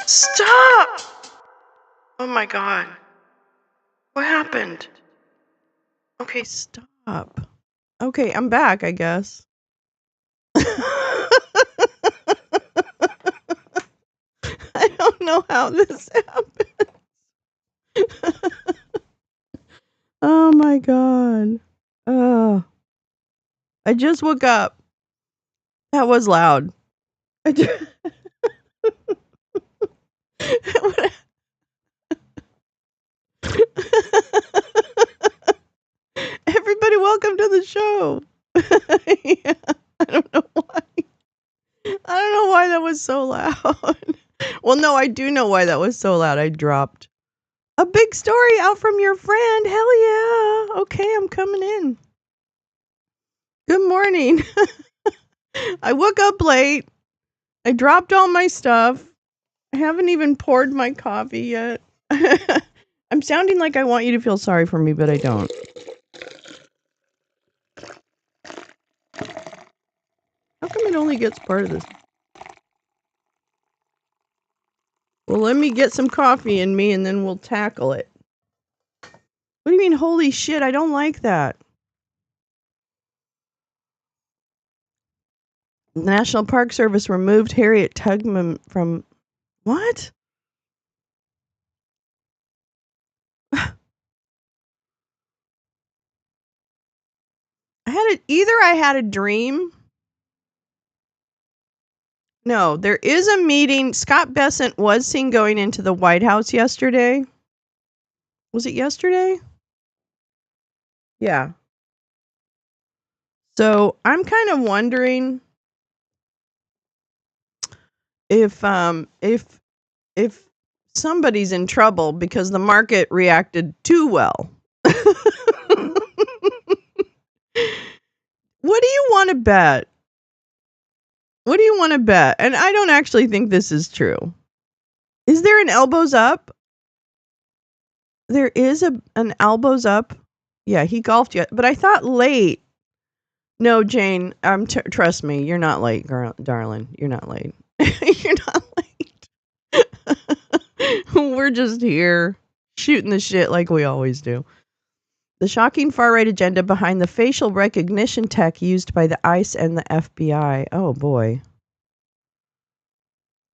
Stop! Oh my god. What happened? Okay, stop. Okay, I'm back, I guess. I don't know how this happened. Oh my god. Oh, I just woke up. That was loud. Everybody, welcome to the show. Yeah, I don't know why. I don't know why that was so loud. Well, no, I do know why that was so loud. I dropped a big story out from your friend. Hell yeah. Okay, I'm coming in. Good morning. I woke up late. I dropped all my stuff. I haven't even poured my coffee yet. I'm sounding like I want you to feel sorry for me, but I don't. How come it only gets part of this? Well, let me get some coffee in me and then we'll tackle it. What do you mean, holy shit? I don't like that. The National Park Service removed Harriet Tubman from... What? I had a dream. No, there is a meeting. Scott Bessent was seen going into the White House yesterday. Was it yesterday? Yeah. So I'm kind of wondering if somebody's in trouble because the market reacted too well. What do you want to bet? What do you want to bet? And I don't actually think this is true. Is there an elbows up? There is an elbows up. Yeah, he golfed yet, but I thought late. No, Jane, trust me, you're not late, girl, darling. You're not late. You're not late. We're just here shooting the shit like we always do. The shocking far-right agenda behind the facial recognition tech used by the ICE and the FBI. Oh, boy.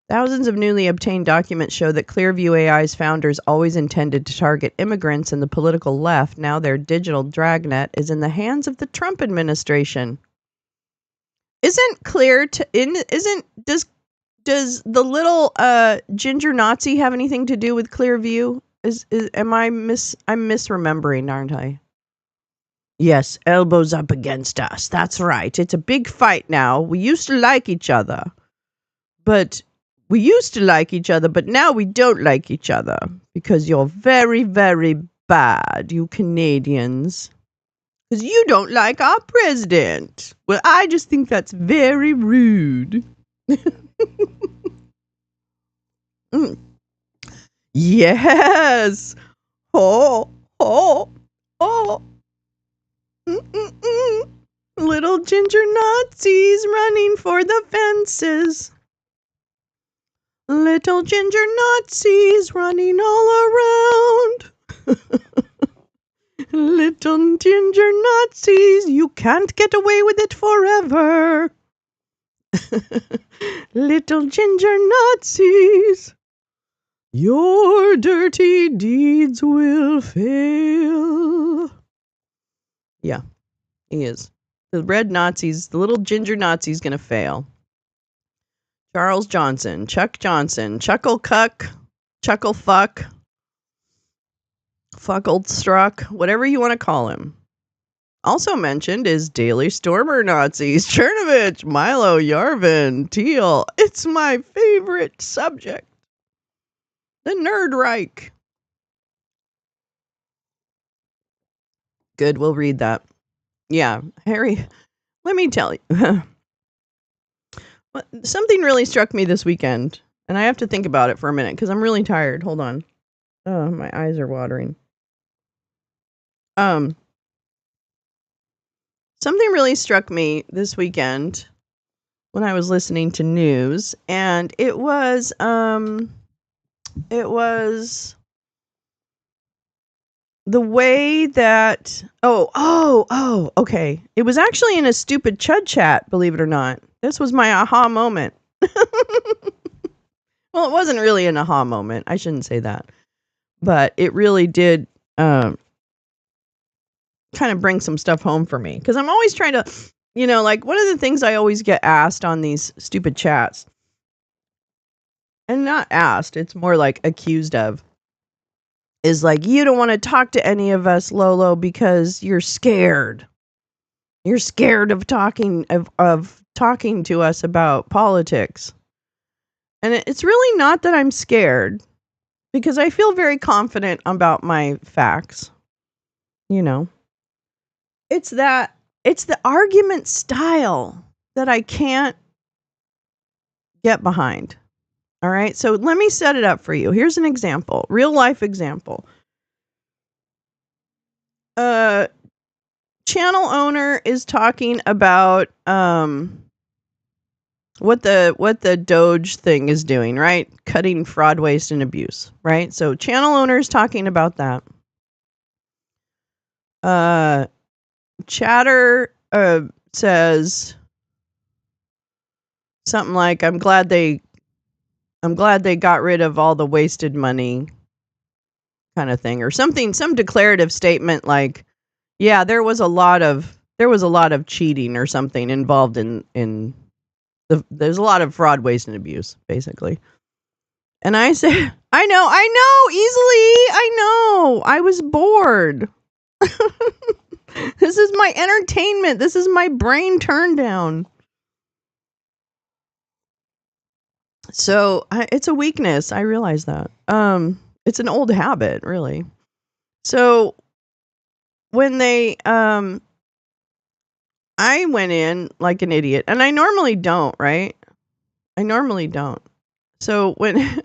Thousands of newly obtained documents show that Clearview AI's founders always intended to target immigrants and the political left. Now their digital dragnet is in the hands of the Trump administration. Isn't does the little ginger Nazi have anything to do with Clearview? I'm misremembering, aren't I? Yes, elbows up against us. That's right. It's a big fight now. We used to like each other. But now we don't like each other because you're very, very bad, you Canadians. Because you don't like our president. Well, I just think that's very rude. Yes. Oh, oh, oh. Mm-mm-mm. Little ginger Nazis running for the fences. Little ginger Nazis running all around. Little ginger Nazis, you can't get away with it forever. Little ginger Nazis, your dirty deeds will fail. Yeah, he is. The red Nazis, the little ginger Nazi's gonna fail. Charles Johnson, Chuck Johnson, chucklecuck, chucklefuck, Fuckelstruck, whatever you want to call him. Also mentioned is Daily Stormer Nazis, Chernovich, Milo, Yarvin, Teal. It's my favorite subject. The Nerd Reich. Good, we'll read that. Yeah, Harry, let me tell you. Something really struck me this weekend, and I have to think about it for a minute because I'm really tired. Hold on. Oh, my eyes are watering. Something really struck me this weekend when I was listening to news, and it was It was the way that okay. It was actually in a stupid chud chat, believe it or not. This was my aha moment. Well, it wasn't really an aha moment. I shouldn't say that. But it really did kind of bring some stuff home for me. Because I'm always trying to, like one of the things I always get asked on these stupid chats, and not asked, it's more like accused of, is like, you don't want to talk to any of us, Lolo, because you're scared. You're scared of talking to us about politics. And it's really not that I'm scared, because I feel very confident about my facts. It's the argument style that I can't get behind. All right. So let me set it up for you. Here's an example, real life example. Channel owner is talking about what the Doge thing is doing, right? Cutting fraud, waste, and abuse, right? So channel owner is talking about that. Chatter says something like, I'm glad they got rid of all the wasted money, kind of thing, or something, some declarative statement like, yeah, there was a lot of cheating or something involved in there's a lot of fraud, waste, and abuse, basically. And I said, I know, easily, I know, I was bored. This is my entertainment. This is my brain turn down. So it's a weakness. I realize that. It's an old habit, really. So when they, I went in like an idiot, and I normally don't, right? I normally don't. So when, I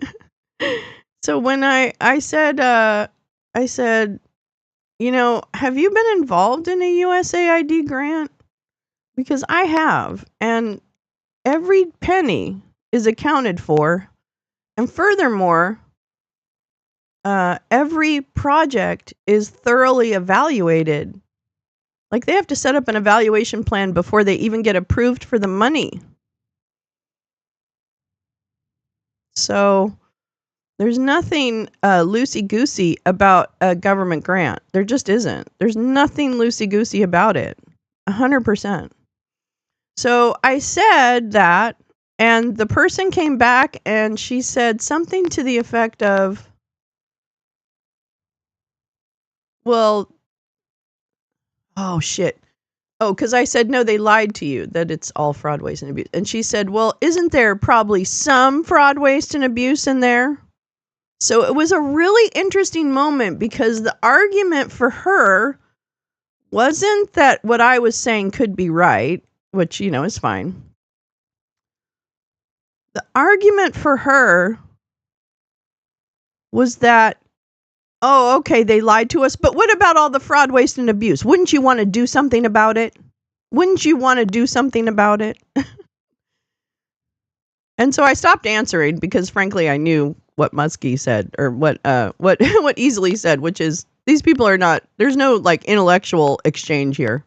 said, have you been involved in a USAID grant? Because I have, and every penny is accounted for. And furthermore, every project is thoroughly evaluated. Like, they have to set up an evaluation plan before they even get approved for the money. So there's nothing loosey-goosey about a government grant. There just isn't. There's nothing loosey-goosey about it. 100%. So I said that, and the person came back and she said something to the effect of, well, oh shit. Oh, because I said, no, they lied to you, that it's all fraud, waste, and abuse. And she said, well, isn't there probably some fraud, waste, and abuse in there? So it was a really interesting moment, because the argument for her wasn't that what I was saying could be right, which, is fine. The argument for her was that, oh, okay, they lied to us, but what about all the fraud, waste, and abuse? Wouldn't you want to do something about it? Wouldn't you want to do something about it? And so I stopped answering, because frankly, I knew what Muskie said, or what Easily said, which is, these people are not, there's no like intellectual exchange here.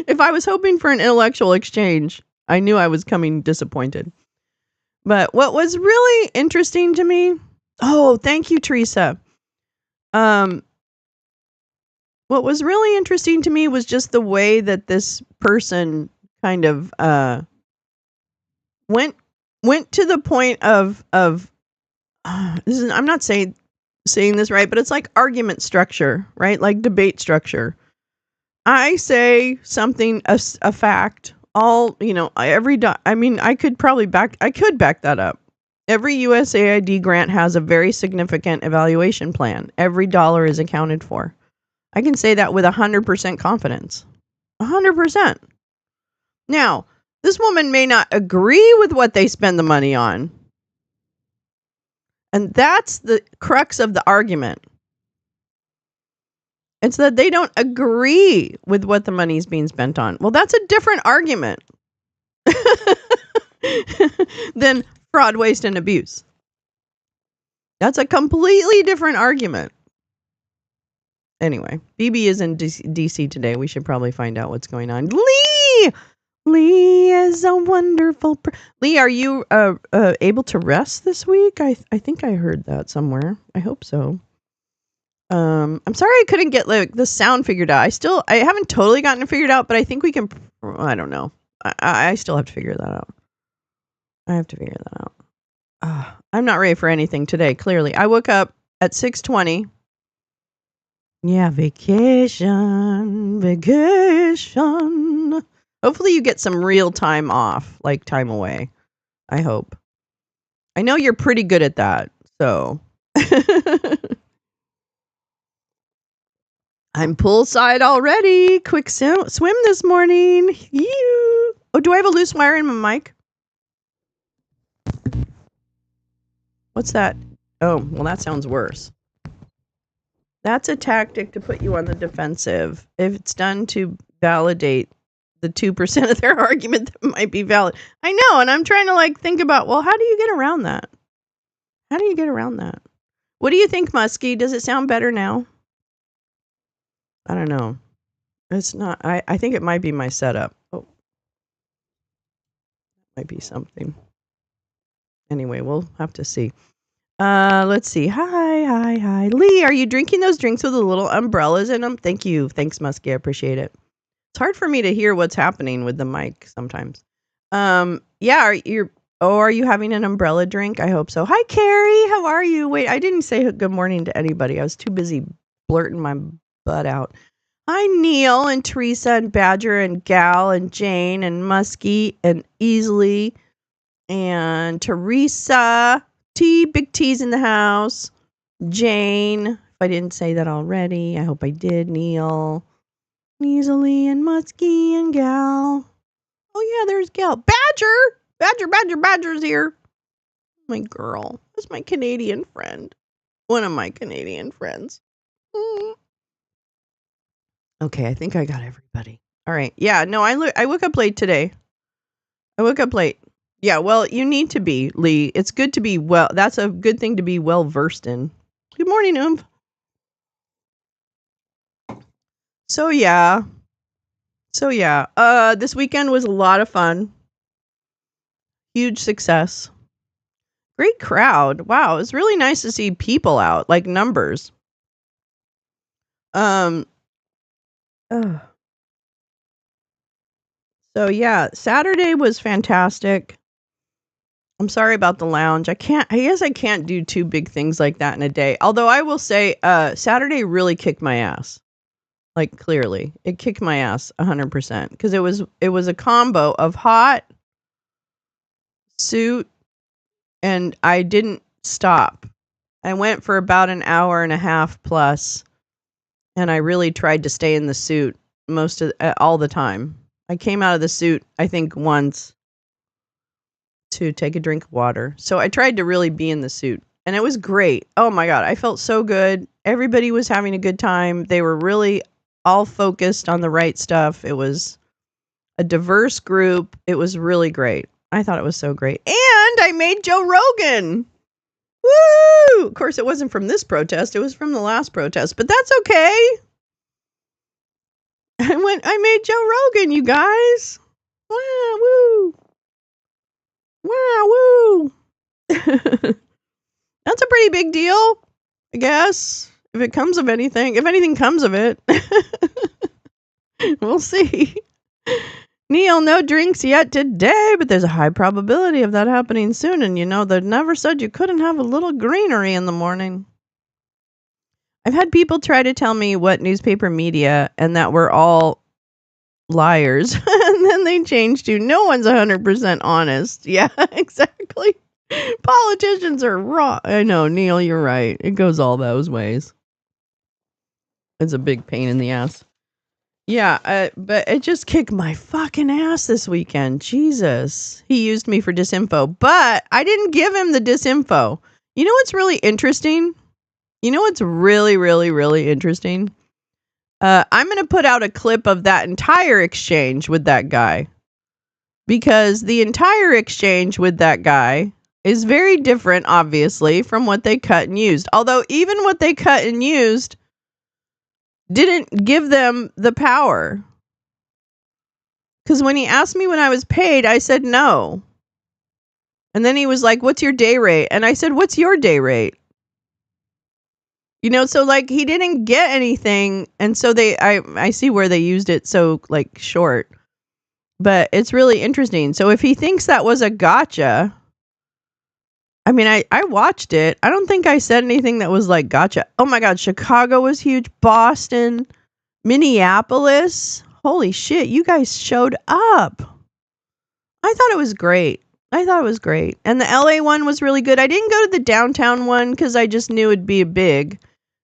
If I was hoping for an intellectual exchange, I knew I was coming disappointed. But what was really interesting to me, oh, thank you, Teresa. What was really interesting to me was just the way that this person kind of went to the point of this is, I'm not saying this right, but it's like argument structure, right? Like debate structure. I say something, a fact, all, I could back that up. Every USAID grant has a very significant evaluation plan. Every dollar is accounted for. I can say that with 100% confidence. 100%. Now, this woman may not agree with what they spend the money on. And that's the crux of the argument. It's that they don't agree with what the money is being spent on. Well, that's a different argument than fraud, waste, and abuse. That's a completely different argument. Anyway, BB is in DC today. We should probably find out what's going on. Lee is a wonderful Lee, are you able to rest this week? I think I heard that somewhere. I hope so. I'm sorry I couldn't get the sound figured out. I haven't totally gotten it figured out, but I think we can. I don't know. I still have to figure that out. I have to figure that out. I'm not ready for anything today. Clearly, I woke up at 6:20. Yeah, vacation. Hopefully you get some real time off, like time away. I hope. I know you're pretty good at that, so. I'm poolside already. Quick swim this morning. Oh, do I have a loose wire in my mic? What's that? Oh, well, that sounds worse. That's a tactic to put you on the defensive. If it's done to validate the 2% of their argument that might be valid. I know, and I'm trying to think about, well, how do you get around that? How do you get around that? What do you think, Muskie? Does it sound better now? I don't know. It's not. I think it might be my setup. Oh, might be something. Anyway, we'll have to see. Let's see. Hi. Lee, are you drinking those drinks with the little umbrellas in them? Thank you. Thanks, Muskie. I appreciate it. It's hard for me to hear what's happening with the mic sometimes. Yeah, are you having an umbrella drink? I hope so. Hi, Carrie. How are you? Wait, I didn't say good morning to anybody. I was too busy blurting my butt out. Hi, Neil and Teresa and Badger and Gal and Jane and Muskie and Easley and Teresa. Big T's in the house. Jane, if I didn't say that already, I hope I did. Neil, Easley and Muskie and Gal. Oh yeah, there's Gal. Badger's here. My girl. That's my Canadian friend. One of my Canadian friends. Okay, I think I got everybody. All right. Yeah, no, I woke up late today. I woke up late. Yeah, well, you need to be, Lee. It's good to be that's a good thing to be well versed in. Good morning, Oomph. So yeah. This weekend was a lot of fun. Huge success. Great crowd. Wow, it was really nice to see people out, like numbers. So yeah, Saturday was fantastic. I'm sorry about the lounge. I guess I can't do two big things like that in a day. Although I will say, Saturday really kicked my ass. Like, clearly. It kicked my ass 100%. Because it was a combo of hot, suit, and I didn't stop. I went for about an hour and a half plus. And I really tried to stay in the suit all the time. I came out of the suit, I think, once to take a drink of water. So I tried to really be in the suit. And it was great. Oh my God, I felt so good. Everybody was having a good time. They were really all focused on the right stuff. It was a diverse group. It was really great. I thought it was so great. And I made Joe Rogan. Woo! Of course, it wasn't from this protest. It was from the last protest. But that's okay. I made Joe Rogan, you guys. Wow, woo. Wow, woo. That's a pretty big deal, I guess. If it comes of anything. If anything comes of it. We'll see. Neil, no drinks yet today, but there's a high probability of that happening soon. And they never said you couldn't have a little greenery in the morning. I've had people try to tell me what newspaper media and that we're all liars. And then they change to no one's 100% honest. Yeah, exactly. Politicians are wrong. I know, Neil, you're right. It goes all those ways. It's a big pain in the ass. Yeah, but it just kicked my fucking ass this weekend. Jesus. He used me for disinfo, but I didn't give him the disinfo. You know what's really interesting? You know what's really, really, really interesting? I'm going to put out a clip of that entire exchange with that guy. Because the entire exchange with that guy is very different, obviously, from what they cut and used. Although even what they cut and used didn't give them the power. Because when he asked me when I was paid, I said no. And then he was like, what's your day rate? And I said, what's your day rate? You know, so like he didn't get anything. And so I see where they used it so like short. But it's really interesting. So if he thinks that was a gotcha, I mean, I watched it. I don't think I said anything that was like gotcha. Oh my God, Chicago was huge. Boston, Minneapolis. Holy shit, you guys showed up. I thought it was great. And the LA one was really good. I didn't go to the downtown one because I just knew it'd be big.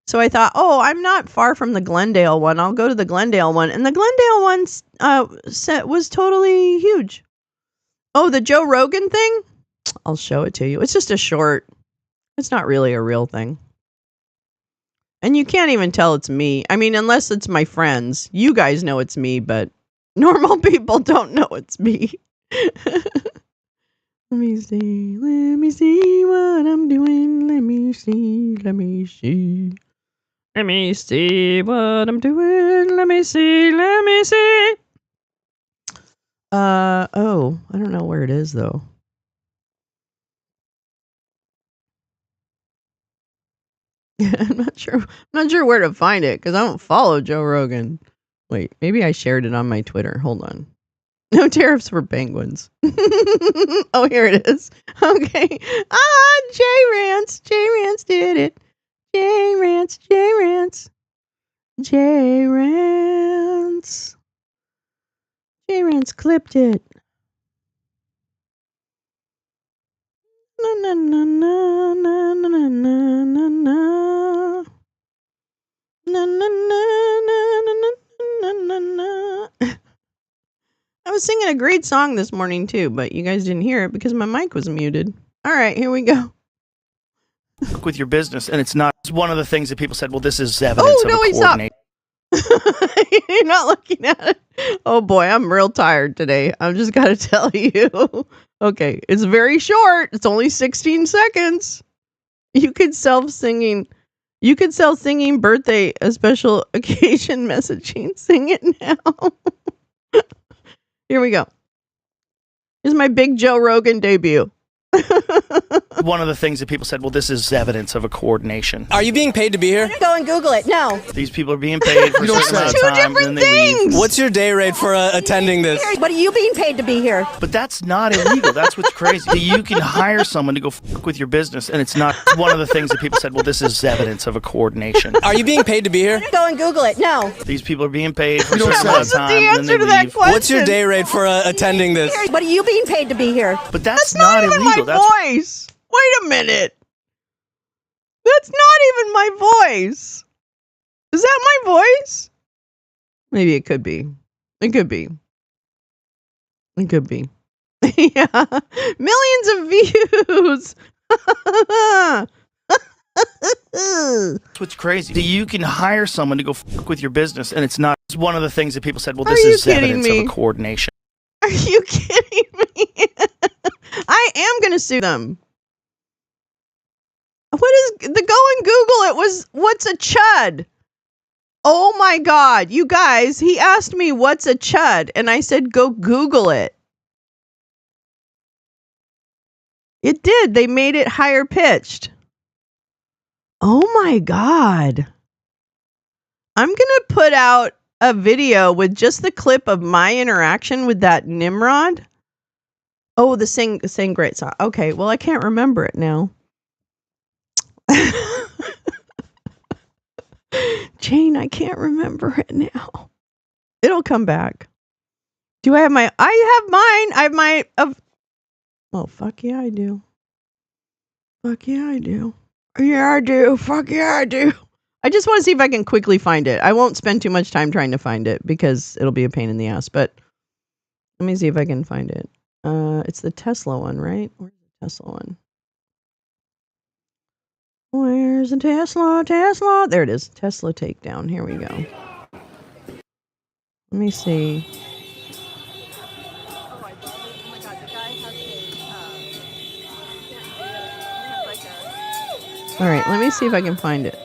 So I thought, I'm not far from the Glendale one. I'll go to the Glendale one. And the Glendale one set was totally huge. Oh, the Joe Rogan thing? I'll show it to you. It's just a short. It's not really a real thing. And you can't even tell it's me. I mean, unless it's my friends. You guys know it's me, but normal people don't know it's me. Let me see what I'm doing. Let me see what I'm doing. Let me see. I don't know where it is though. I'm not sure where to find it because I don't follow Joe Rogan. Wait, maybe I shared it on my Twitter. Hold on. No tariffs for penguins. Oh, here it is. Okay. J Rance did it. J Rance clipped it. Na na na na na na na na na na na na na na. I was singing a great song this morning too, but you guys didn't hear it because my mic was muted. All right, here we go. With your business, and it's not one of the things that people said, well, this is evidence of a coordination. You're not looking at it. Oh boy, I'm real tired today. I've just got to tell you. Okay, it's very short. It's only 16 seconds. You could sell singing birthday, a special occasion messaging. Sing it now. Here we go. Here's my big Joe Rogan debut. One of the things that people said, well, this is evidence of a coordination. Are you being paid to be here? Go and Google it. No. These people are being paid for a certain amount of time, and then they leave. What's your day rate for attending this? What are you being paid to be here? But that's not illegal. That's what's crazy. You can hire someone to go with your business, and it's not one of the things that people said, well, this is evidence of a coordination. Are you being paid to be here? Go and Google it. No. These people are being paid for a certain amount of time, and then they leave. What's your day rate for attending this? What are you being paid to be here? But that's not even illegal. My voice. Wait a minute. That's not even my voice. Is that my voice? Maybe it could be. It could be. Yeah. Millions of views. That's what's crazy. You can hire someone to go with your business, and it's not one of the things that people said, well, this is evidence of a coordination. Are you kidding me? I am going to sue them. What is the go and Google it? What's a chud? Oh my God, you guys, he asked me what's a chud, and I said go Google it. It did. They made it higher pitched. Oh my God. I'm going to put out a video with just the clip of my interaction with that Nimrod. Oh, the sing great song. Okay, well, I can't remember it now. Jane, I can't remember it now. It'll come back. Do I have my... I have my... Oh, fuck yeah, I do. Fuck yeah, I do. Yeah, I do. Fuck yeah, I do. I just want to see if I can quickly find it. I won't spend too much time trying to find it because it'll be a pain in the ass, but let me see if I can find it. It's the Tesla one, right? Where's the Tesla one? Where's the Tesla? There it is. Tesla takedown. Here we go. Let me see. All right, let me see if I can find it.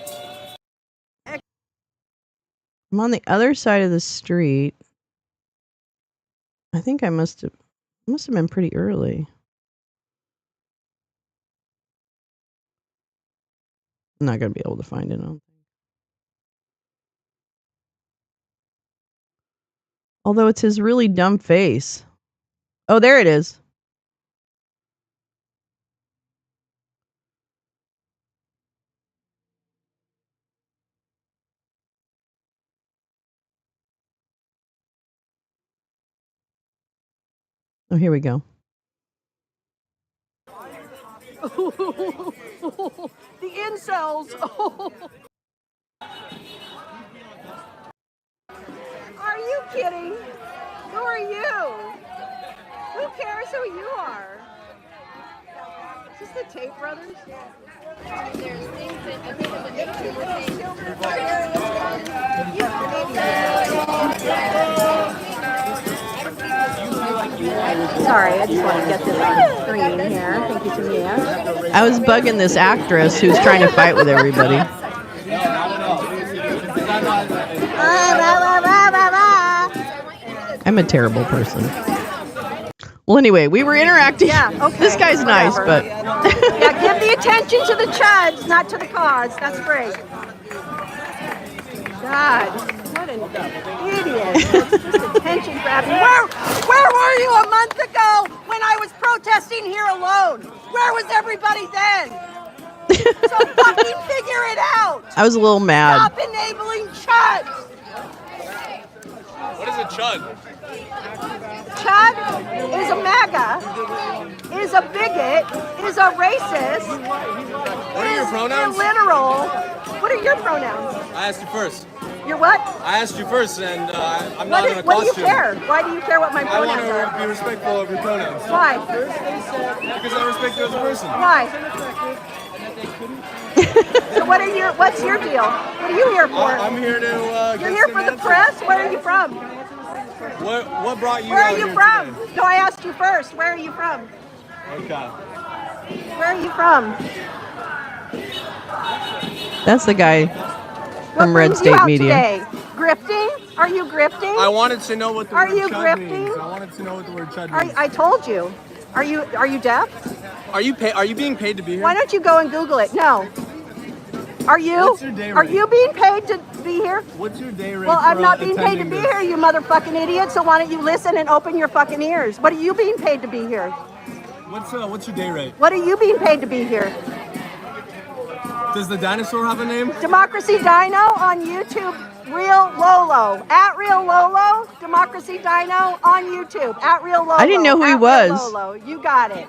I'm on the other side of the street. I think I must have been pretty early. I'm not going to be able to find it. Although it's his really dumb face. Oh, there it is. Oh, here we go. The incels. Are you kidding? Who are you? Who cares who you are? Is this the Tate brothers? There's things that I think Sorry, I just want to get this on screen here. Thank you, Tamia. I was bugging this actress who's trying to fight with everybody. I'm a terrible person. Well, anyway, we were interacting. Yeah, okay. This guy's nice, but... Yeah, give the attention to the chuds, not to the cause. That's great. God, what an idiot. Just attention grabbing. Where were you a month ago when I was protesting here alone? Where was everybody then? So fucking figure it out. I was a little mad. Stop enabling chuds. What is a chud? Chud is a MAGA, is a bigot, is a racist. What are your pronouns? Illiteral. What are your pronouns? I asked you first. Your what? I asked you first, and I'm not in a costume. What do you care? Why do you care what my I pronouns want to are? be respectful of your pronouns. Why? Because I respect you as a person. Why? So what's your deal? What are you here for? I'm here to You're here for the press? Where are you from? What brought you Where out are you here from? today? No, I asked you first. Where are you from? Okay. Where are you from? That's the guy from What Red brings you State out Media. Today? Grifting? Are you grifting? I wanted to know what the Are word you chud grifting? means. I wanted to know what the word chud means. I told you. Are you deaf? Are you being paid to be here? Why don't you go and Google it? No. Are you? What's your day Are rate? you being paid to be here? What's your day rate? Well, I'm for, not being paid to attending be this? here, you motherfucking idiot. So why don't you listen and open your fucking ears? What are you being paid to be here? What's your day rate? What are you being paid to be here? Does the dinosaur have a name? Democracy Dino on YouTube. Real Lolo. At Real Lolo. Democracy Dino on YouTube. At Real Lolo. I didn't know who he At Real was. Lolo. You got it.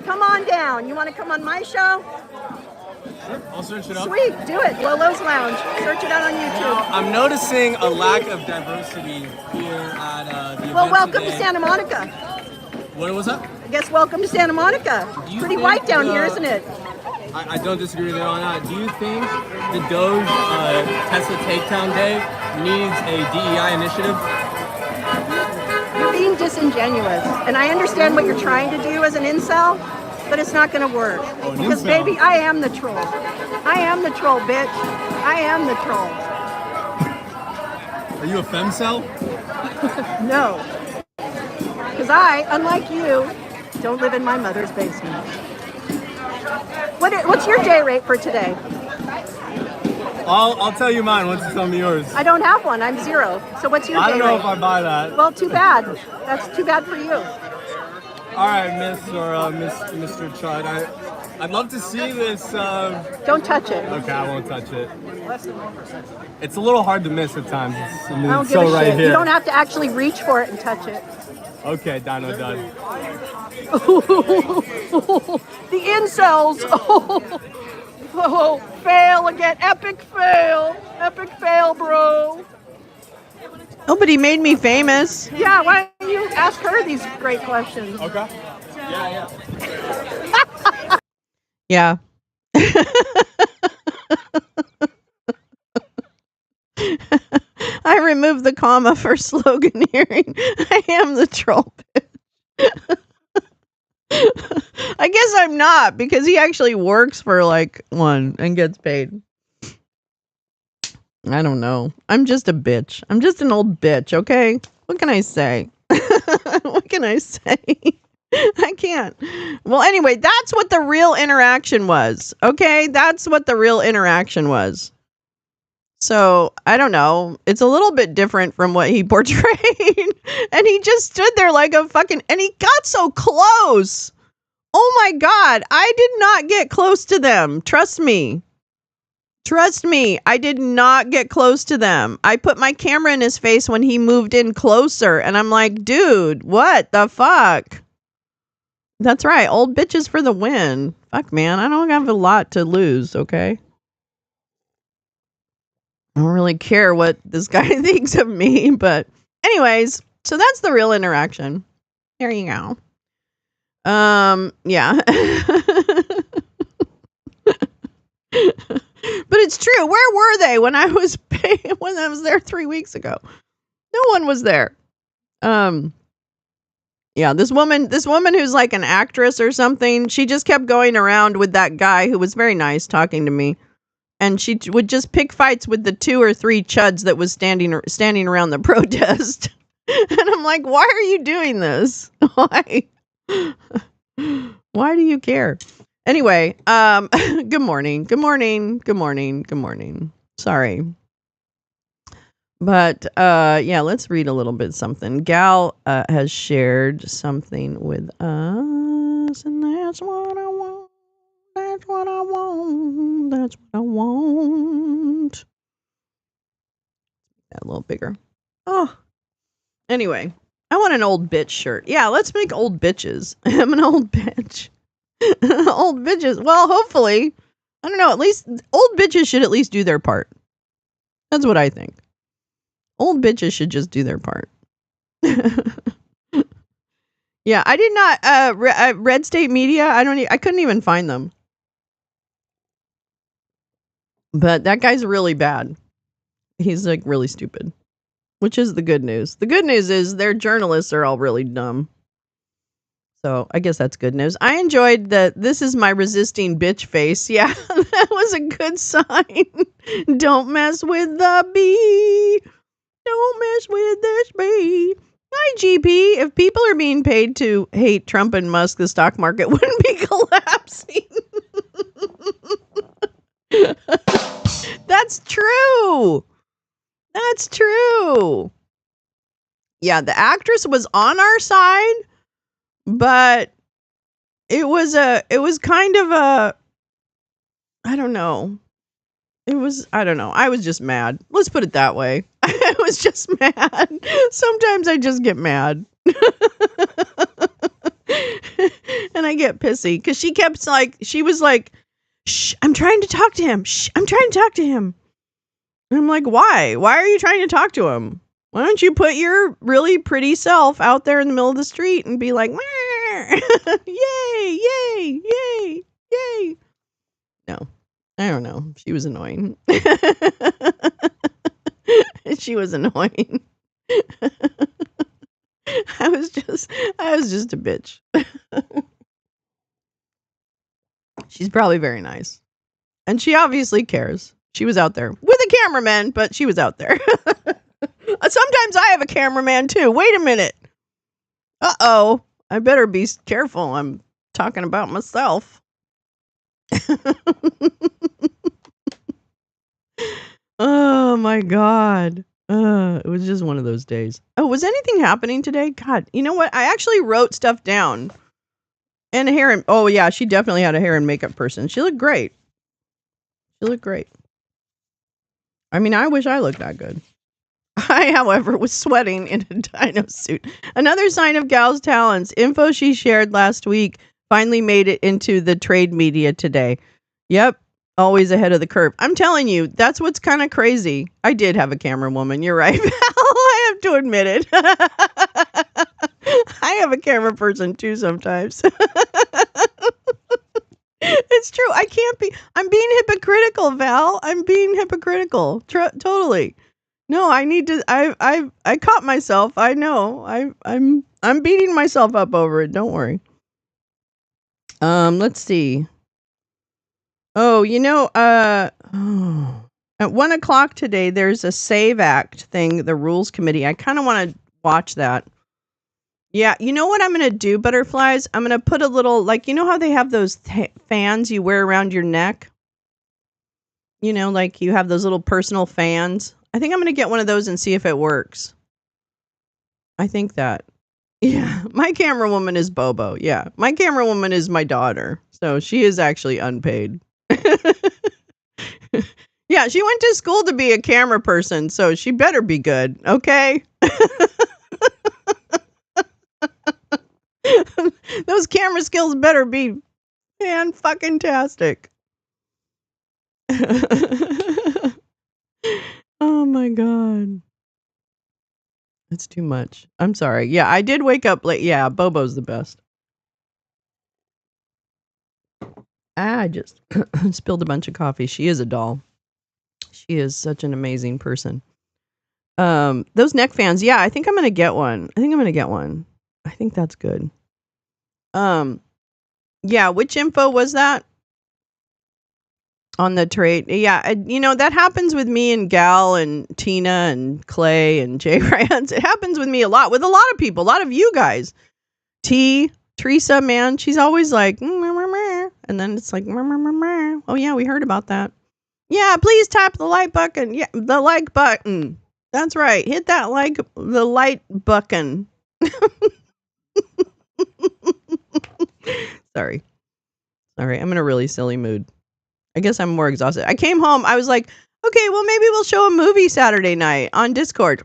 Come on down. You want to come on my show? Sure, I'll search it up. Sweet. Do it. Lolo's Lounge. Search it out on YouTube. I'm noticing a lack of diversity here at the event Well, welcome today. to Santa Monica. What was that? I guess welcome to Santa Monica. Do you Pretty think white down here, isn't it? I don't disagree with you on that. Do you think the Doge Tesla Takedown Day needs a DEI initiative? You're being disingenuous. And I understand what you're trying to do as an incel, but it's not going to work. Oh, an Because, incel. baby, I am the troll. I am the troll, bitch. I am the troll. Are you a femcel? No. Because I, unlike you, don't live in my mother's basement. What's your day rate for today? I'll tell you mine once you tell me yours. I don't have one. I'm zero. So what's your I day don't know rate? if I buy that. Well, too bad. That's too bad for you. All right, Miss or Mr. Chud. I'd love to see this. Don't touch it. Okay, I won't touch it. It's a little hard to miss at times. I don't It's give so a right shit. here. You don't have to actually reach for it and touch it. Okay, Dino done. The incels. Oh, fail again. Epic fail. Epic fail, bro. Oh, but he made me famous. Yeah, why don't you ask her these great questions? Okay. Yeah. Yeah. I removed the comma for slogan hearing. I am the troll bitch. I guess I'm not, because he actually works for like one and gets paid. I don't know. I'm just a bitch. I'm just an old bitch, okay? What can I say? What can I say? I can't. Well, anyway, that's what the real interaction was, okay? That's what the real interaction was. So, I don't know. It's a little bit different from what he portrayed. And he just stood there like a fucking... And he got so close. Oh my God. I did not get close to them. Trust me. Trust me, I did not get close to them. I put my camera in his face when he moved in closer, and I'm like, dude, what the fuck? That's right, old bitches for the win. Fuck, man, I don't have a lot to lose, okay? I don't really care what this guy thinks of me, but anyways, so that's the real interaction. There you go. Yeah. But it's true. Where were they when I was there 3 weeks ago? No one was there. Yeah, this woman who's like an actress or something, she just kept going around with that guy who was very nice talking to me. And she would just pick fights with the 2 or 3 chuds that was standing around the protest. And I'm like, why are you doing this? Why? Why do you care? Anyway, good morning. Sorry. But, yeah, let's read a little bit something. Gal, has shared something with us, and that's what I want. That's what I want. That's what I want. That a little bigger. Oh. Anyway, I want an old bitch shirt. Yeah, let's make old bitches. I'm an old bitch. Old bitches. Well, hopefully, I don't know, at least old bitches should at least do their part. That's what I think. Old bitches should just do their part. Yeah, I did not Red State Media, I couldn't even find them. But that guy's really bad. He's like really stupid, which is the good news. The good news is their journalists are all really dumb. So I guess that's good news. I enjoyed this is my resisting bitch face. Yeah, that was a good sign. Don't mess with the bee. Don't mess with this bee. Hi, GP. If people are being paid to hate Trump and Musk, the stock market wouldn't be collapsing. That's true. That's true. Yeah, the actress was on our side. But it was kind of a, I don't know. I don't know. I was just mad. Let's put it that way. I was just mad. Sometimes I just get mad. And I get pissy because she was like, shh, I'm trying to talk to him. Shh, I'm trying to talk to him. And I'm like, why? Why are you trying to talk to him? Why don't you put your really pretty self out there in the middle of the street and be like, yay, yay, yay, yay. No, I don't know. She was annoying. She was annoying. I was just a bitch. She's probably very nice. And she obviously cares. She was out there with a cameraman, but she was out there. Sometimes I have a cameraman too. Wait a minute. Uh-oh. I better be careful. I'm talking about myself. Oh my God. It was just one of those days. Oh, was anything happening today? God, you know what? I actually wrote stuff down. And oh yeah, she definitely had a hair and makeup person. She looked great. I mean, I wish I looked that good. I, however, was sweating in a dino suit. Another sign of Gal's talents. Info she shared last week finally made it into the trade media today. Yep. Always ahead of the curve. I'm telling you, that's what's kind of crazy. I did have a camera woman. You're right, Val. I have to admit it. I have a camera person too sometimes. It's true. I'm being hypocritical, Val. I'm being hypocritical. Totally. No, I need to. I caught myself. I know. I'm beating myself up over it. Don't worry. Let's see. Oh, at 1:00 today, there's a Save Act thing, the Rules Committee. I kind of want to watch that. Yeah, you know what I'm going to do, butterflies? I'm going to put a little, how they have those fans you wear around your neck? You have those little personal fans. I think I'm going to get one of those and see if it works. I think that. Yeah, my camera woman is Bobo. Yeah, my camera woman is my daughter. So she is actually unpaid. Yeah, she went to school to be a camera person, so she better be good, okay? Those camera skills better be fan-fucking-tastic. Oh my god. That's too much. I'm sorry. Yeah, I did wake up late. Yeah, Bobo's the best. I just spilled a bunch of coffee. She is a doll. She is such an amazing person. Those neck fans, yeah, I think I'm gonna get one. I think that's good. Yeah, which info was that? On the trade. Yeah, that happens with me and Gal and Tina and Clay and Jay Rance. It happens with me a lot, with a lot of people, a lot of you guys. Teresa, man, she's always like, and then it's like, oh yeah, we heard about that. Yeah, please tap the like button. Yeah, the like button. That's right. Hit that the like button. Sorry. I'm in a really silly mood. I guess I'm more exhausted. I came home. I was like, okay, well, maybe we'll show a movie Saturday night on Discord.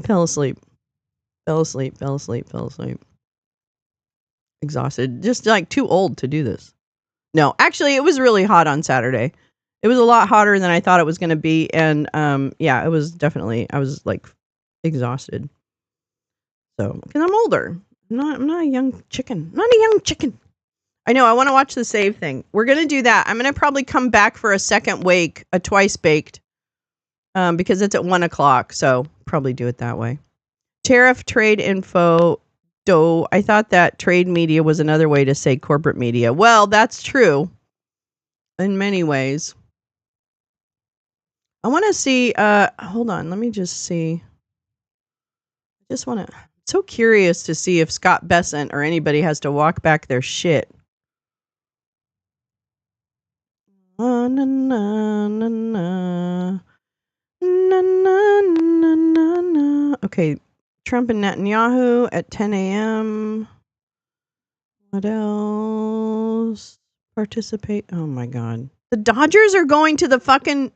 Fell asleep. Exhausted. Just like too old to do this. No, actually, it was really hot on Saturday. It was a lot hotter than I thought it was going to be. And yeah, it was definitely, I was like exhausted. So, because I'm older. I'm not a young chicken. I know, I want to watch the Save thing. We're going to do that. I'm going to probably come back for a second wake, a twice baked, because it's at 1:00. So probably do it that way. Tariff trade info. I thought that trade media was another way to say corporate media. Well, that's true in many ways. I want to see, hold on, let me just see. So curious to see if Scott Bessent or anybody has to walk back their shit. Na, na, na, na. Na, na, na, na, na. Okay, Trump and Netanyahu at 10 a.m. What else? Participate. Oh my god. The Dodgers are going to the fucking...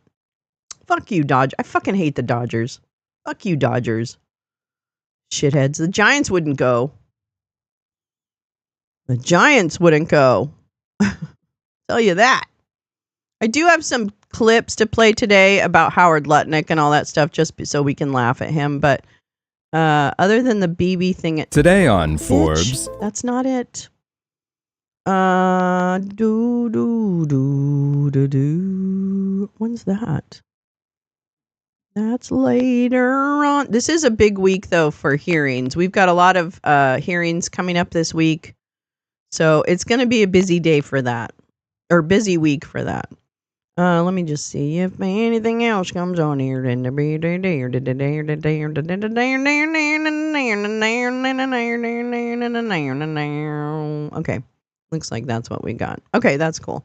Fuck you, Dodgers. I fucking hate the Dodgers. Fuck you, Dodgers. Shitheads. The Giants wouldn't go. Tell you that. I do have some clips to play today about Howard Lutnick and all that stuff, just so we can laugh at him. But other than the BB thing, today on Forbes, that's not it. When's that? That's later on. This is a big week though for hearings. We've got a lot of hearings coming up this week, so it's going to be a busy day for that, or busy week for that. Let me just see if anything else comes on here. Okay. Looks like that's what we got. Okay, that's cool.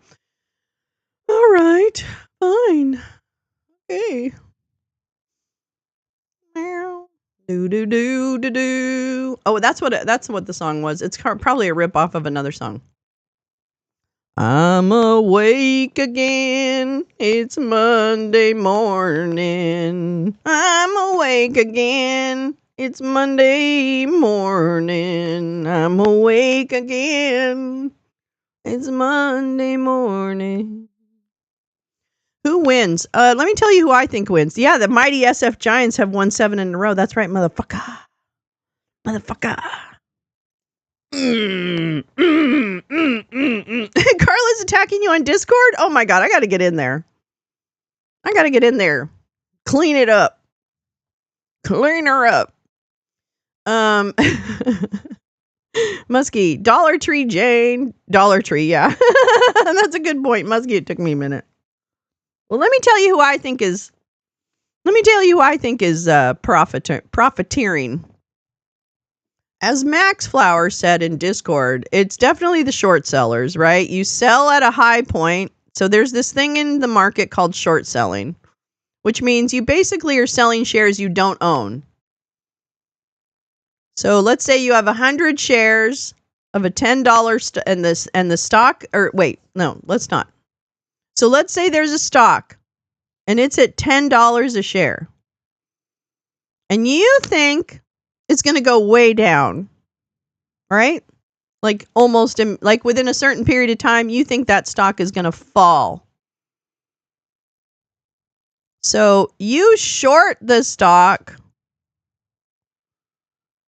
All right. Fine. Okay. Oh, that's what the song was. It's probably a rip off of another song. I'm awake again. It's Monday morning. I'm awake again. It's Monday morning. I'm awake again. It's Monday morning. Who wins? Let me tell you who I think wins. Yeah, the mighty SF Giants have won 7 in a row. That's right, motherfucker. Carla's attacking you on Discord? Oh my god, I gotta get in there. Clean it up. Clean her up. Muskie, Dollar Tree Jane. Dollar Tree, yeah. That's a good point. Muskie, it took me a minute. Well, let me tell you who I think is profiteering. As Max Flower said in Discord, it's definitely the short sellers, right? You sell at a high point. So there's this thing in the market called short selling, which means you basically are selling shares you don't own. So let's say you have 100 shares of a $10 and the stock, or wait, no, let's not. So let's say there's a stock and it's at $10 a share. And you think it's going to go way down, right? Like almost like within a certain period of time, you think that stock is going to fall. So you short the stock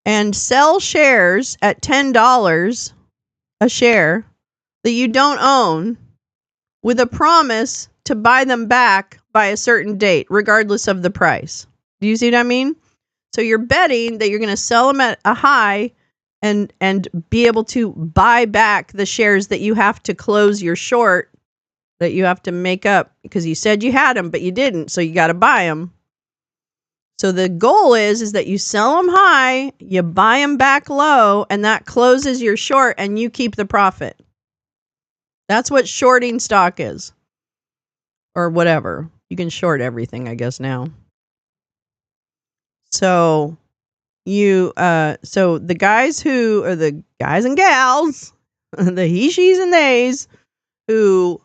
and sell shares at $10 a share that you don't own with a promise to buy them back by a certain date, regardless of the price. Do you see what I mean? So you're betting that you're going to sell them at a high and be able to buy back the shares that you have to close your short, that you have to make up because you said you had them, but you didn't. So you got to buy them. So the goal is that you sell them high, you buy them back low, and that closes your short and you keep the profit. That's what shorting stock is. Or whatever. You can short everything, I guess, now. So so the guys who are the guys and gals, the he, she's, and theys who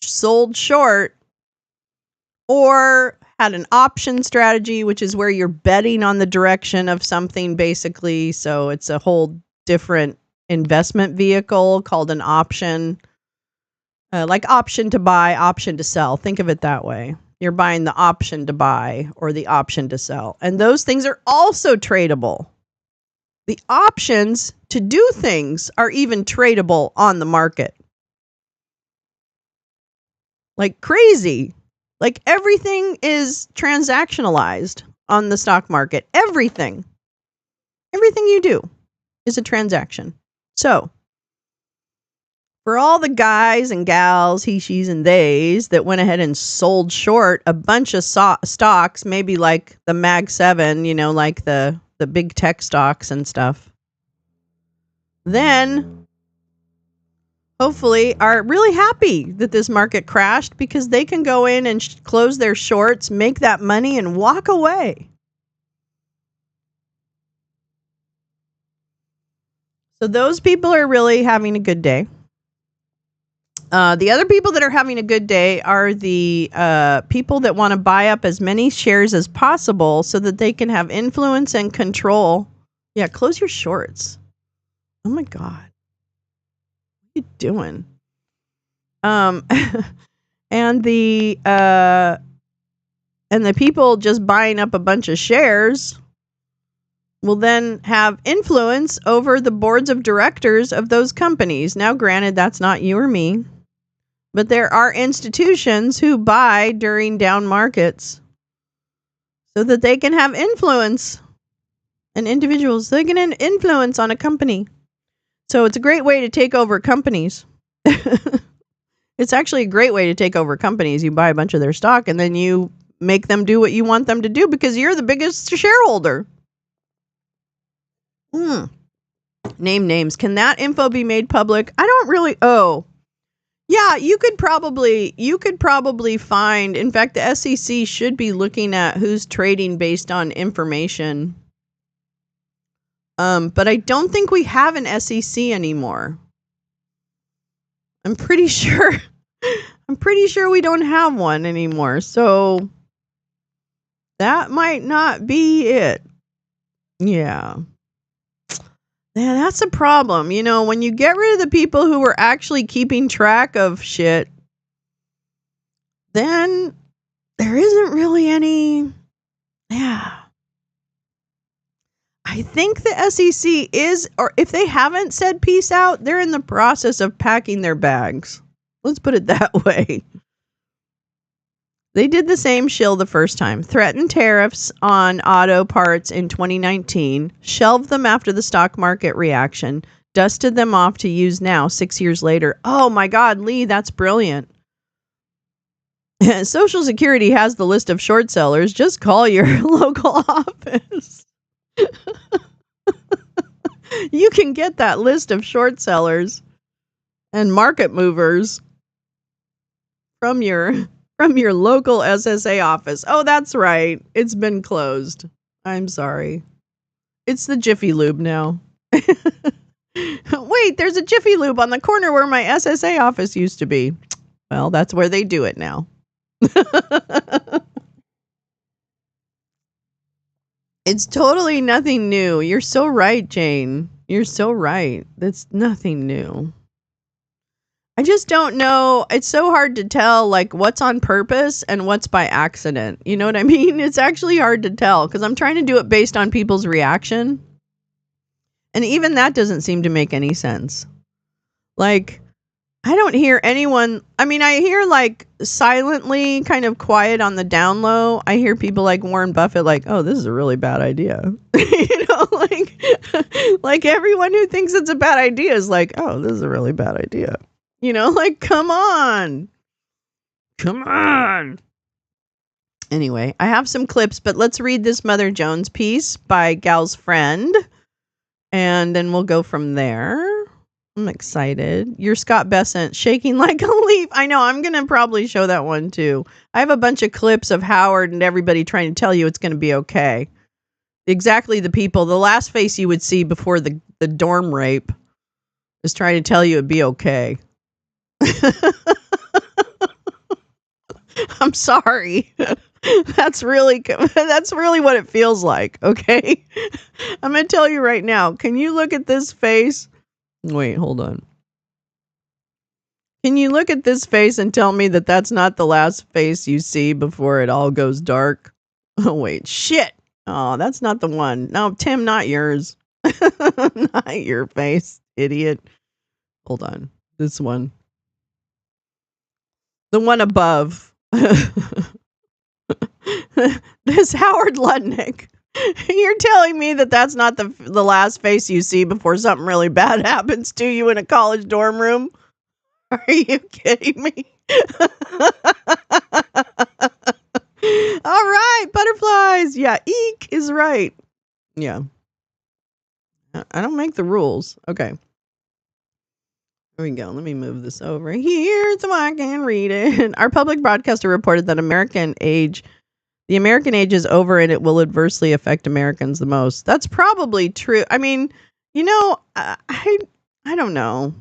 sold short or had an option strategy, which is where you're betting on the direction of something, basically. So it's a whole different investment vehicle called an option, like option to buy, option to sell. Think of it that way. You're buying the option to buy or the option to sell. And those things are also tradable. The options to do things are even tradable on the market. Like crazy. Like everything is transactionalized on the stock market. Everything. Everything you do is a transaction. So, for all the guys and gals, he, she's, and theys that went ahead and sold short a bunch of stocks, maybe like the Mag 7, like the big tech stocks and stuff, then hopefully are really happy that this market crashed because they can go in and close their shorts, make that money, and walk away. So those people are really having a good day. The other people that are having a good day are the people that want to buy up as many shares as possible so that they can have influence and control. Yeah, close your shorts. Oh my God. What are you doing? And the people just buying up a bunch of shares will then have influence over the boards of directors of those companies. Now, granted, that's not you or me. But there are institutions who buy during down markets so that they can have influence, and individuals, they can influence on a company. So it's a great way to take over companies. It's actually a great way to take over companies. You buy a bunch of their stock and then you make them do what you want them to do because you're the biggest shareholder. Name names. Can that info be made public? I don't really. Yeah, you could probably find, in fact, the SEC should be looking at who's trading based on information. But I don't think we have an SEC anymore. I'm pretty sure we don't have one anymore. So that might not be it. Yeah. Yeah, that's a problem. When you get rid of the people who were actually keeping track of shit, then there isn't really any. Yeah. I think the SEC is, or if they haven't said peace out, they're in the process of packing their bags. Let's put it that way. They did the same shill the first time. Threatened tariffs on auto parts in 2019, shelved them after the stock market reaction, dusted them off to use now, 6 years later. Oh my God, Lee, that's brilliant. Social Security has the list of short sellers. Just call your local office. You can get that list of short sellers and market movers from your local SSA office. Oh, that's right. It's been closed. I'm sorry. It's the Jiffy Lube now. Wait, there's a Jiffy Lube on the corner where my SSA office used to be. Well, that's where they do it now. It's totally nothing new. You're so right, Jane. You're so right. That's nothing new. I just don't know. It's so hard to tell, like, what's on purpose and what's by accident. You know what I mean? It's actually hard to tell because I'm trying to do it based on people's reaction. And even that doesn't seem to make any sense. Like, I don't hear anyone. I mean, I hear, like, silently, kind of quiet on the down low. I hear people like Warren Buffett, like, oh, this is a really bad idea. You know, like everyone who thinks it's a bad idea is like, oh, this is a really bad idea. You know, like, come on. Come on. Anyway, I have some clips, but let's read this Mother Jones piece by Gal's Friend, and then we'll go from there. I'm excited. You're Scott Bessent, shaking like a leaf. I know, I'm going to probably show that one too. I have a bunch of clips of Howard and everybody trying to tell you it's going to be okay. Exactly the people, the last face you would see before the dorm rape is trying to tell you it'd be okay. I'm sorry. That's really what it feels like, okay? I'm going to tell you right now. Can you look at this face? Wait, hold on. Can you look at this face and tell me that that's not the last face you see before it all goes dark? Oh, wait. Shit. Oh, that's not the one. No, Tim, not yours. Not your face, idiot. Hold on. This one. The one above. This Howard Lutnick. You're telling me that that's not the last face you see before something really bad happens to you in a college dorm room? Are you kidding me? All right, butterflies. Yeah, eek is right. Yeah. I don't make the rules. Okay. Here we go. Let me move this over here so I can read it. Our public broadcaster reported that the American age is over and it will adversely affect Americans the most. That's probably true. I mean, you know, I don't know.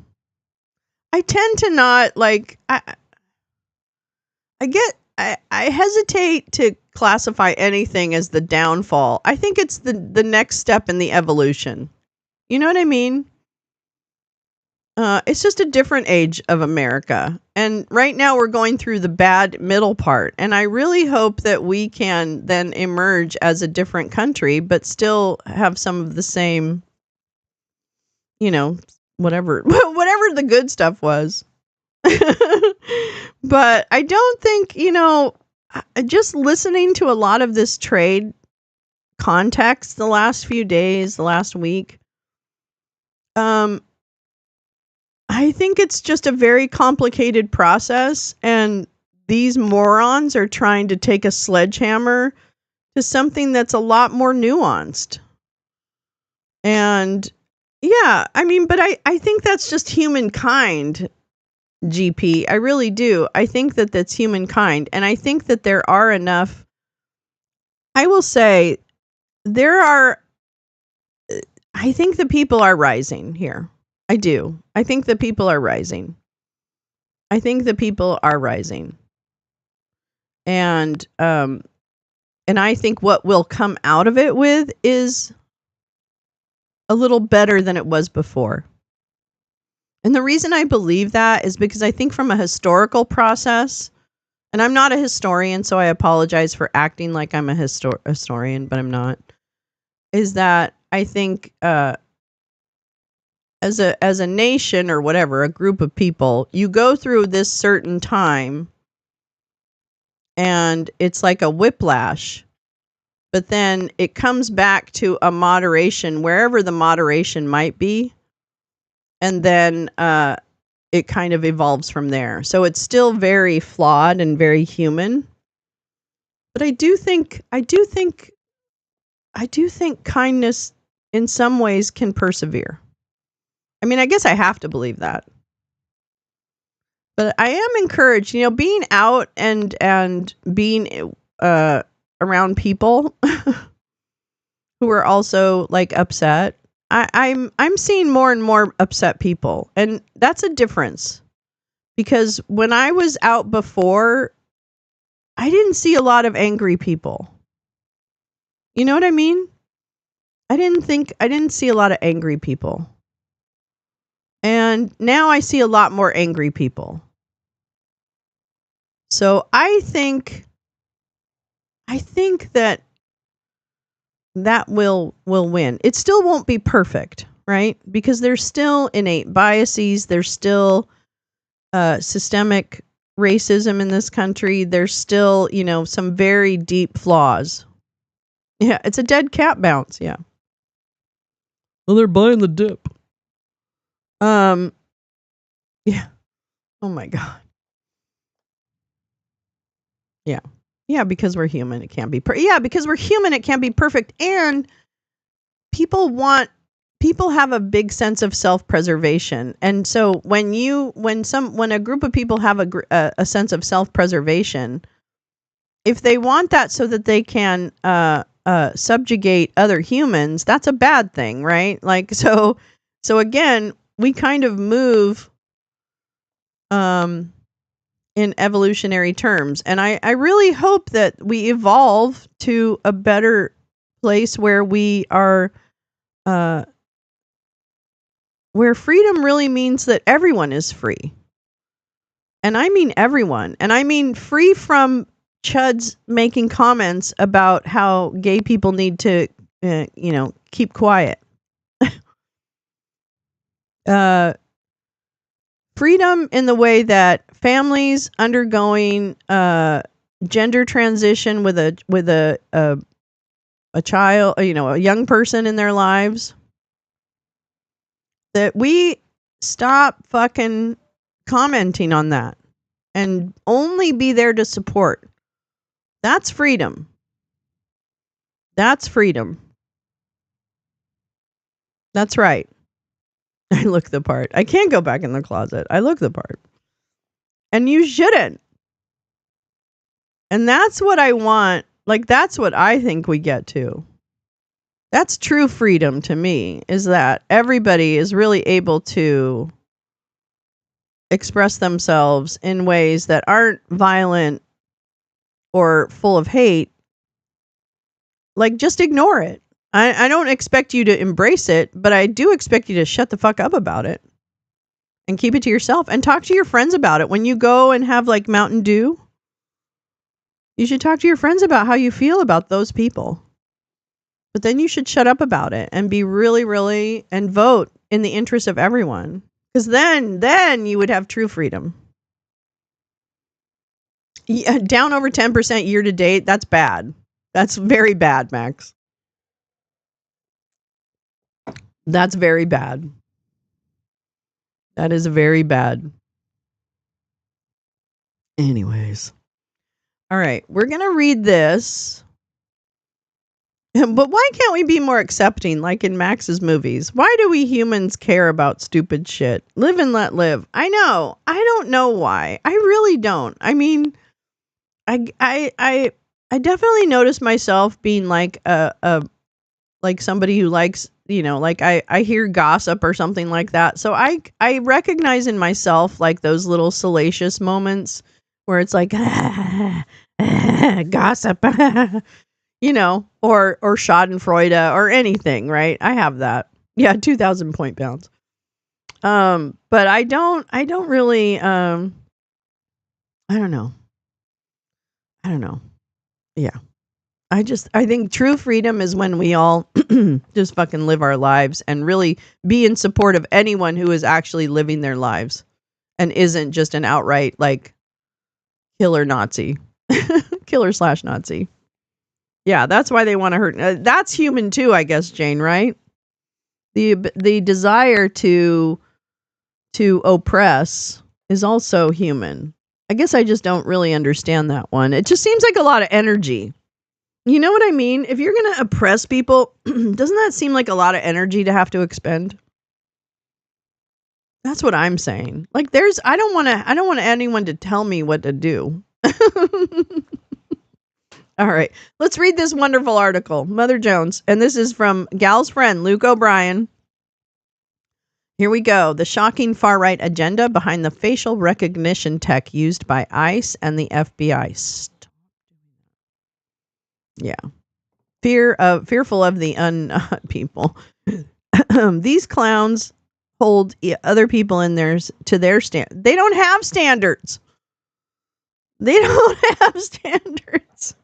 I tend to not like, I hesitate to classify anything as the downfall. I think it's the next step in the evolution. You know what I mean? It's just a different age of America. And right now we're going through the bad middle part. And I really hope that we can then emerge as a different country, but still have some of the same, you know, whatever the good stuff was. But I don't think, you know, just listening to a lot of this trade context the last few days, the last week, I think it's just a very complicated process, and these morons are trying to take a sledgehammer to something that's a lot more nuanced. And yeah, I mean, but I think that's just humankind, GP. I really do. I think that that's humankind. And I think that there are enough, I will say, I think the people are rising here. I do. I think the people are rising. And I think what will come out of it with is a little better than it was before. And the reason I believe that is because I think from a historical process, and I'm not a historian, so I apologize for acting like I'm a historian, but I'm not, is that I think as a nation or whatever, a group of people, you go through this certain time and it's like a whiplash. But then it comes back to a moderation, wherever the moderation might be. And then it kind of evolves from there. So it's still very flawed and very human. But I do think kindness in some ways can persevere. I mean, I guess I have to believe that. But I am encouraged, being out and being around people who are also like upset. I'm seeing more and more upset people, and that's a difference. Because when I was out before, I didn't see a lot of angry people. You know what I mean? I didn't see a lot of angry people. And now I see a lot more angry people. So I think that will win. It still won't be perfect, right? Because there's still innate biases. There's still systemic racism in this country. There's still, some very deep flaws. Yeah, it's a dead cat bounce. Yeah. Well, they're buying the dip. Yeah. Oh my God. Yeah. Yeah, because we're human, it can't be because we're human, it can't be perfect. And people have a big sense of self-preservation. And so when a group of people have a sense of self-preservation, if they want that so that they can subjugate other humans, that's a bad thing, right? Like, so again, we kind of move in evolutionary terms. And I really hope that we evolve to a better place where we are, where freedom really means that everyone is free. And I mean everyone. And I mean free from chuds making comments about how gay people need to, keep quiet. Freedom in the way that families undergoing gender transition with a child, a young person in their lives, that we stop fucking commenting on that and only be there to support. That's freedom. That's freedom. That's right. I look the part. I can't go back in the closet. I look the part. And you shouldn't. And that's what I want. Like, that's what I think we get to. That's true freedom to me, is that everybody is really able to express themselves in ways that aren't violent or full of hate. Like, just ignore it. I don't expect you to embrace it, but I do expect you to shut the fuck up about it and keep it to yourself and talk to your friends about it. When you go and have like Mountain Dew, you should talk to your friends about how you feel about those people. But then you should shut up about it and be really, really, and vote in the interest of everyone. Because then you would have true freedom. Yeah, down over 10% year to date, that's bad. That's very bad, Max. That's very bad. That is very bad. Anyways. All right, we're going to read this. But why can't we be more accepting, like in Max's movies? Why do we humans care about stupid shit? Live and let live. I know. I don't know why. I really don't. I mean, I definitely notice myself being like like somebody who likes, like I hear gossip or something like that. So I recognize in myself like those little salacious moments where it's like gossip, or schadenfreude or anything, right? I have that. Yeah, 2,000 point bounce. But I don't really, I don't know. Yeah. I think true freedom is when we all just fucking live our lives and really be in support of anyone who is actually living their lives and isn't just an outright like killer Nazi. Killer/Nazi. Yeah, that's why they want to hurt. That's human too, I guess, Jane, right? The desire to oppress is also human. I guess I just don't really understand that one. It just seems like a lot of energy. You know what I mean? If you're going to oppress people, doesn't that seem like a lot of energy to have to expend? That's what I'm saying. Like I don't want anyone to tell me what to do. All right. Let's read this wonderful article. Mother Jones, and this is from Gal's friend Luke O'Brien. Here we go. The shocking far-right agenda behind the facial recognition tech used by ICE and the FBI. Yeah. Fearful of the people. These clowns hold other people in to their stand. They don't have standards. They don't have standards.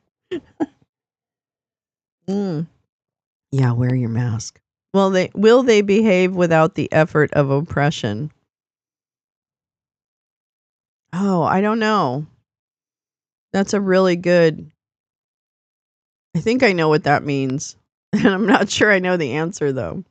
Yeah, wear your mask. Will they behave without the effort of oppression? Oh, I don't know. That's a really good. I think I know what that means. And I'm not sure I know the answer, though.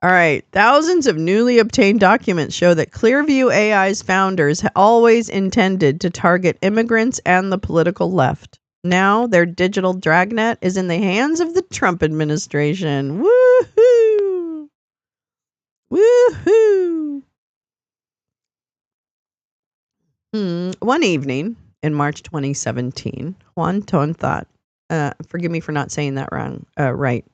All right. Thousands of newly obtained documents show that Clearview AI's founders always intended to target immigrants and the political left. Now their digital dragnet is in the hands of the Trump administration. Woohoo! Woohoo! One evening in March 2017, Juan Tontat, forgive me for not saying that wrong, right.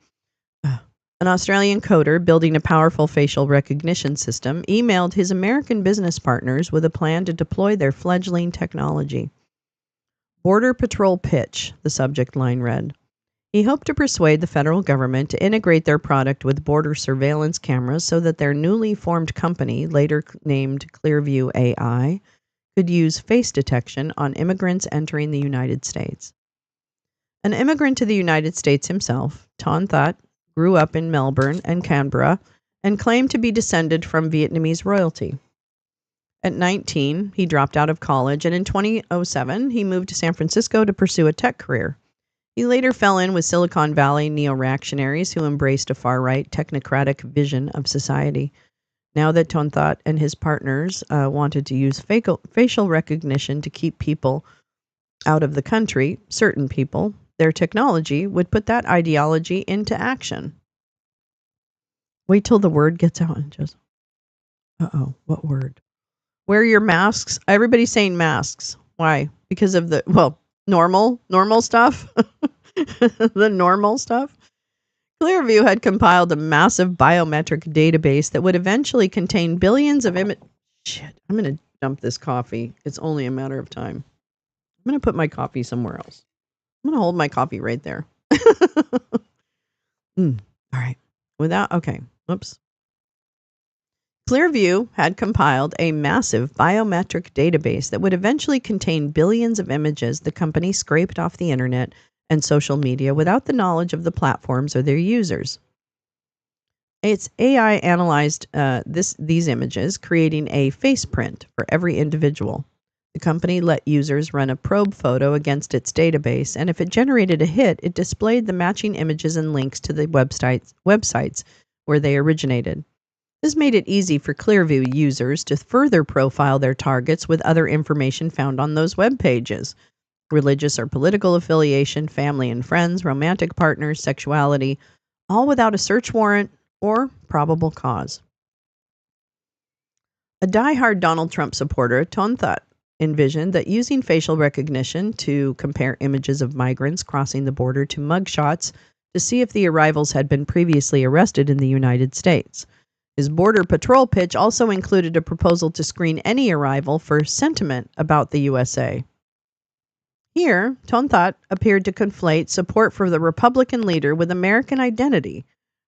An Australian coder building a powerful facial recognition system emailed his American business partners with a plan to deploy their fledgling technology. Border Patrol pitch, the subject line read. He hoped to persuade the federal government to integrate their product with border surveillance cameras so that their newly formed company, later named Clearview AI, could use face detection on immigrants entering the United States. An immigrant to the United States himself, Tontat grew up in Melbourne and Canberra and claimed to be descended from Vietnamese royalty. At 19, he dropped out of college, and in 2007, he moved to San Francisco to pursue a tech career. He later fell in with Silicon Valley neo-reactionaries who embraced a far-right technocratic vision of society. Now that Tontat and his partners wanted to use facial recognition to keep people out of the country, certain people, their technology would put that ideology into action. Wait till the word gets out and just, what word? Wear your masks. Everybody's saying masks. Why? Because of the, normal stuff. The normal stuff. Clearview had compiled a massive biometric database that would eventually contain billions of Shit, I'm going to dump this coffee. It's only a matter of time. I'm going to put my coffee somewhere else. I'm going to hold my coffee right there. All right. Okay. Whoops. Clearview had compiled a massive biometric database that would eventually contain billions of images the company scraped off the internet and social media without the knowledge of the platforms or their users. Its AI analyzed these images, creating a face print for every individual. The company let users run a probe photo against its database, and if it generated a hit, it displayed the matching images and links to the websites where they originated. This made it easy for Clearview users to further profile their targets with other information found on those web pages. Religious or political affiliation, family and friends, romantic partners, sexuality, all without a search warrant or probable cause. A diehard Donald Trump supporter, Tontat, envisioned that using facial recognition to compare images of migrants crossing the border to mugshots to see if the arrivals had been previously arrested in the United States. His Border Patrol pitch also included a proposal to screen any arrival for sentiment about the USA. Here, Tontat appeared to conflate support for the Republican leader with American identity,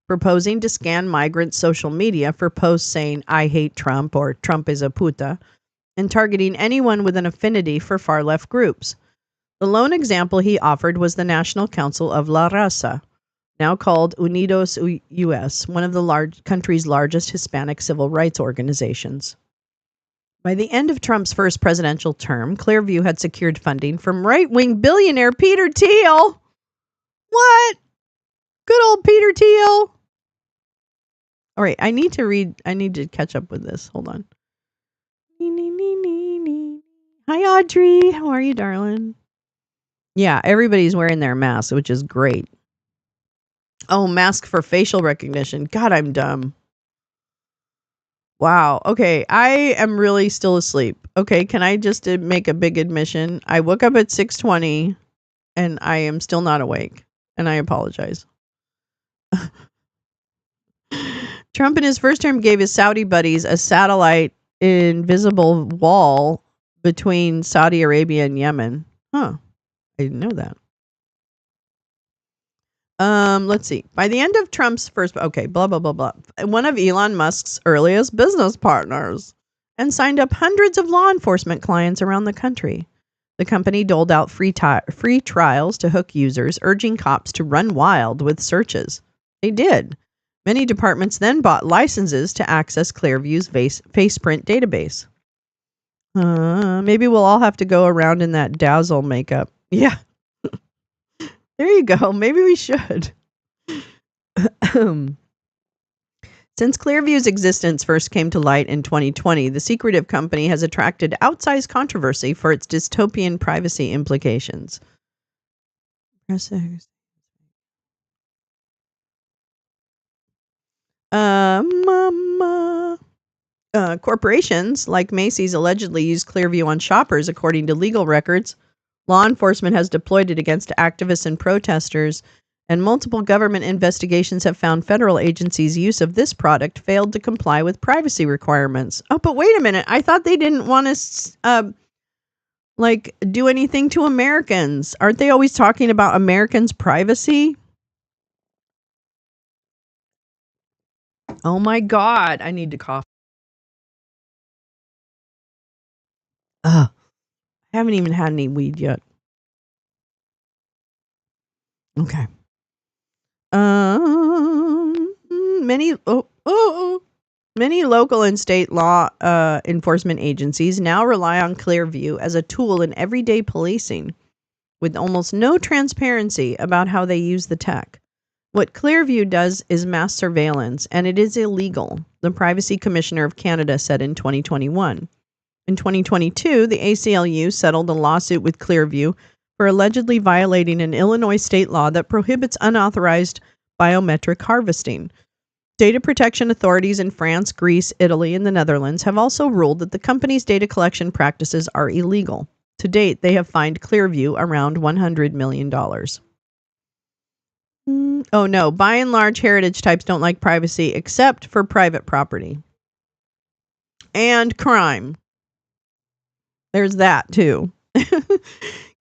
proposing to scan migrants' social media for posts saying, "I hate Trump" or "Trump is a puta," and targeting anyone with an affinity for far-left groups. The lone example he offered was the National Council of La Raza, now called Unidos US, one of the country's largest Hispanic civil rights organizations. By the end of Trump's first presidential term, Clearview had secured funding from right-wing billionaire Peter Thiel. What? Good old Peter Thiel. All right, I need to catch up with this. Hold on. Hi, Audrey. How are you, darling? Yeah, everybody's wearing their masks, which is great. Oh, mask for facial recognition. God, I'm dumb. Wow. Okay, I am really still asleep. Okay, can I just make a big admission? I woke up at 6:20 and I am still not awake, and I apologize. Trump in his first term gave his Saudi buddies a satellite invisible wall between Saudi Arabia and Yemen. Huh. I didn't know that. Let's see. By the end of Trump's first, okay, blah, blah, blah, blah. One of Elon Musk's earliest business partners and signed up hundreds of law enforcement clients around the country. The company doled out free trials to hook users, urging cops to run wild with searches. They did. Many departments then bought licenses to access Clearview's faceprint database. Maybe we'll all have to go around in that dazzle makeup. Yeah. There you go. Maybe we should. Since Clearview's existence first came to light in 2020, the secretive company has attracted outsized controversy for its dystopian privacy implications. Corporations like Macy's allegedly use Clearview on shoppers, according to legal records. Law enforcement has deployed it against activists and protesters, and multiple government investigations have found federal agencies' use of this product failed to comply with privacy requirements. Oh, but wait a minute. I thought they didn't want to, do anything to Americans. Aren't they always talking about Americans' privacy? Oh my God. I need to cough. I haven't even had any weed yet. Okay. Many local and state law enforcement agencies now rely on Clearview as a tool in everyday policing, with almost no transparency about how they use the tech. What Clearview does is mass surveillance, and it is illegal, the Privacy Commissioner of Canada said in 2021. In 2022, the ACLU settled a lawsuit with Clearview for allegedly violating an Illinois state law that prohibits unauthorized biometric harvesting. Data protection authorities in France, Greece, Italy, and the Netherlands have also ruled that the company's data collection practices are illegal. To date, they have fined Clearview around $100 million. Oh no, by and large, heritage types don't like privacy except for private property. And crime. There's that too.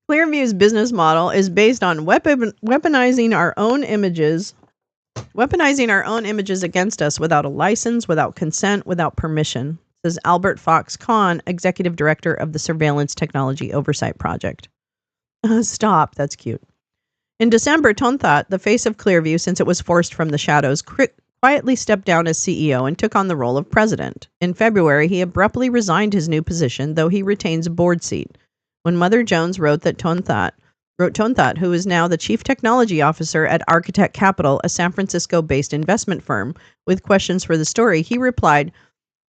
Clearview's business model is based on weaponizing our own images against us without a license, without consent, without permission, says Albert Fox Kahn, executive director of the Surveillance Technology Oversight Project. Stop, that's cute. In December, Tonthat, the face of Clearview since it was forced from the shadows, quietly stepped down as CEO and took on the role of president. In February, he abruptly resigned his new position, though he retains a board seat. When Mother Jones wrote Tonthat, who is now the chief technology officer at Architect Capital, a San Francisco-based investment firm, with questions for the story, he replied,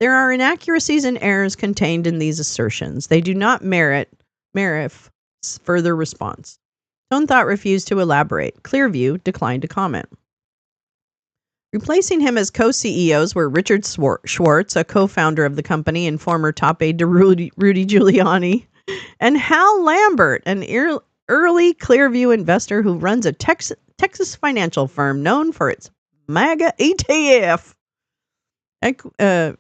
"There are inaccuracies and errors contained in these assertions. They do not merit further response." Tonthat refused to elaborate. Clearview declined to comment. Replacing him as co-CEOs were Richard Schwartz, a co-founder of the company and former top aide to Rudy Giuliani, and Hal Lambert, an early Clearview investor who runs a Texas financial firm known for its MAGA ETF, an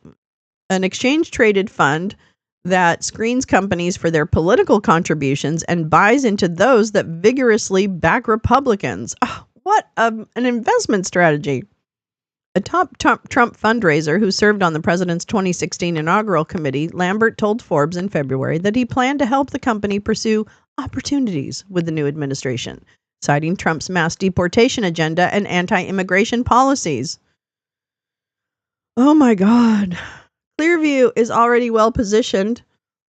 exchange-traded fund that screens companies for their political contributions and buys into those that vigorously back Republicans. Oh, what an investment strategy. A top Trump fundraiser who served on the president's 2016 inaugural committee, Lambert told Forbes in February that he planned to help the company pursue opportunities with the new administration, citing Trump's mass deportation agenda and anti-immigration policies. Oh my God. Clearview is already well positioned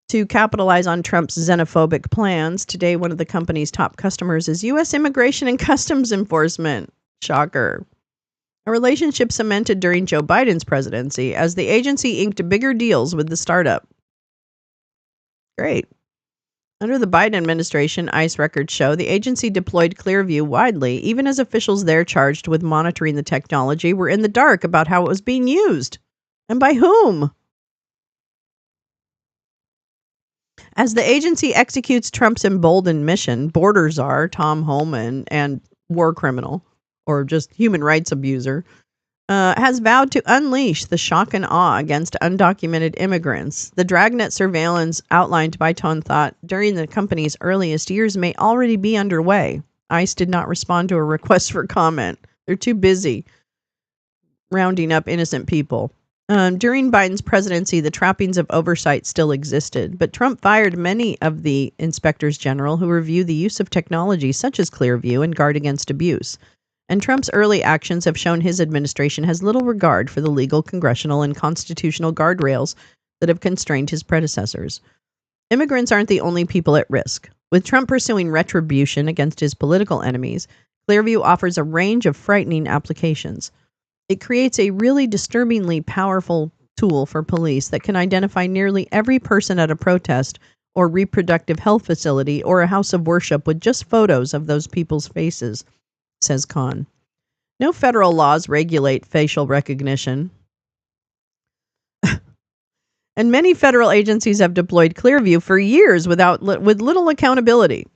to capitalize on Trump's xenophobic plans. Today, one of the company's top customers is U.S. Immigration and Customs Enforcement. Shocker. A relationship cemented during Joe Biden's presidency as the agency inked bigger deals with the startup. Great. Under the Biden administration, ICE records show the agency deployed Clearview widely, even as officials there charged with monitoring the technology were in the dark about how it was being used and by whom. As the agency executes Trump's emboldened mission, border czar Tom Homan and war criminal, or just human rights abuser, has vowed to unleash the shock and awe against undocumented immigrants. The dragnet surveillance outlined by Tonthot during the company's earliest years may already be underway. ICE did not respond to a request for comment. They're too busy rounding up innocent people. During Biden's presidency, the trappings of oversight still existed, but Trump fired many of the inspectors general who review the use of technology such as Clearview and guard against abuse. And Trump's early actions have shown his administration has little regard for the legal, congressional, and constitutional guardrails that have constrained his predecessors. Immigrants aren't the only people at risk. With Trump pursuing retribution against his political enemies, Clearview offers a range of frightening applications. It creates a really disturbingly powerful tool for police that can identify nearly every person at a protest or reproductive health facility or a house of worship with just photos of those people's faces, says Khan. No federal laws regulate facial recognition. And many federal agencies have deployed Clearview for years with little accountability.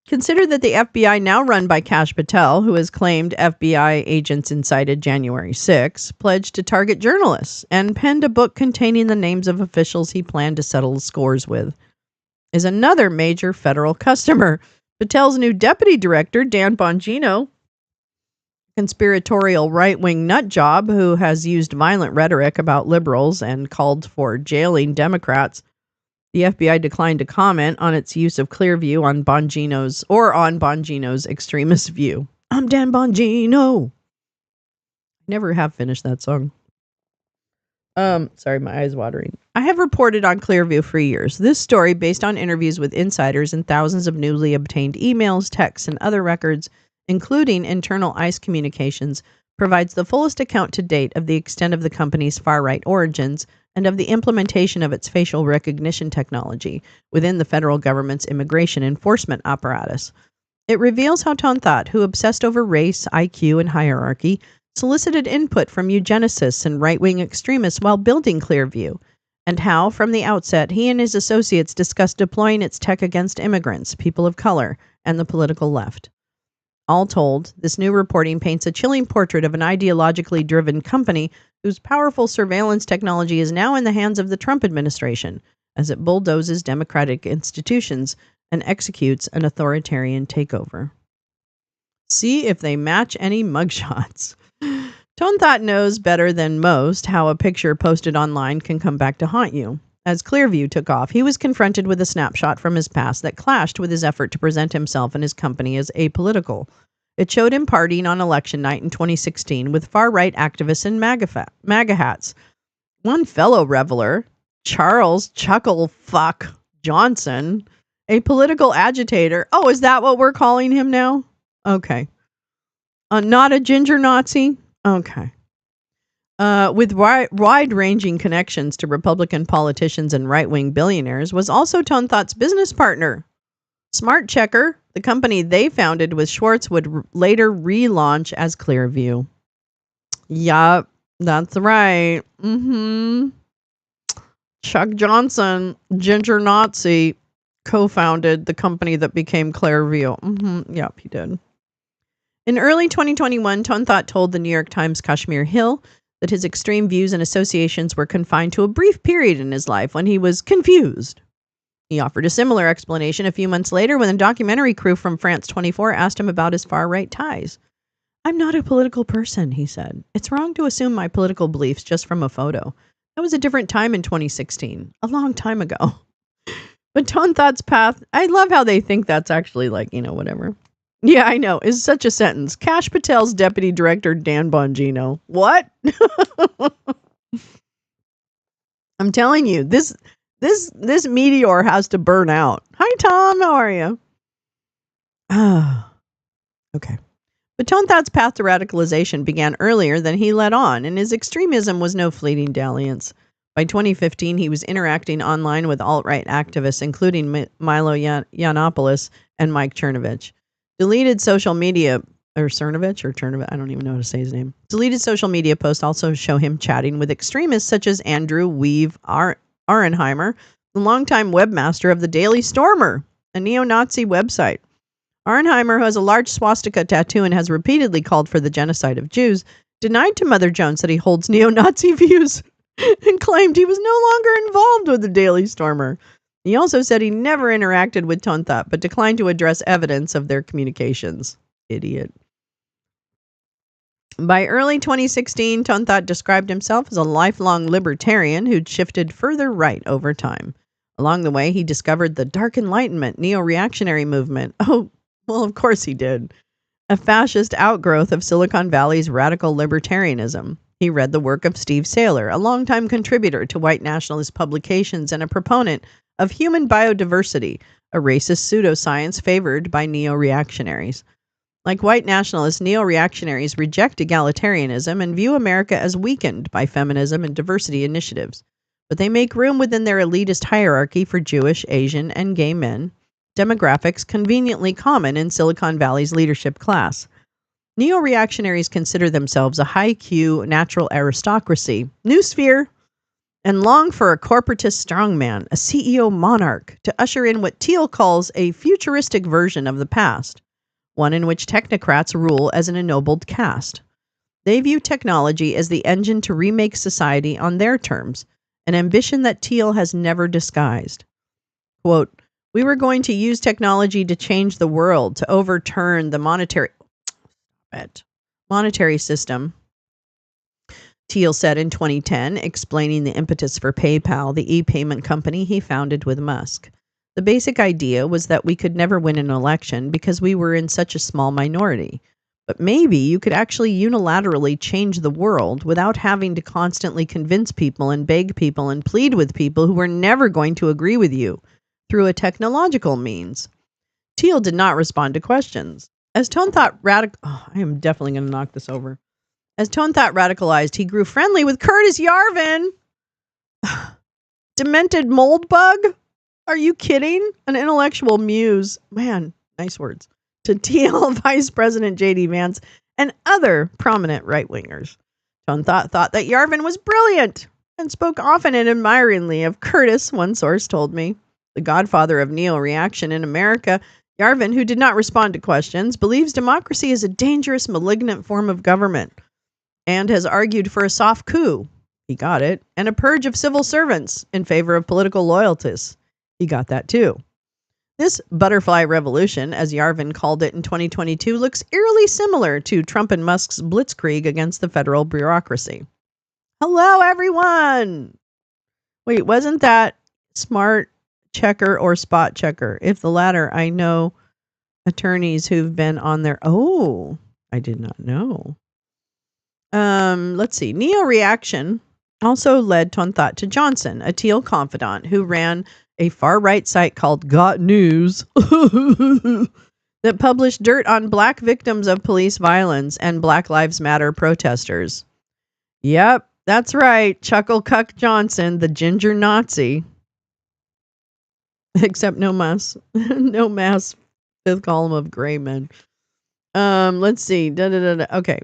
Consider that the FBI, now run by Kash Patel, who has claimed FBI agents incited January 6, pledged to target journalists and penned a book containing the names of officials he planned to settle scores with, is another major federal customer. Patel's new deputy director, Dan Bongino, conspiratorial right-wing nutjob who has used violent rhetoric about liberals and called for jailing Democrats. The FBI declined to comment on its use of Clearview on Bongino's extremist view. I'm Dan Bongino. Never have finished that song. Sorry, my eyes watering. I have reported on Clearview for years. This story, based on interviews with insiders and thousands of newly obtained emails, texts, and other records, including internal ICE communications, provides the fullest account to date of the extent of the company's far-right origins and of the implementation of its facial recognition technology within the federal government's immigration enforcement apparatus. It reveals how Tonthot, who obsessed over race, IQ, and hierarchy, solicited input from eugenicists and right-wing extremists while building Clearview, and how, from the outset, he and his associates discussed deploying its tech against immigrants, people of color, and the political left. All told, this new reporting paints a chilling portrait of an ideologically driven company whose powerful surveillance technology is now in the hands of the Trump administration, as it bulldozes democratic institutions and executes an authoritarian takeover. See if they match any mugshots. Tonthot knows better than most how a picture posted online can come back to haunt you. As Clearview took off, he was confronted with a snapshot from his past that clashed with his effort to present himself and his company as apolitical. It showed him partying on election night in 2016 with far-right activists in MAGA hats. One fellow reveler, Charles Chucklecuck Johnson, a political agitator. Oh, is that what we're calling him now? Okay. Not a ginger Nazi? Okay. With wide-ranging connections to Republican politicians and right-wing billionaires, was also Tonthot's business partner. Smart Checker, the company they founded with Schwartz, would later relaunch as Clearview. Yup, that's right. Chuck Johnson, ginger Nazi, co-founded the company that became Clearview. Yep, he did. In early 2021, Tonthot told the New York Times Kashmir Hill that his extreme views and associations were confined to a brief period in his life when he was confused. He offered a similar explanation a few months later when a documentary crew from France 24 asked him about his far-right ties. I'm not a political person, he said. It's wrong to assume my political beliefs just from a photo. That was a different time in 2016, a long time ago. But Tonthot's path, I love how they think that's actually like, whatever. Yeah, I know. Is such a sentence. Kash Patel's deputy director, Dan Bongino. What? I'm telling you, this meteor has to burn out. Hi, Tom. How are you? Okay. But Tone Thought's path to radicalization began earlier than he let on, and his extremism was no fleeting dalliance. By 2015, he was interacting online with alt-right activists, including Milo Yiannopoulos and Mike Cernovich. Deleted social media, or Cernovich, or Cernovich, I don't even know how to say his name. Deleted social media posts also show him chatting with extremists such as Andrew Weave Arenheimer, the longtime webmaster of the Daily Stormer, a neo-Nazi website. Arenheimer, who has a large swastika tattoo and has repeatedly called for the genocide of Jews, denied to Mother Jones that he holds neo-Nazi views and claimed he was no longer involved with the Daily Stormer. He also said he never interacted with Tone Thought, but declined to address evidence of their communications. Idiot. By early 2016, Tone Thought described himself as a lifelong libertarian who'd shifted further right over time. Along the way, he discovered the Dark Enlightenment neo-reactionary movement. Oh, well, of course he did. A fascist outgrowth of Silicon Valley's radical libertarianism. He read the work of Steve Sailer, a longtime contributor to white nationalist publications and a proponent of human biodiversity, a racist pseudoscience favored by neo-reactionaries. Like white nationalists, neo-reactionaries reject egalitarianism and view America as weakened by feminism and diversity initiatives. But they make room within their elitist hierarchy for Jewish, Asian, and gay men, demographics conveniently common in Silicon Valley's leadership class. Neo-reactionaries consider themselves a high-Q natural aristocracy, new sphere, and long for a corporatist strongman, a CEO monarch, to usher in what Thiel calls a futuristic version of the past, one in which technocrats rule as an ennobled caste. They view technology as the engine to remake society on their terms, an ambition that Thiel has never disguised. Quote, "We were going to use technology to change the world, to overturn the monetary system," Thiel said in 2010, explaining the impetus for PayPal, the e-payment company he founded with Musk. The basic idea was that we could never win an election because we were in such a small minority. But maybe you could actually unilaterally change the world without having to constantly convince people and beg people and plead with people who were never going to agree with you through a technological means. Thiel did not respond to questions. As Tone Thought I am definitely going to knock this over. As Tone Thought radicalized, he grew friendly with Curtis Yarvin. Demented mold bug? Are you kidding? An intellectual muse. Man, nice words. To Thiel, Vice President J.D. Vance, and other prominent right-wingers. Tone Thought that Yarvin was brilliant and spoke often and admiringly of Curtis, one source told me. The godfather of neo-reaction in America, Yarvin, who did not respond to questions, believes democracy is a dangerous, malignant form of government and has argued for a soft coup. He got it. And a purge of civil servants in favor of political loyalties. He got that too. This butterfly revolution, as Yarvin called it in 2022, looks eerily similar to Trump and Musk's blitzkrieg against the federal bureaucracy. Hello, everyone! Wait, wasn't that smart checker or spot checker? If the latter, I know attorneys who've been on there. Oh, I did not know. Let's see. Neo-reaction also led Tone Thought to Johnson, a Thiel confidant who ran a far-right site called Got News that published dirt on black victims of police violence and Black Lives Matter protesters. Yep, that's right. Chucklecuck Johnson, the ginger Nazi. Except no mass fifth column of gray men. Let's see. Okay.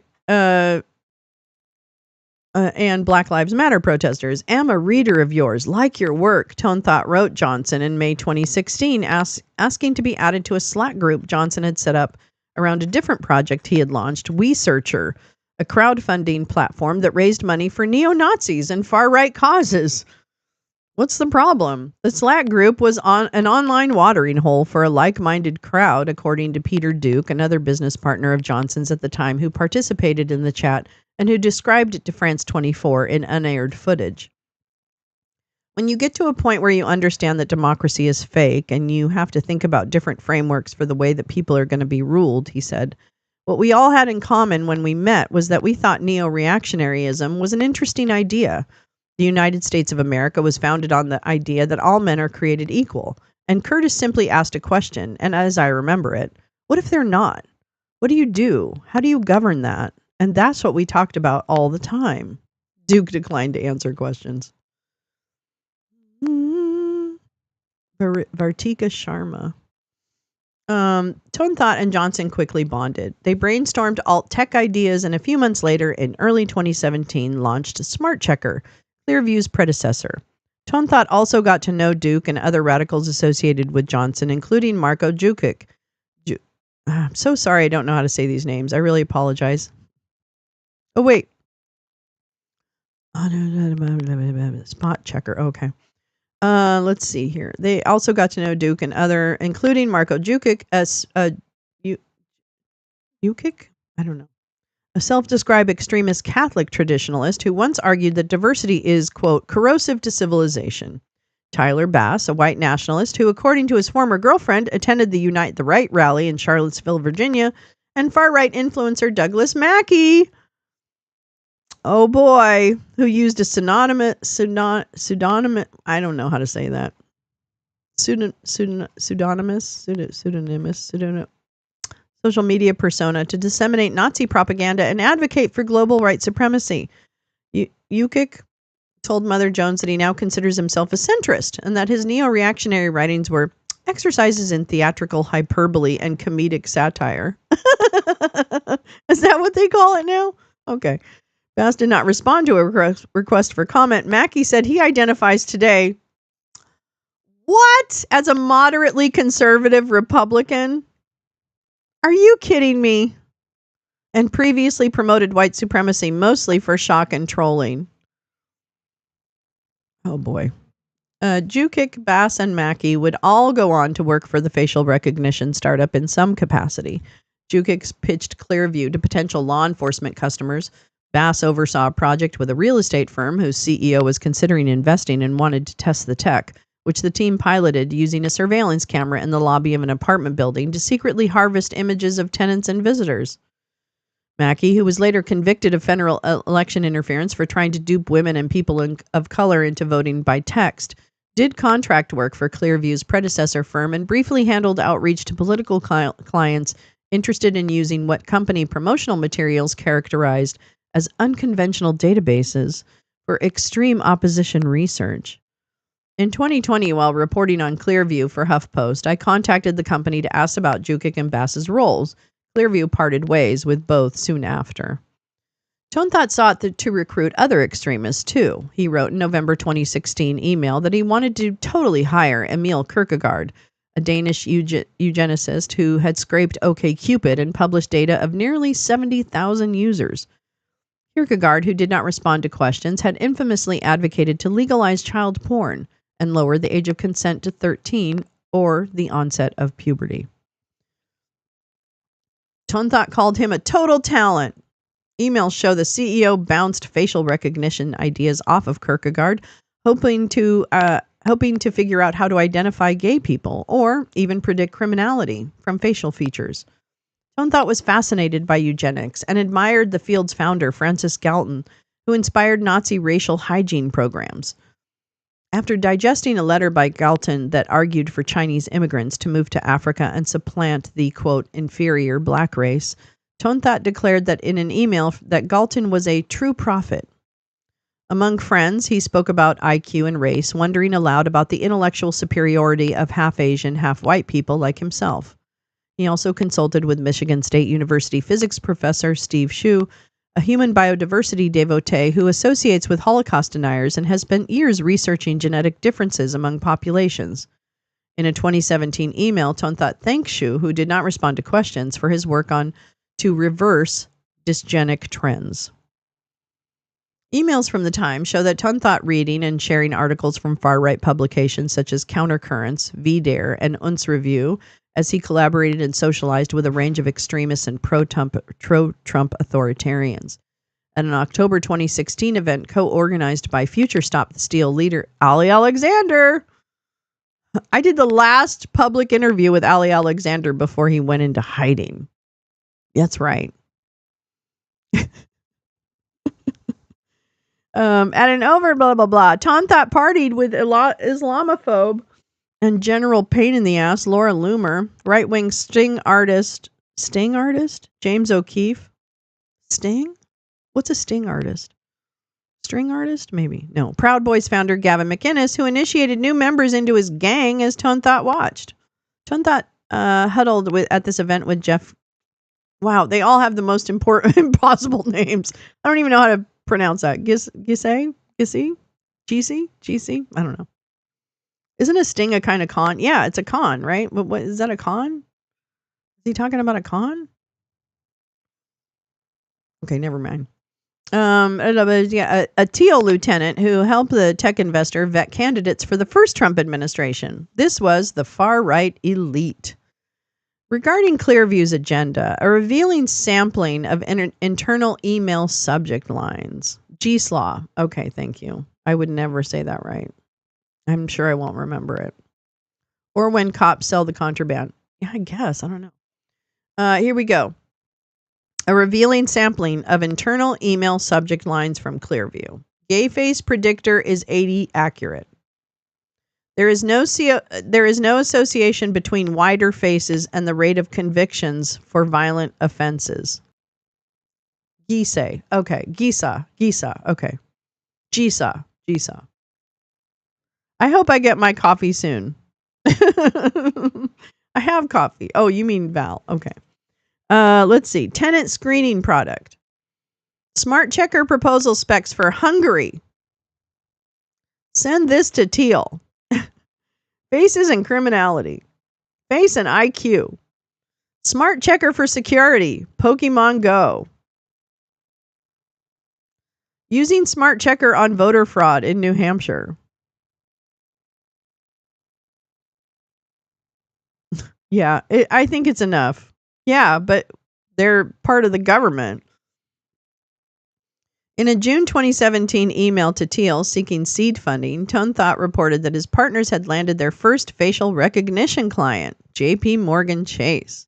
And Black Lives Matter protesters. Am a reader of yours. Like your work, Tone Thought wrote Johnson in May 2016, asking to be added to a Slack group Johnson had set up around a different project he had launched, WeSearcher, a crowdfunding platform that raised money for neo-Nazis and far-right causes. What's the problem? The Slack group was on an online watering hole for a like-minded crowd, according to Peter Duke, another business partner of Johnson's at the time, who participated in the chat and who described it to France 24 in unaired footage. When you get to a point where you understand that democracy is fake and you have to think about different frameworks for the way that people are going to be ruled, he said, what we all had in common when we met was that we thought neo-reactionaryism was an interesting idea. The United States of America was founded on the idea that all men are created equal. And Curtis simply asked a question, and as I remember it, what if they're not? What do you do? How do you govern that? And that's what we talked about all the time. Duke declined to answer questions. Vartika Sharma. Tone Thought and Johnson quickly bonded. They brainstormed alt tech ideas, and a few months later, in early 2017, launched Smart Checker, Clearview's predecessor. Tone Thought also got to know Duke and other radicals associated with Johnson, including Marko Jukic. I'm so sorry I don't know how to say these names. I really apologize. Oh, wait. Spot Checker. Okay. Let's see here. They also got to know Duke and other, including Marko Jukic, Jukic? I don't know. A self-described extremist Catholic traditionalist who once argued that diversity is, quote, corrosive to civilization. Tyler Bass, a white nationalist who, according to his former girlfriend, attended the Unite the Right rally in Charlottesville, Virginia, and far-right influencer Douglas Mackey. Oh boy, who used a pseudonymous, I don't know how to say that. Pseudonymous social media persona to disseminate Nazi propaganda and advocate for global white supremacy. Jukic told Mother Jones that he now considers himself a centrist and that his neo-reactionary writings were exercises in theatrical hyperbole and comedic satire. Is that what they call it now? Okay. Bass did not respond to a request for comment. Mackey said he identifies today, what? As a moderately conservative Republican? Are you kidding me? And previously promoted white supremacy, mostly for shock and trolling. Oh boy. Jukic, Bass, and Mackey would all go on to work for the facial recognition startup in some capacity. Jukic pitched Clearview to potential law enforcement customers. Bass oversaw a project with a real estate firm whose CEO was considering investing and wanted to test the tech, which the team piloted using a surveillance camera in the lobby of an apartment building to secretly harvest images of tenants and visitors. Mackey, who was later convicted of federal election interference for trying to dupe women and people of color into voting by text, did contract work for Clearview's predecessor firm and briefly handled outreach to political clients interested in using what company promotional materials characterized as unconventional databases for extreme opposition research. In 2020, while reporting on Clearview for HuffPost, I contacted the company to ask about Jukic and Bass's roles. Clearview parted ways with both soon after. Tone Thought sought to recruit other extremists too. He wrote in November 2016 email that he wanted to totally hire Emil Kierkegaard, a Danish eugenicist who had scraped OkCupid and published data of nearly 70,000 users. Kierkegaard, who did not respond to questions, had infamously advocated to legalize child porn and lower the age of consent to 13 or the onset of puberty. Tone Thought called him a total talent. Emails show the CEO bounced facial recognition ideas off of Kierkegaard, hoping to figure out how to identify gay people or even predict criminality from facial features. Tone Thought was fascinated by eugenics and admired the field's founder, Francis Galton, who inspired Nazi racial hygiene programs. After digesting a letter by Galton that argued for Chinese immigrants to move to Africa and supplant the, quote, inferior black race, Tone Thought declared that in an email that Galton was a true prophet. Among friends, he spoke about IQ and race, wondering aloud about the intellectual superiority of half-Asian, half-white people like himself. He also consulted with Michigan State University physics professor Steve Hsu, a human biodiversity devotee who associates with Holocaust deniers and has spent years researching genetic differences among populations. In a 2017 email, Tone Thought thanked Hsu, who did not respond to questions, for his work on to reverse dysgenic trends. Emails from the time show that Tone Thought reading and sharing articles from far-right publications such as Countercurrents, VDare, and Unz Review, as he collaborated and socialized with a range of extremists and pro-Trump authoritarians. At an October 2016 event co-organized by future Stop the Steal leader Ali Alexander. I did the last public interview with Ali Alexander before he went into hiding. That's right. At an over blah blah blah. Tonthot partied with Islamophobe and general pain in the ass Laura Loomer, right wing sting artist James O'Keefe. Sting? What's a sting artist? String artist? Maybe. No. Proud Boys founder Gavin McInnes, who initiated new members into his gang as Tonthot watched. Tonthot huddled at this event with Jeff. Wow, they all have the most impossible names. I don't even know how to pronounce that. Gissy? I don't know. Isn't a sting a kind of con? Yeah, it's a con, right? What is that, a con? Is he talking about a con? Okay, never mind. A Teal lieutenant who helped the tech investor vet candidates for the first Trump administration. This was the far-right elite. Regarding Clearview's agenda, a revealing sampling of internal email subject lines. GSLAW. Okay, thank you. I would never say that right. I'm sure I won't remember it. Or when cops sell the contraband. Yeah, I guess. I don't know. Here we go. A revealing sampling of internal email subject lines from Clearview. Gay face predictor is 80 accurate. There is no association between wider faces and the rate of convictions for violent offenses. Gisa. Okay. Gisa. Okay. Gisa. I hope I get my coffee soon. I have coffee. Oh, you mean Val. Okay. Let's see. Tenant screening product. Smart checker proposal specs for Hungary. Send this to Teal. Faces and criminality. Face and IQ. Smart checker for security. Pokemon Go. Using smart checker on voter fraud in New Hampshire. Yeah, I think it's enough. Yeah, but they're part of the government. In a June 2017 email to Teal seeking seed funding, Tonthot reported that his partners had landed their first facial recognition client, JP Morgan Chase.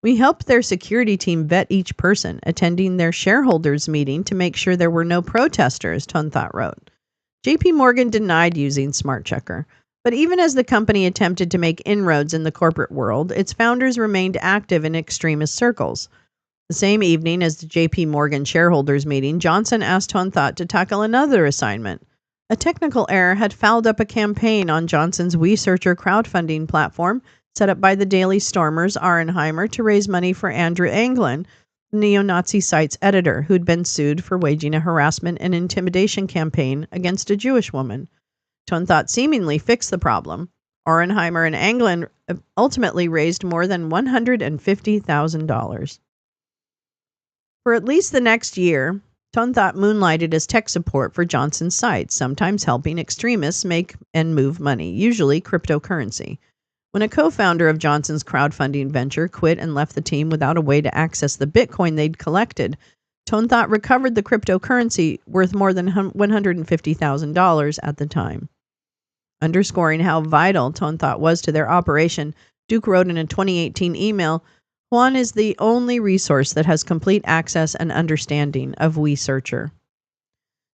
We helped their security team vet each person, attending their shareholders meeting to make sure there were no protesters, Tonthot wrote. JP Morgan denied using Smart Checker, but even as the company attempted to make inroads in the corporate world, its founders remained active in extremist circles. The same evening as the JP Morgan shareholders meeting, Johnson asked Tonthot to tackle another assignment. A technical error had fouled up a campaign on Johnson's WeSearcher crowdfunding platform set up by the Daily Stormer's Arenheimer to raise money for Andrew Anglin, the neo-Nazi site's editor, who'd been sued for waging a harassment and intimidation campaign against a Jewish woman. Tonthot seemingly fixed the problem. Arenheimer and Anglin ultimately raised more than $150,000. For at least the next year, Tonthot moonlighted as tech support for Johnson's site, sometimes helping extremists make and move money, usually cryptocurrency. When a co-founder of Johnson's crowdfunding venture quit and left the team without a way to access the Bitcoin they'd collected, Tonthot recovered the cryptocurrency worth more than $150,000 at the time. Underscoring how vital Tonthot was to their operation, Duke wrote in a 2018 email, Juan is the only resource that has complete access and understanding of WeSearcher.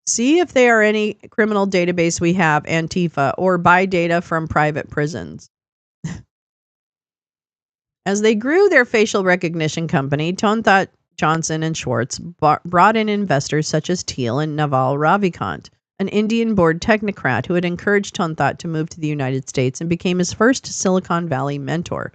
See if they are any criminal database we have, Antifa, or buy data from private prisons. As they grew their facial recognition company, Tonthot, Johnson, and Schwartz brought in investors such as Teal and Naval Ravikant, an Indian-born technocrat who had encouraged Tonthot to move to the United States and became his first Silicon Valley mentor.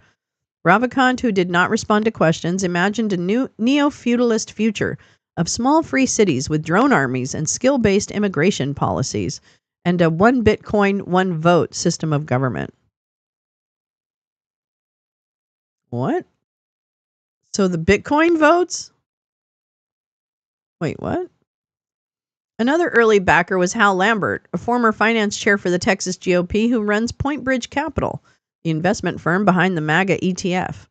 Ravikant, who did not respond to questions, imagined a new neo-feudalist future of small free cities with drone armies and skill-based immigration policies, and a one Bitcoin, one vote system of government. What? So the Bitcoin votes? Wait, what? Another early backer was Hal Lambert, a former finance chair for the Texas GOP who runs Point Bridge Capital, the investment firm behind the MAGA ETF.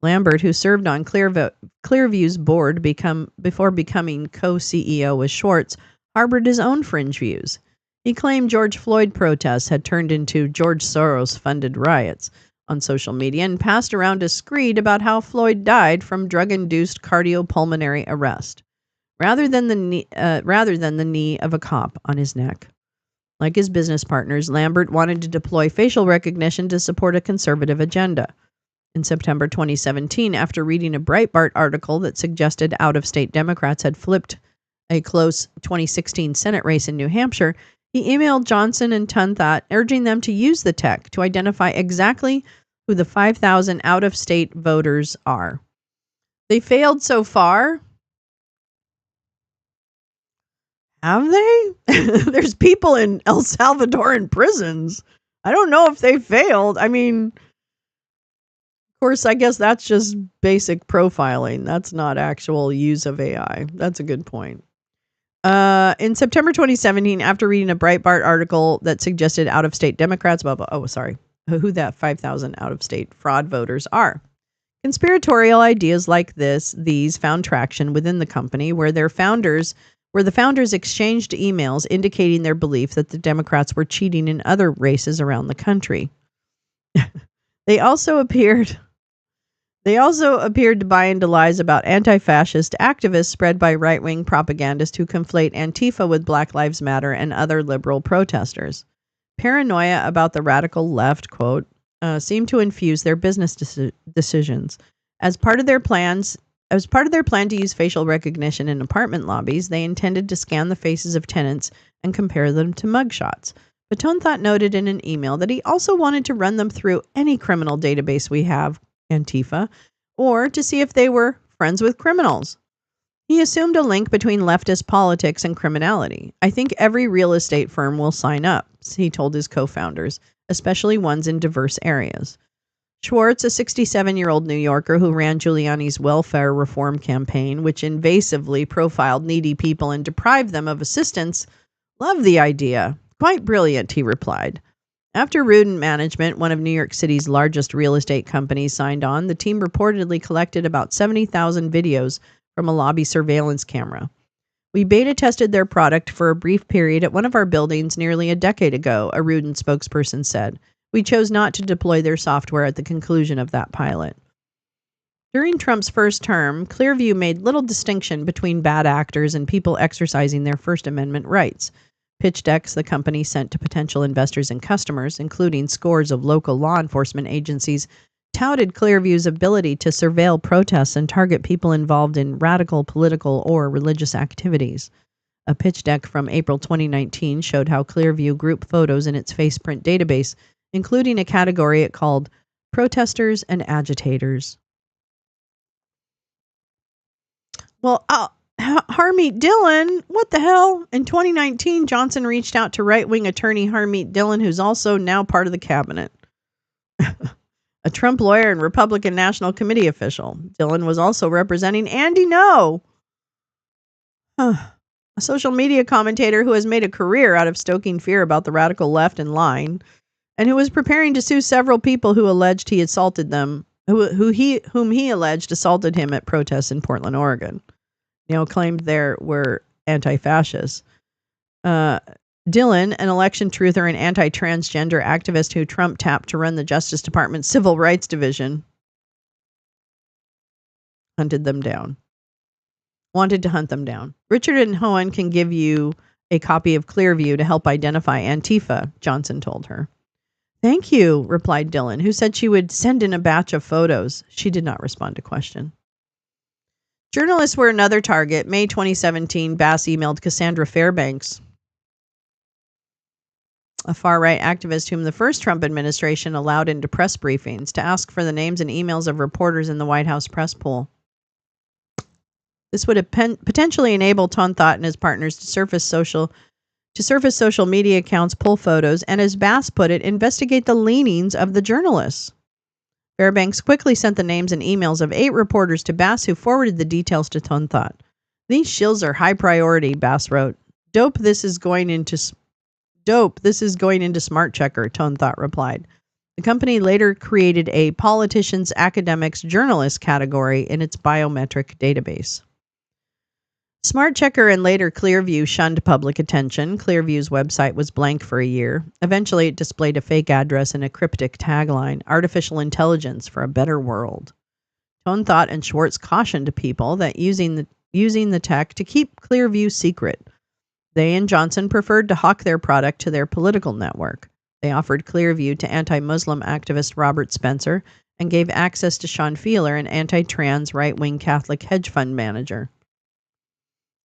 Lambert, who served on Clearview's board before becoming co-CEO with Schwartz, harbored his own fringe views. He claimed George Floyd protests had turned into George Soros-funded riots on social media and passed around a screed about how Floyd died from drug-induced cardiopulmonary arrest. rather than the knee of a cop on his neck. Like his business partners, Lambert wanted to deploy facial recognition to support a conservative agenda. In September 2017, after reading a Breitbart article that suggested out-of-state Democrats had flipped a close 2016 Senate race in New Hampshire, he emailed Johnson and Tunthat urging them to use the tech to identify exactly who the 5,000 out-of-state voters are. They failed so far. Have they? There's people in El Salvador in prisons. I don't know if they failed. I mean, of course, I guess that's just basic profiling. That's not actual use of AI. That's a good point. In September 2017, after reading a Breitbart article that suggested out-of-state Democrats, who that 5,000 out-of-state fraud voters are. Conspiratorial ideas like these found traction within the company where the founders exchanged emails indicating their belief that the Democrats were cheating in other races around the country. They also appeared to buy into lies about anti-fascist activists spread by right-wing propagandists who conflate Antifa with Black Lives Matter and other liberal protesters. Paranoia about the radical left, quote, seemed to infuse their business decisions. As part of their plan to use facial recognition in apartment lobbies, they intended to scan the faces of tenants and compare them to mugshots. But Tunthat noted in an email that he also wanted to run them through any criminal database we have, Antifa, or to see if they were friends with criminals. He assumed a link between leftist politics and criminality. I think every real estate firm will sign up, he told his co-founders, especially ones in diverse areas. Schwartz, a 67-year-old New Yorker who ran Giuliani's welfare reform campaign, which invasively profiled needy people and deprived them of assistance, loved the idea. Quite brilliant, he replied. After Rudin Management, one of New York City's largest real estate companies, signed on, the team reportedly collected about 70,000 videos from a lobby surveillance camera. We beta tested their product for a brief period at one of our buildings nearly a decade ago, a Rudin spokesperson said. We chose not to deploy their software at the conclusion of that pilot. During Trump's first term, Clearview made little distinction between bad actors and people exercising their First Amendment rights. Pitch decks the company sent to potential investors and customers, including scores of local law enforcement agencies, touted Clearview's ability to surveil protests and target people involved in radical political or religious activities. A pitch deck from April 2019 showed how Clearview grouped photos in its faceprint database, including a category it called protesters and agitators. Well, Harmeet Dillon, what the hell? In 2019, Johnson reached out to right-wing attorney Harmeet Dillon, who's also now part of the cabinet. A Trump lawyer and Republican National Committee official. Dillon was also representing Andy Ngo, a social media commentator who has made a career out of stoking fear about the radical left and lying, and who was preparing to sue several people who alleged he assaulted them, whom he alleged assaulted him at protests in Portland, Oregon. Claimed there were anti-fascists. Dillon, an election truther and anti-transgender activist who Trump tapped to run the Justice Department's Civil Rights Division, wanted to hunt them down. Richard and Hohen can give you a copy of Clearview to help identify Antifa, Johnson told her. Thank you, replied Dillon, who said she would send in a batch of photos. She did not respond to question. Journalists were another target. May 2017, Bass emailed Cassandra Fairbanks, a far-right activist whom the first Trump administration allowed into press briefings, to ask for the names and emails of reporters in the White House press pool. This would have potentially enable Tunthat and his partners to surface social media accounts, pull photos, and as Bass put it, investigate the leanings of the journalists. Fairbanks quickly sent the names and emails of 8 reporters to Bass, who forwarded the details to Tunthat. These shills are high priority, Bass wrote. Dope, this is going into Smart Checker, Tunthat replied. The company later created a politicians, academics, journalists category in its biometric database. Smart Checker and later Clearview shunned public attention. Clearview's website was blank for a year. Eventually, it displayed a fake address and a cryptic tagline, Artificial Intelligence for a Better World. Tunthat and Schwartz cautioned people that using using the tech to keep Clearview secret. They and Johnson preferred to hawk their product to their political network. They offered Clearview to anti-Muslim activist Robert Spencer and gave access to Sean Feeler, an anti-trans right-wing Catholic hedge fund manager.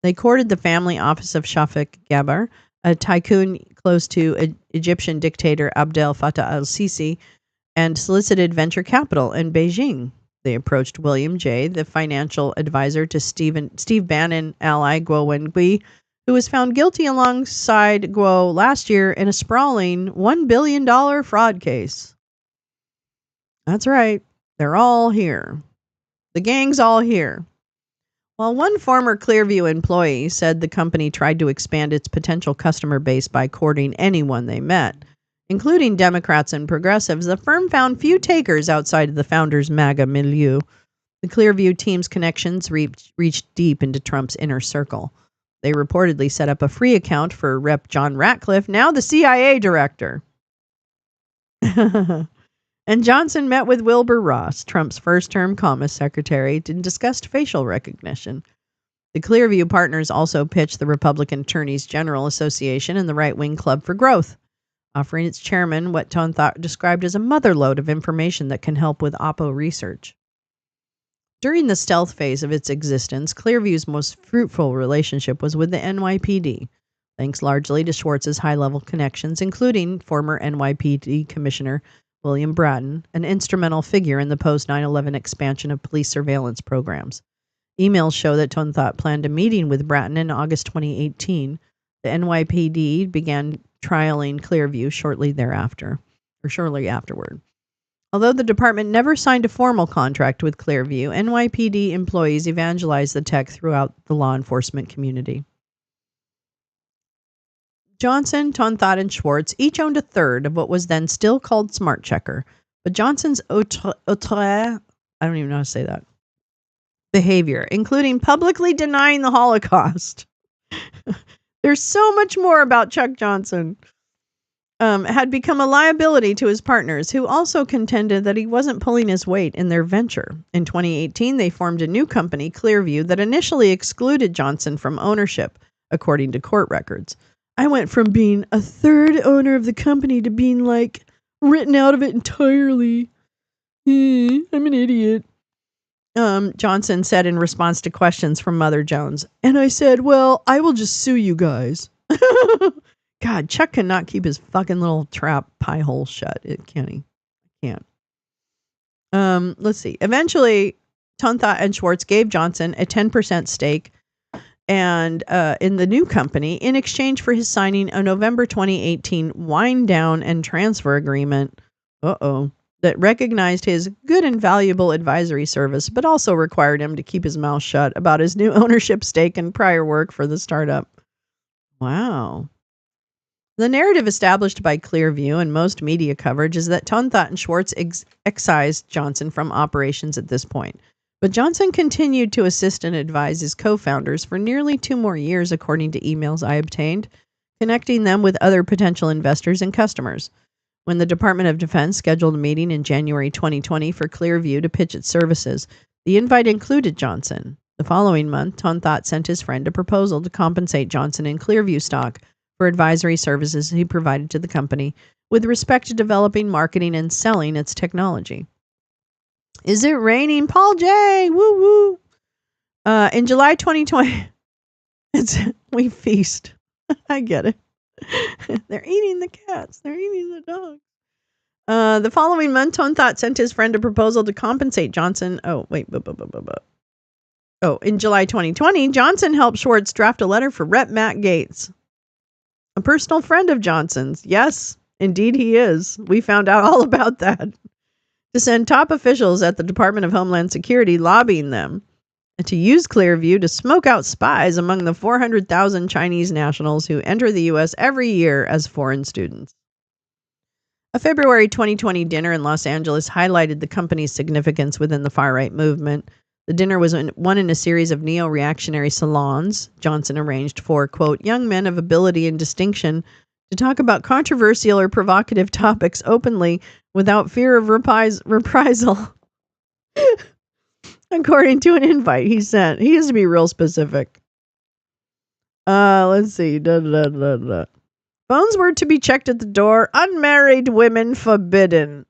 They courted the family office of Shafik Gabar, a tycoon close to Egyptian dictator Abdel Fattah al-Sisi, and solicited venture capital in Beijing. They approached William J., the financial advisor to Steve Bannon ally Guo Wengui, who was found guilty alongside Guo last year in a sprawling $1 billion fraud case. That's right. They're all here. The gang's all here. While one former Clearview employee said the company tried to expand its potential customer base by courting anyone they met, including Democrats and progressives, the firm found few takers outside of the founder's MAGA milieu. The Clearview team's connections reached deep into Trump's inner circle. They reportedly set up a free account for Rep. John Ratcliffe, now the CIA director. And Johnson met with Wilbur Ross, Trump's first-term Commerce Secretary, and discussed facial recognition. The Clearview partners also pitched the Republican Attorneys General Association and the Right-Wing Club for Growth, offering its chairman what Ton Thot described as a motherlode of information that can help with Oppo research. During the stealth phase of its existence, Clearview's most fruitful relationship was with the NYPD, thanks largely to Schwartz's high-level connections, including former NYPD Commissioner William Bratton, an instrumental figure in the post-9/11 expansion of police surveillance programs. Emails show that Ton Thot planned a meeting with Bratton in August 2018. The NYPD began trialing Clearview shortly afterward. Although the department never signed a formal contract with Clearview, NYPD employees evangelized the tech throughout the law enforcement community. Johnson, Ton Thot, and Schwartz each owned a third of what was then still called Smart Checker, but Johnson's I don't even know how to say that, behavior, including publicly denying the Holocaust. There's so much more about Chuck Johnson. Had become a liability to his partners, who also contended that he wasn't pulling his weight in their venture. In 2018, they formed a new company, Clearview, that initially excluded Johnson from ownership, according to court records. I went from being a third owner of the company to being, written out of it entirely. I'm an idiot. Johnson said in response to questions from Mother Jones. And I said, well, I will just sue you guys. God, Chuck cannot keep his fucking little trap pie hole shut. Can he? Can't. Let's see. Eventually, Ton Thot and Schwartz gave Johnson a 10% stake and in the new company in exchange for his signing a November 2018 wind down and transfer agreement. That recognized his good and valuable advisory service, but also required him to keep his mouth shut about his new ownership stake and prior work for the startup. Wow. The narrative established by Clearview and most media coverage is that Ton Thot and Schwartz excised Johnson from operations at this point. But Johnson continued to assist and advise his co-founders for nearly 2 more years, according to emails I obtained, connecting them with other potential investors and customers. When the Department of Defense scheduled a meeting in January 2020 for Clearview to pitch its services, the invite included Johnson. The following month, Ton Thot sent his friend a proposal to compensate Johnson in Clearview stock for advisory services he provided to the company with respect to developing, marketing, and selling its technology. Is it raining? Paul J. Woo woo. In July 2020, we feast. I get it. They're eating the cats. They're eating the dogs. The following month, Ton Thot sent his friend a proposal to compensate Johnson. In July 2020, Johnson helped Schwartz draft a letter for Rep. Matt Gaetz, a personal friend of Johnson's. Yes, indeed he is. We found out all about that. To send top officials at the Department of Homeland Security lobbying them to use Clearview to smoke out spies among the 400,000 Chinese nationals who enter the U.S. every year as foreign students. A February 2020 dinner in Los Angeles highlighted the company's significance within the far-right movement. The dinner was one in a series of neo-reactionary salons Johnson arranged for, quote, young men of ability and distinction to talk about controversial or provocative topics openly without fear of reprisal. According to an invite he sent. He has to be real specific. Let's see. Phones were to be checked at the door. Unmarried women forbidden.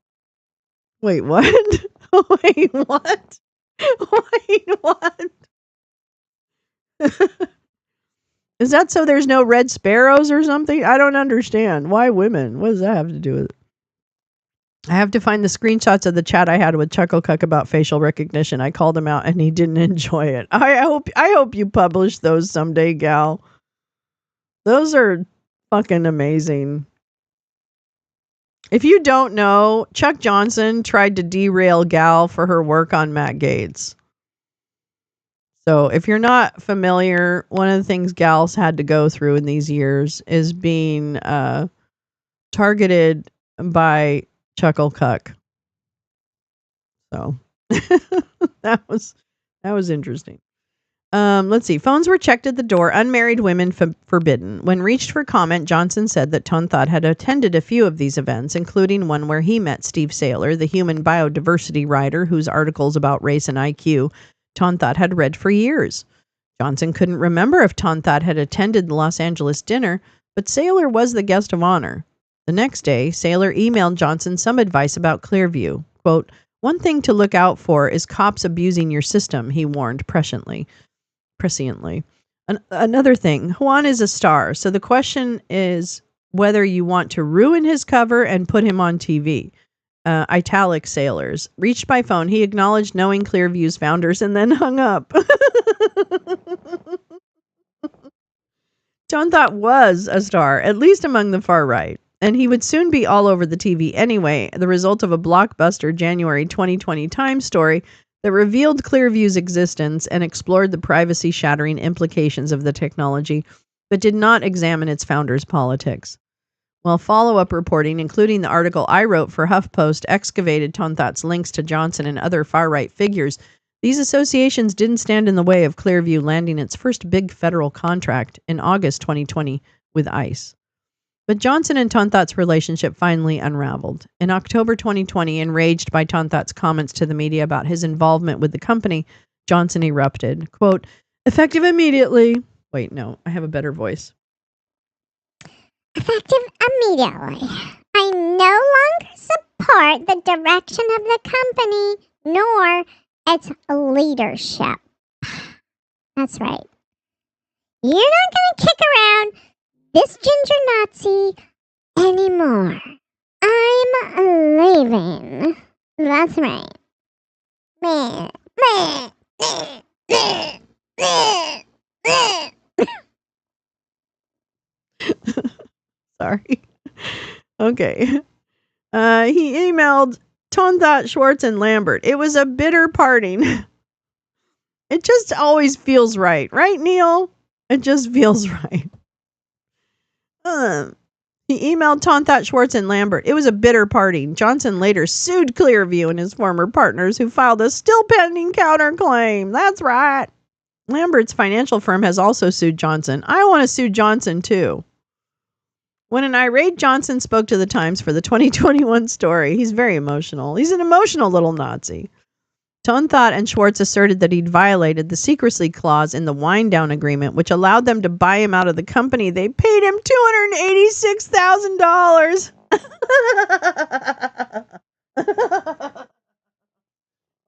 Wait, what? Wait, what? Wait, what? Is that so there's no red sparrows or something? I don't understand. Why women? What does that have to do with it? I have to find the screenshots of the chat I had with chucklecuck about facial recognition. I called him out and he didn't enjoy it. I hope you publish those someday, gal. Those are fucking amazing. If you don't know, Chuck Johnson tried to derail Gal for her work on Matt Gaetz. So if you're not familiar, one of the things Gal's had to go through in these years is being targeted by chucklecuck. So that was interesting. Let's see. Phones were checked at the door. Unmarried women forbidden. When reached for comment, Johnson said that Tonthot had attended a few of these events, including one where he met Steve Saylor, the human biodiversity writer whose articles about race and IQ Tonthot had read for years. Johnson couldn't remember if Tonthot had attended the Los Angeles dinner, but Saylor was the guest of honor. The next day, Saylor emailed Johnson some advice about Clearview. Quote, "One thing to look out for is cops abusing your system," he warned presciently. Another thing, Juan is a star, so the question is whether you want to ruin his cover and put him on TV. Italic sailors. Reached by phone, he acknowledged knowing Clearview's founders and then hung up. Tonthot was a star, at least among the far right, and he would soon be all over the TV anyway, the result of a blockbuster January 2020 Times story that revealed Clearview's existence and explored the privacy-shattering implications of the technology, but did not examine its founders' politics. While follow-up reporting, including the article I wrote for HuffPost, excavated Tonthot's links to Johnson and other far-right figures, these associations didn't stand in the way of Clearview landing its first big federal contract in August 2020 with ICE. But Johnson and Tonthot's relationship finally unraveled. In October 2020, enraged by Tonthot's comments to the media about his involvement with the company, Johnson erupted. Quote, "Effective immediately." Wait, no, I have a better voice. "Effective immediately. I no longer support the direction of the company, nor its leadership." That's right. You're not going to kick around this ginger Nazi anymore. I'm leaving. That's right. Sorry. Okay. He emailed Tonthot, Schwartz, and Lambert. It was a bitter parting. It just always feels right. Right, Neil? It just feels right. He emailed Tonthot, Schwartz, and Lambert. It was a bitter parting. Johnson later sued Clearview and his former partners, who filed a still pending counterclaim. That's right. Lambert's financial firm has also sued Johnson. I want to sue Johnson, too. When an irate Johnson spoke to the Times for the 2021 story, he's very emotional. He's an emotional little Nazi. Tonthot and Schwartz asserted that he'd violated the secrecy clause in the wind-down agreement, which allowed them to buy him out of the company. They paid him $286,000.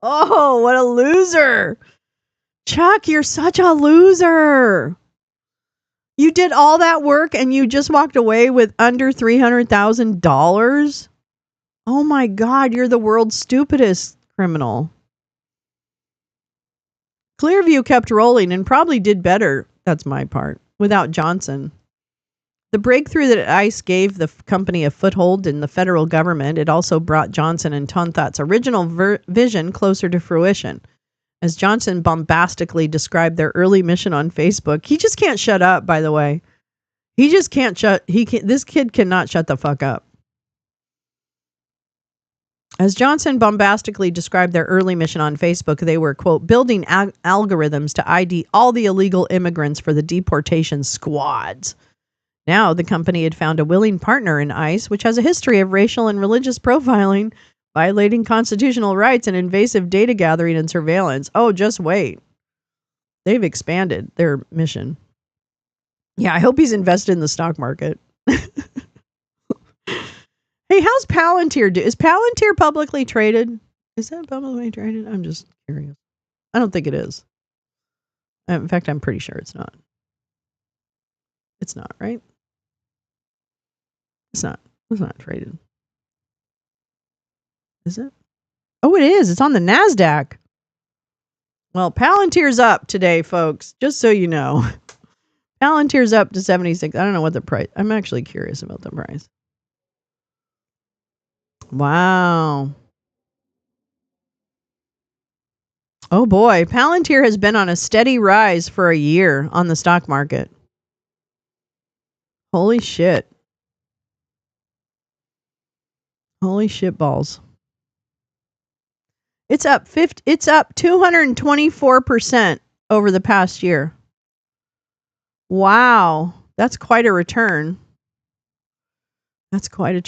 Oh, what a loser. Chuck, you're such a loser. You did all that work and you just walked away with under $300,000? Oh my God, you're the world's stupidest criminal. Clearview kept rolling and probably did better, that's my part, without Johnson. The breakthrough that ICE gave the company a foothold in the federal government, it also brought Johnson and Tonthot's original vision closer to fruition. As Johnson bombastically described their early mission on Facebook, he just can't shut up, by the way. This kid cannot shut the fuck up. As Johnson bombastically described their early mission on Facebook, they were, quote, building algorithms to ID all the illegal immigrants for the deportation squads. Now, the company had found a willing partner in ICE, which has a history of racial and religious profiling violating constitutional rights and invasive data gathering and surveillance. Oh, just wait. They've expanded their mission. Yeah, I hope he's invested in the stock market. Hey, how's Palantir do? Is Palantir publicly traded? Is that publicly traded? I'm just curious. I don't think it is. In fact, I'm pretty sure it's not. It's not, right? It's not. It's not traded. Is it? Oh, it is. It's on the NASDAQ. Well, Palantir's up today, folks. Just so you know. Palantir's up to 76. I don't know what the price. I'm actually curious about the price. Wow. Oh boy, Palantir has been on a steady rise for a year on the stock market. Holy shit. Holy shit balls. It's up 224% over the past year. Wow, that's quite a return. That's quite a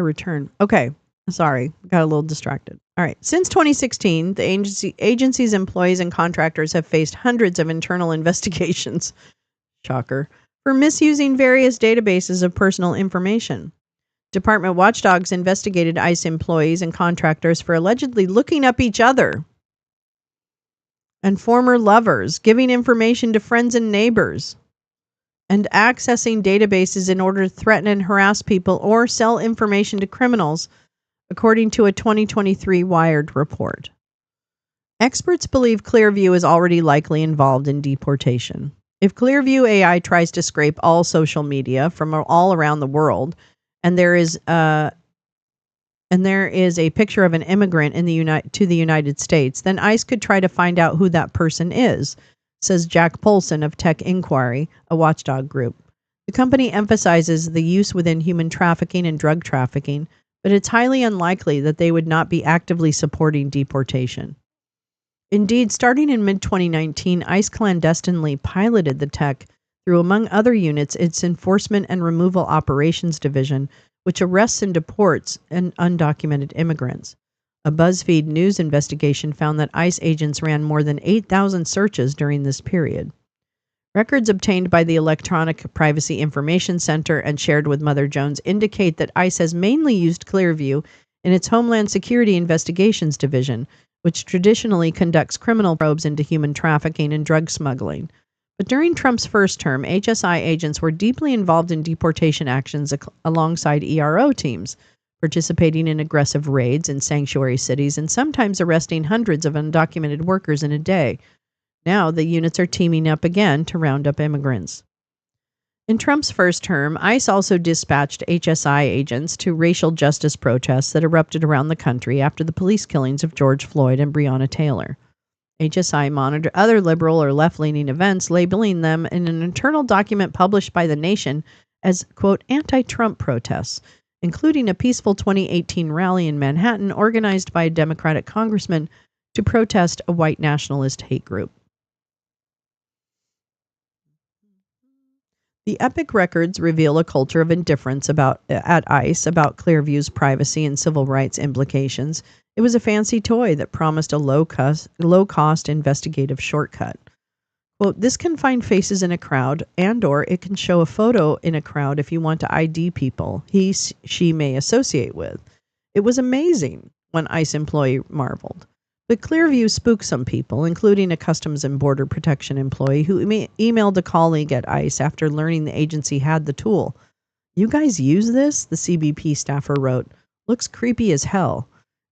return. Okay, sorry, got a little distracted. All right, since 2016, the agency's employees and contractors have faced hundreds of internal investigations. Shocker. For misusing various databases of personal information. Department watchdogs investigated ICE employees and contractors for allegedly looking up each other and former lovers, giving information to friends and neighbors, and accessing databases in order to threaten and harass people or sell information to criminals, according to a 2023 Wired report. Experts believe Clearview is already likely involved in deportation. If Clearview AI tries to scrape all social media from all around the world, and there is a picture of an immigrant to the United States, then ICE could try to find out who that person is, says Jack Polson of Tech Inquiry, a watchdog group. The company emphasizes the use within human trafficking and drug trafficking, but it's highly unlikely that they would not be actively supporting deportation. Indeed, starting in mid-2019, ICE clandestinely piloted the tech through, among other units, its Enforcement and Removal Operations Division, which arrests and deports undocumented immigrants. A BuzzFeed News investigation found that ICE agents ran more than 8,000 searches during this period. Records obtained by the Electronic Privacy Information Center and shared with Mother Jones indicate that ICE has mainly used Clearview in its Homeland Security Investigations Division, which traditionally conducts criminal probes into human trafficking and drug smuggling. But during Trump's first term, HSI agents were deeply involved in deportation actions alongside ERO teams, participating in aggressive raids in sanctuary cities and sometimes arresting hundreds of undocumented workers in a day. Now the units are teaming up again to round up immigrants. In Trump's first term, ICE also dispatched HSI agents to racial justice protests that erupted around the country after the police killings of George Floyd and Breonna Taylor. HSI monitored other liberal or left-leaning events, labeling them in an internal document published by The Nation as, quote, anti-Trump protests, including a peaceful 2018 rally in Manhattan organized by a Democratic congressman to protest a white nationalist hate group. The Epic records reveal a culture of indifference at ICE about Clearview's privacy and civil rights implications. It was a fancy toy that promised a low-cost investigative shortcut. Quote, this can find faces in a crowd, and/or it can show a photo in a crowd if you want to ID people she may associate with. It was amazing, one ICE employee marveled. But Clearview spooked some people, including a Customs and Border Protection employee who emailed a colleague at ICE after learning the agency had the tool. You guys use this? The CBP staffer wrote. Looks creepy as hell.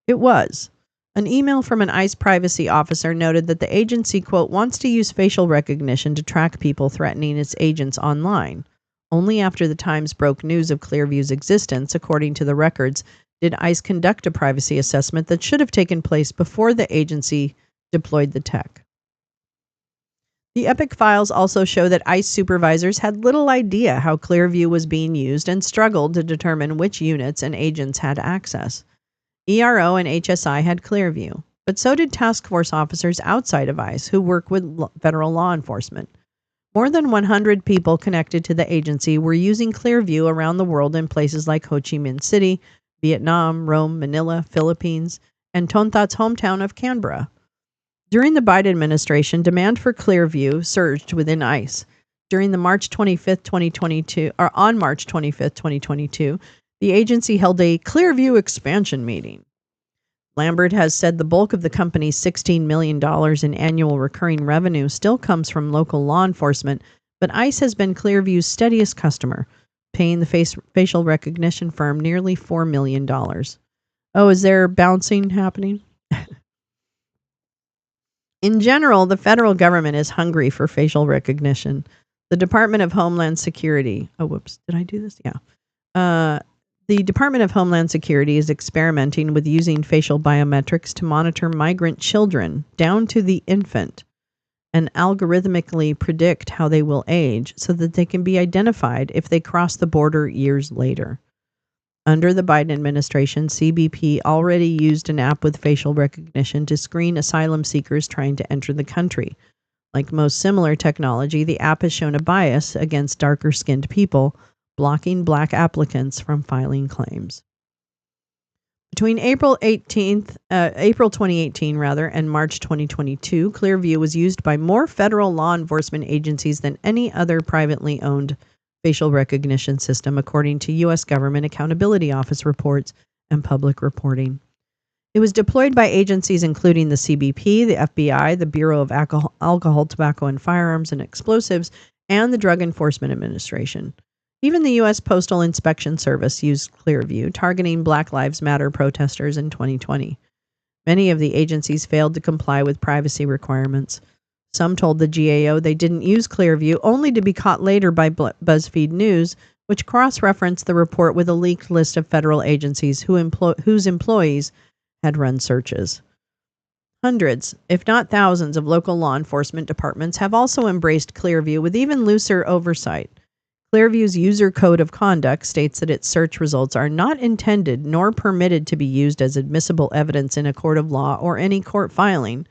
It was. An email from an ICE privacy officer noted that the agency, quote, wants to use facial recognition to track people threatening its agents online. Only after the Times broke news of Clearview's existence, according to the records, did ICE conduct a privacy assessment that should have taken place before the agency deployed the tech. The Epic files also show that ICE supervisors had little idea how Clearview was being used and struggled to determine which units and agents had access. ERO and HSI had Clearview, but so did task force officers outside of ICE who work with federal law enforcement. More than 100 people connected to the agency were using Clearview around the world in places like Ho Chi Minh City, Vietnam, Rome, Manila, Philippines, and Tonthat's hometown of Canberra. During the Biden administration, demand for Clearview surged within ICE. During the on March 25th, 2022, the agency held a Clearview expansion meeting. Lambert has said the bulk of the company's $16 million in annual recurring revenue still comes from local law enforcement, but ICE has been Clearview's steadiest customer, paying the facial recognition firm nearly $4 million. Oh, is there bouncing happening? In general, the federal government is hungry for facial recognition. The Department of Homeland Security. Oh, whoops. Did I do this? Yeah. The Department of Homeland Security is experimenting with using facial biometrics to monitor migrant children down to the infant and algorithmically predict how they will age so that they can be identified if they cross the border years later. Under the Biden administration, CBP already used an app with facial recognition to screen asylum seekers trying to enter the country. Like most similar technology, the app has shown a bias against darker-skinned people, blocking black applicants from filing claims. Between April 2018 and March 2022, Clearview was used by more federal law enforcement agencies than any other privately owned facial recognition system, according to U.S. Government Accountability Office reports and public reporting. It was deployed by agencies including the CBP, the FBI, the Bureau of Alcohol, Tobacco, and Firearms and Explosives, and the Drug Enforcement Administration. Even the U.S. Postal Inspection Service used Clearview, targeting Black Lives Matter protesters in 2020. Many of the agencies failed to comply with privacy requirements. Some told the GAO they didn't use Clearview, only to be caught later by BuzzFeed News, which cross-referenced the report with a leaked list of federal agencies whose employees had run searches. Hundreds, if not thousands, of local law enforcement departments have also embraced Clearview with even looser oversight. Clearview's user code of conduct states that its search results are not intended nor permitted to be used as admissible evidence in a court of law or any court filing,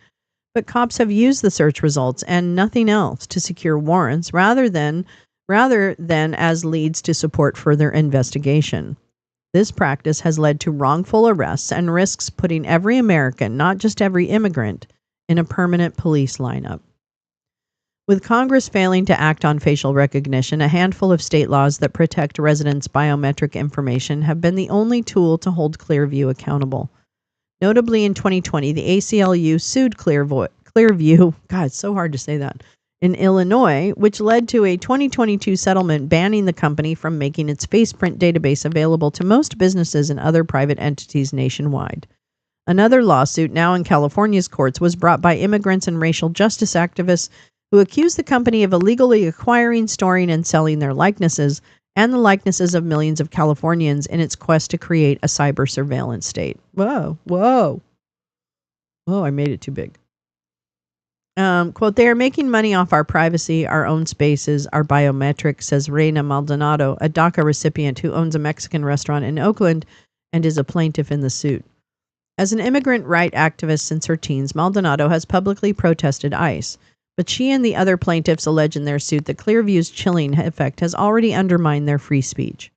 but cops have used the search results and nothing else to secure warrants rather than as leads to support further investigation. This practice has led to wrongful arrests and risks putting every American, not just every immigrant, in a permanent police lineup. With Congress failing to act on facial recognition, a handful of state laws that protect residents' biometric information have been the only tool to hold Clearview accountable. Notably, in 2020, the ACLU sued Clearview, God, it's so hard to say that, in Illinois, which led to a 2022 settlement banning the company from making its FacePrint database available to most businesses and other private entities nationwide. Another lawsuit, now in California's courts, was brought by immigrants and racial justice activists who accused the company of illegally acquiring, storing, and selling their likenesses and the likenesses of millions of Californians in its quest to create a cyber surveillance state. Whoa, I made it too big. Quote, they are making money off our privacy, our own spaces, our biometrics, says Reina Maldonado, a DACA recipient who owns a Mexican restaurant in Oakland and is a plaintiff in the suit. As an immigrant right activist since her teens, Maldonado has publicly protested ICE. But she and the other plaintiffs allege in their suit that Clearview's chilling effect has already undermined their free speech.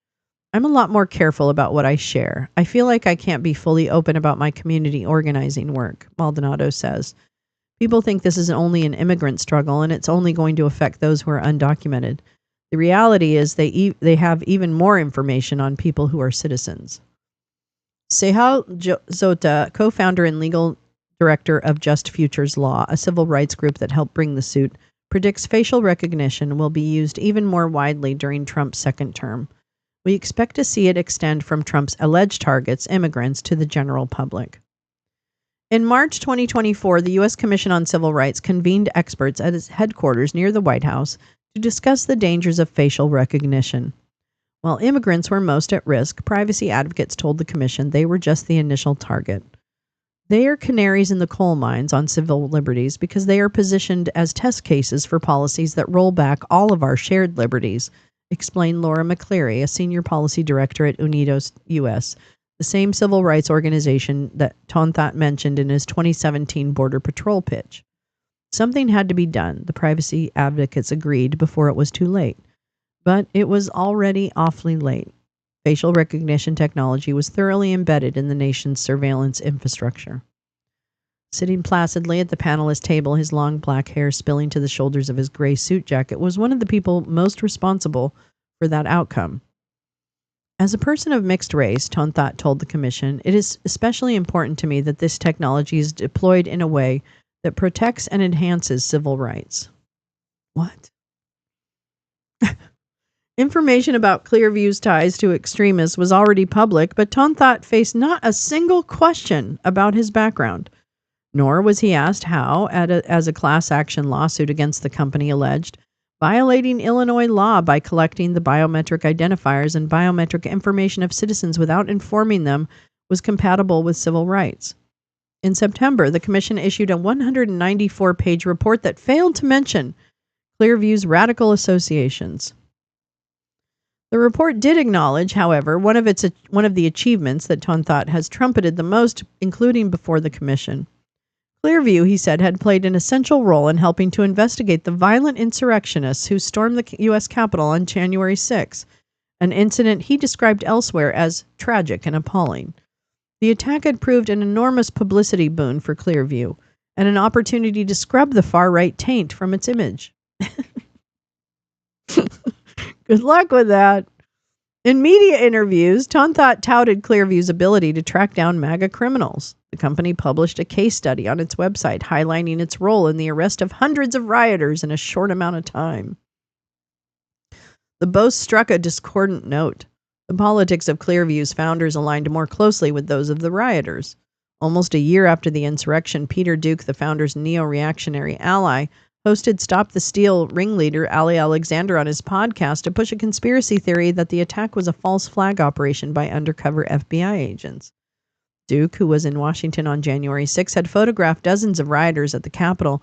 I'm a lot more careful about what I share. I feel like I can't be fully open about my community organizing work, Maldonado says. People think this is only an immigrant struggle and it's only going to affect those who are undocumented. The reality is they have even more information on people who are citizens. Sehal Zota, co-founder and legal director of Just Futures Law, a civil rights group that helped bring the suit, predicts facial recognition will be used even more widely during Trump's second term. We expect to see it extend from Trump's alleged targets, immigrants, to the general public. In March 2024, the U.S. Commission on Civil Rights convened experts at its headquarters near the White House to discuss the dangers of facial recognition. While immigrants were most at risk, privacy advocates told the commission they were just the initial target. They are canaries in the coal mines on civil liberties because they are positioned as test cases for policies that roll back all of our shared liberties, explained Laura McCleary, a senior policy director at Unidos US, the same civil rights organization that Tonthat mentioned in his 2017 Border Patrol pitch. Something had to be done, the privacy advocates agreed, before it was too late. But it was already awfully late. Facial recognition technology was thoroughly embedded in the nation's surveillance infrastructure. Sitting placidly at the panelist table, his long black hair spilling to the shoulders of his gray suit jacket, was one of the people most responsible for that outcome. As a person of mixed race, Tonthot told the commission, it is especially important to me that this technology is deployed in a way that protects and enhances civil rights. What? Information about Clearview's ties to extremists was already public, but Tonthot faced not a single question about his background. Nor was he asked how, as a class action lawsuit against the company alleged, violating Illinois law by collecting the biometric identifiers and biometric information of citizens without informing them was compatible with civil rights. In September, the commission issued a 194-page report that failed to mention Clearview's radical associations. The report did acknowledge, however, one of the achievements that Tonthot has trumpeted the most, including before the commission. Clearview, he said, had played an essential role in helping to investigate the violent insurrectionists who stormed the U.S. Capitol on January 6, an incident he described elsewhere as tragic and appalling. The attack had proved an enormous publicity boon for Clearview and an opportunity to scrub the far-right taint from its image. Good luck with that. In media interviews, Tonthot touted Clearview's ability to track down MAGA criminals. The company published a case study on its website highlighting its role in the arrest of hundreds of rioters in a short amount of time. The boast struck a discordant note. The politics of Clearview's founders aligned more closely with those of the rioters. Almost a year after the insurrection, Peter Duke, the founders' neo-reactionary ally, hosted Stop the Steal ringleader Ali Alexander on his podcast to push a conspiracy theory that the attack was a false flag operation by undercover FBI agents. Duke, who was in Washington on January 6, had photographed dozens of rioters at the Capitol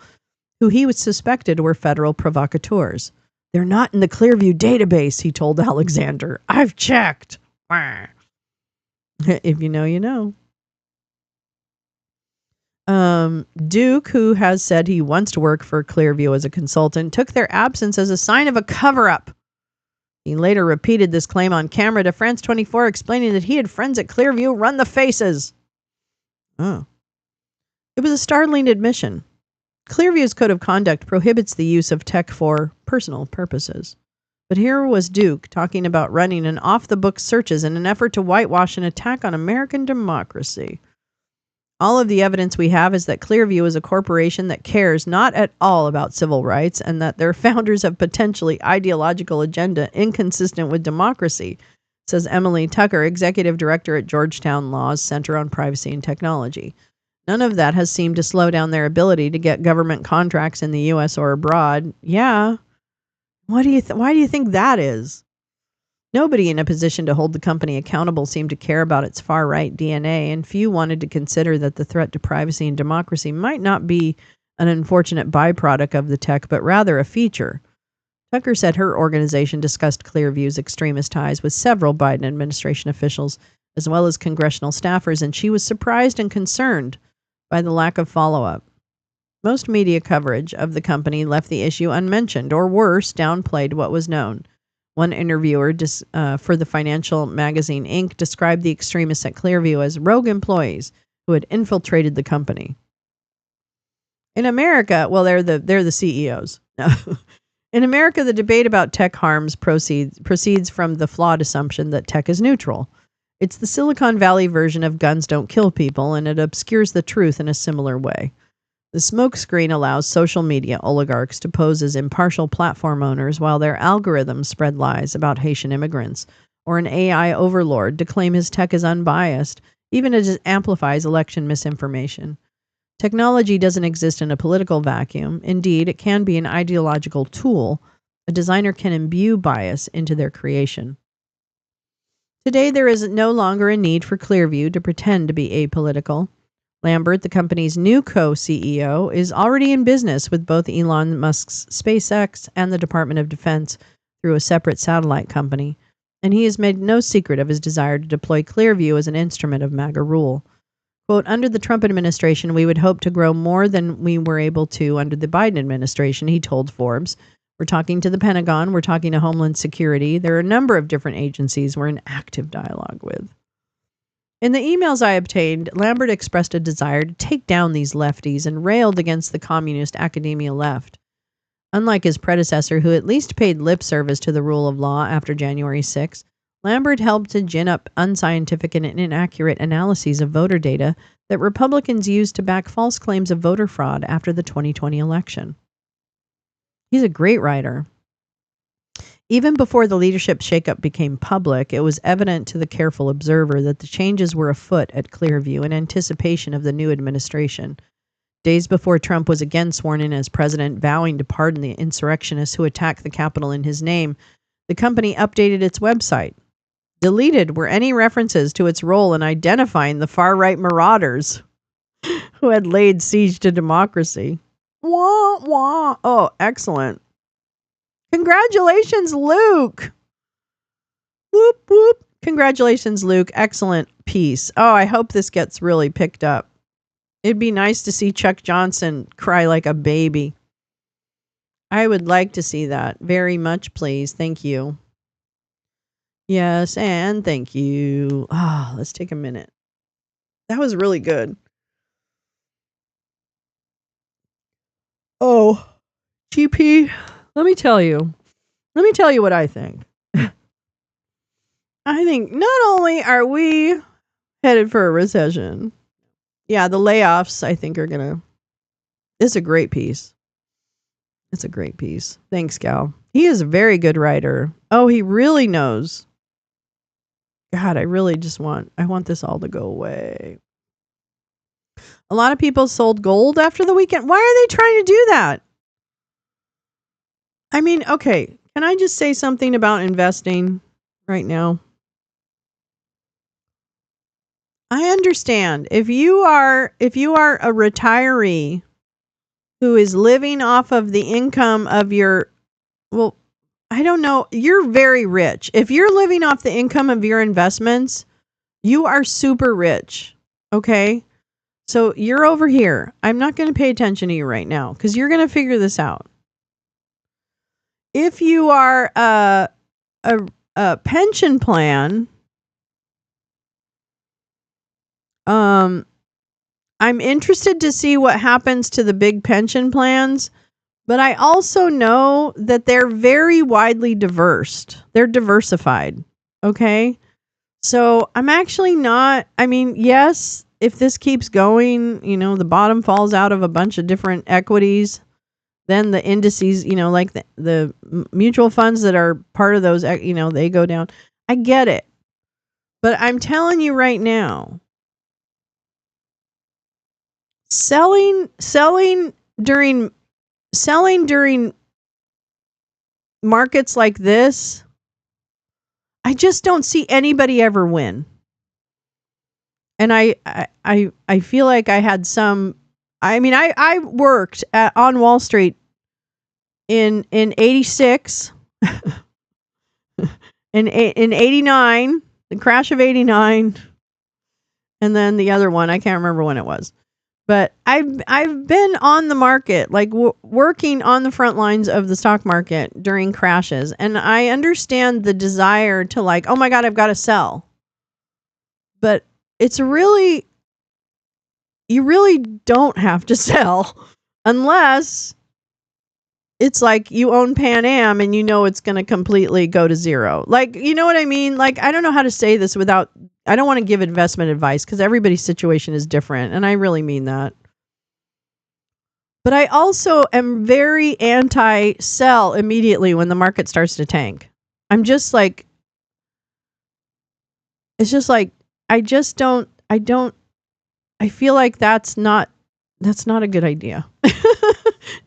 who he was suspected were federal provocateurs. They're not in the Clearview database, he told Alexander. I've checked. If you know, you know. Duke, who has said he wants to work for Clearview as a consultant, took their absence as a sign of a cover-up. He later repeated this claim on camera to France 24, explaining that he had friends at Clearview run the faces. Oh. It was a startling admission. Clearview's code of conduct prohibits the use of tech for personal purposes. But here was Duke talking about running an off-the-books searches in an effort to whitewash an attack on American democracy. All of the evidence we have is that Clearview is a corporation that cares not at all about civil rights and that their founders have potentially ideological agenda inconsistent with democracy, says Emily Tucker, executive director at Georgetown Law's Center on Privacy and Technology. None of that has seemed to slow down their ability to get government contracts in the U.S. or abroad. Yeah. Why do you think that is? Nobody in a position to hold the company accountable seemed to care about its far-right DNA, and few wanted to consider that the threat to privacy and democracy might not be an unfortunate byproduct of the tech, but rather a feature. Tucker said her organization discussed Clearview's extremist ties with several Biden administration officials, as well as congressional staffers, and she was surprised and concerned by the lack of follow-up. Most media coverage of the company left the issue unmentioned, or worse, downplayed what was known. One interviewer for the financial magazine Inc. described the extremists at Clearview as rogue employees who had infiltrated the company. In America, well, they're the CEOs. In America, the debate about tech harms proceeds from the flawed assumption that tech is neutral. It's the Silicon Valley version of guns don't kill people, and it obscures the truth in a similar way. The smokescreen allows social media oligarchs to pose as impartial platform owners while their algorithms spread lies about Haitian immigrants, or an AI overlord to claim his tech is unbiased, even as it amplifies election misinformation. Technology doesn't exist in a political vacuum. Indeed, it can be an ideological tool. A designer can imbue bias into their creation. Today, there is no longer a need for Clearview to pretend to be apolitical. Lambert, the company's new co-CEO, is already in business with both Elon Musk's SpaceX and the Department of Defense through a separate satellite company, and he has made no secret of his desire to deploy Clearview as an instrument of MAGA rule. Quote, under the Trump administration, we would hope to grow more than we were able to under the Biden administration, he told Forbes. We're talking to the Pentagon. We're talking to Homeland Security. There are a number of different agencies we're in active dialogue with. In the emails I obtained, Lambert expressed a desire to take down these lefties and railed against the communist academia left. Unlike his predecessor, who at least paid lip service to the rule of law after January 6, Lambert helped to gin up unscientific and inaccurate analyses of voter data that Republicans used to back false claims of voter fraud after the 2020 election. He's a great writer. Even before the leadership shakeup became public, it was evident to the careful observer that the changes were afoot at Clearview in anticipation of the new administration. Days before Trump was again sworn in as president, vowing to pardon the insurrectionists who attacked the Capitol in his name, the company updated its website. Deleted were any references to its role in identifying the far-right marauders who had laid siege to democracy. Wah, wah. Oh, excellent. Congratulations, Luke. Whoop, whoop. Congratulations, Luke. Excellent piece. Oh, I hope this gets really picked up. It'd be nice to see Chuck Johnson cry like a baby. I would like to see that very much, please. Thank you. Yes, and thank you. Ah, let's take a minute. That was really good. Oh, GP, let me tell you what I think. I think not only are we headed for a recession, yeah, the layoffs, I think, it's a great piece. It's a great piece. Thanks, Gal. He is a very good writer. Oh, he really knows. God, I want this all to go away. A lot of people sold gold after the weekend. Why are they trying to do that? I mean, okay, can I just say something about investing right now? I understand if you are a retiree who is living off of the income of I don't know, you're very rich. If you're living off the income of your investments, you are super rich. Okay? So you're over here. I'm not going to pay attention to you right now because you're going to figure this out. If you are a pension plan, I'm interested to see what happens to the big pension plans, but I also know that they're very widely diverse. They're diversified. Okay? So I'm actually not, yes, if this keeps going, the bottom falls out of a bunch of different equities, then the indices, like the mutual funds that are part of those, they go down. I get it. But I'm telling you right now, selling during markets like this, I just don't see anybody ever win. And I feel like I had some. I worked on Wall Street in 86, in 89, the crash of 89, and then the other one, I can't remember when it was. But I've been on the market, like working on the front lines of the stock market during crashes, and I understand the desire to oh my God, I've got to sell. But it's you really don't have to sell unless it's like you own Pan Am and it's going to completely go to zero. You know what I mean? I don't know how to say this without, I don't want to give investment advice because everybody's situation is different. And I really mean that. But I also am very anti-sell immediately when the market starts to tank. I'm just it's just I feel like that's not a good idea.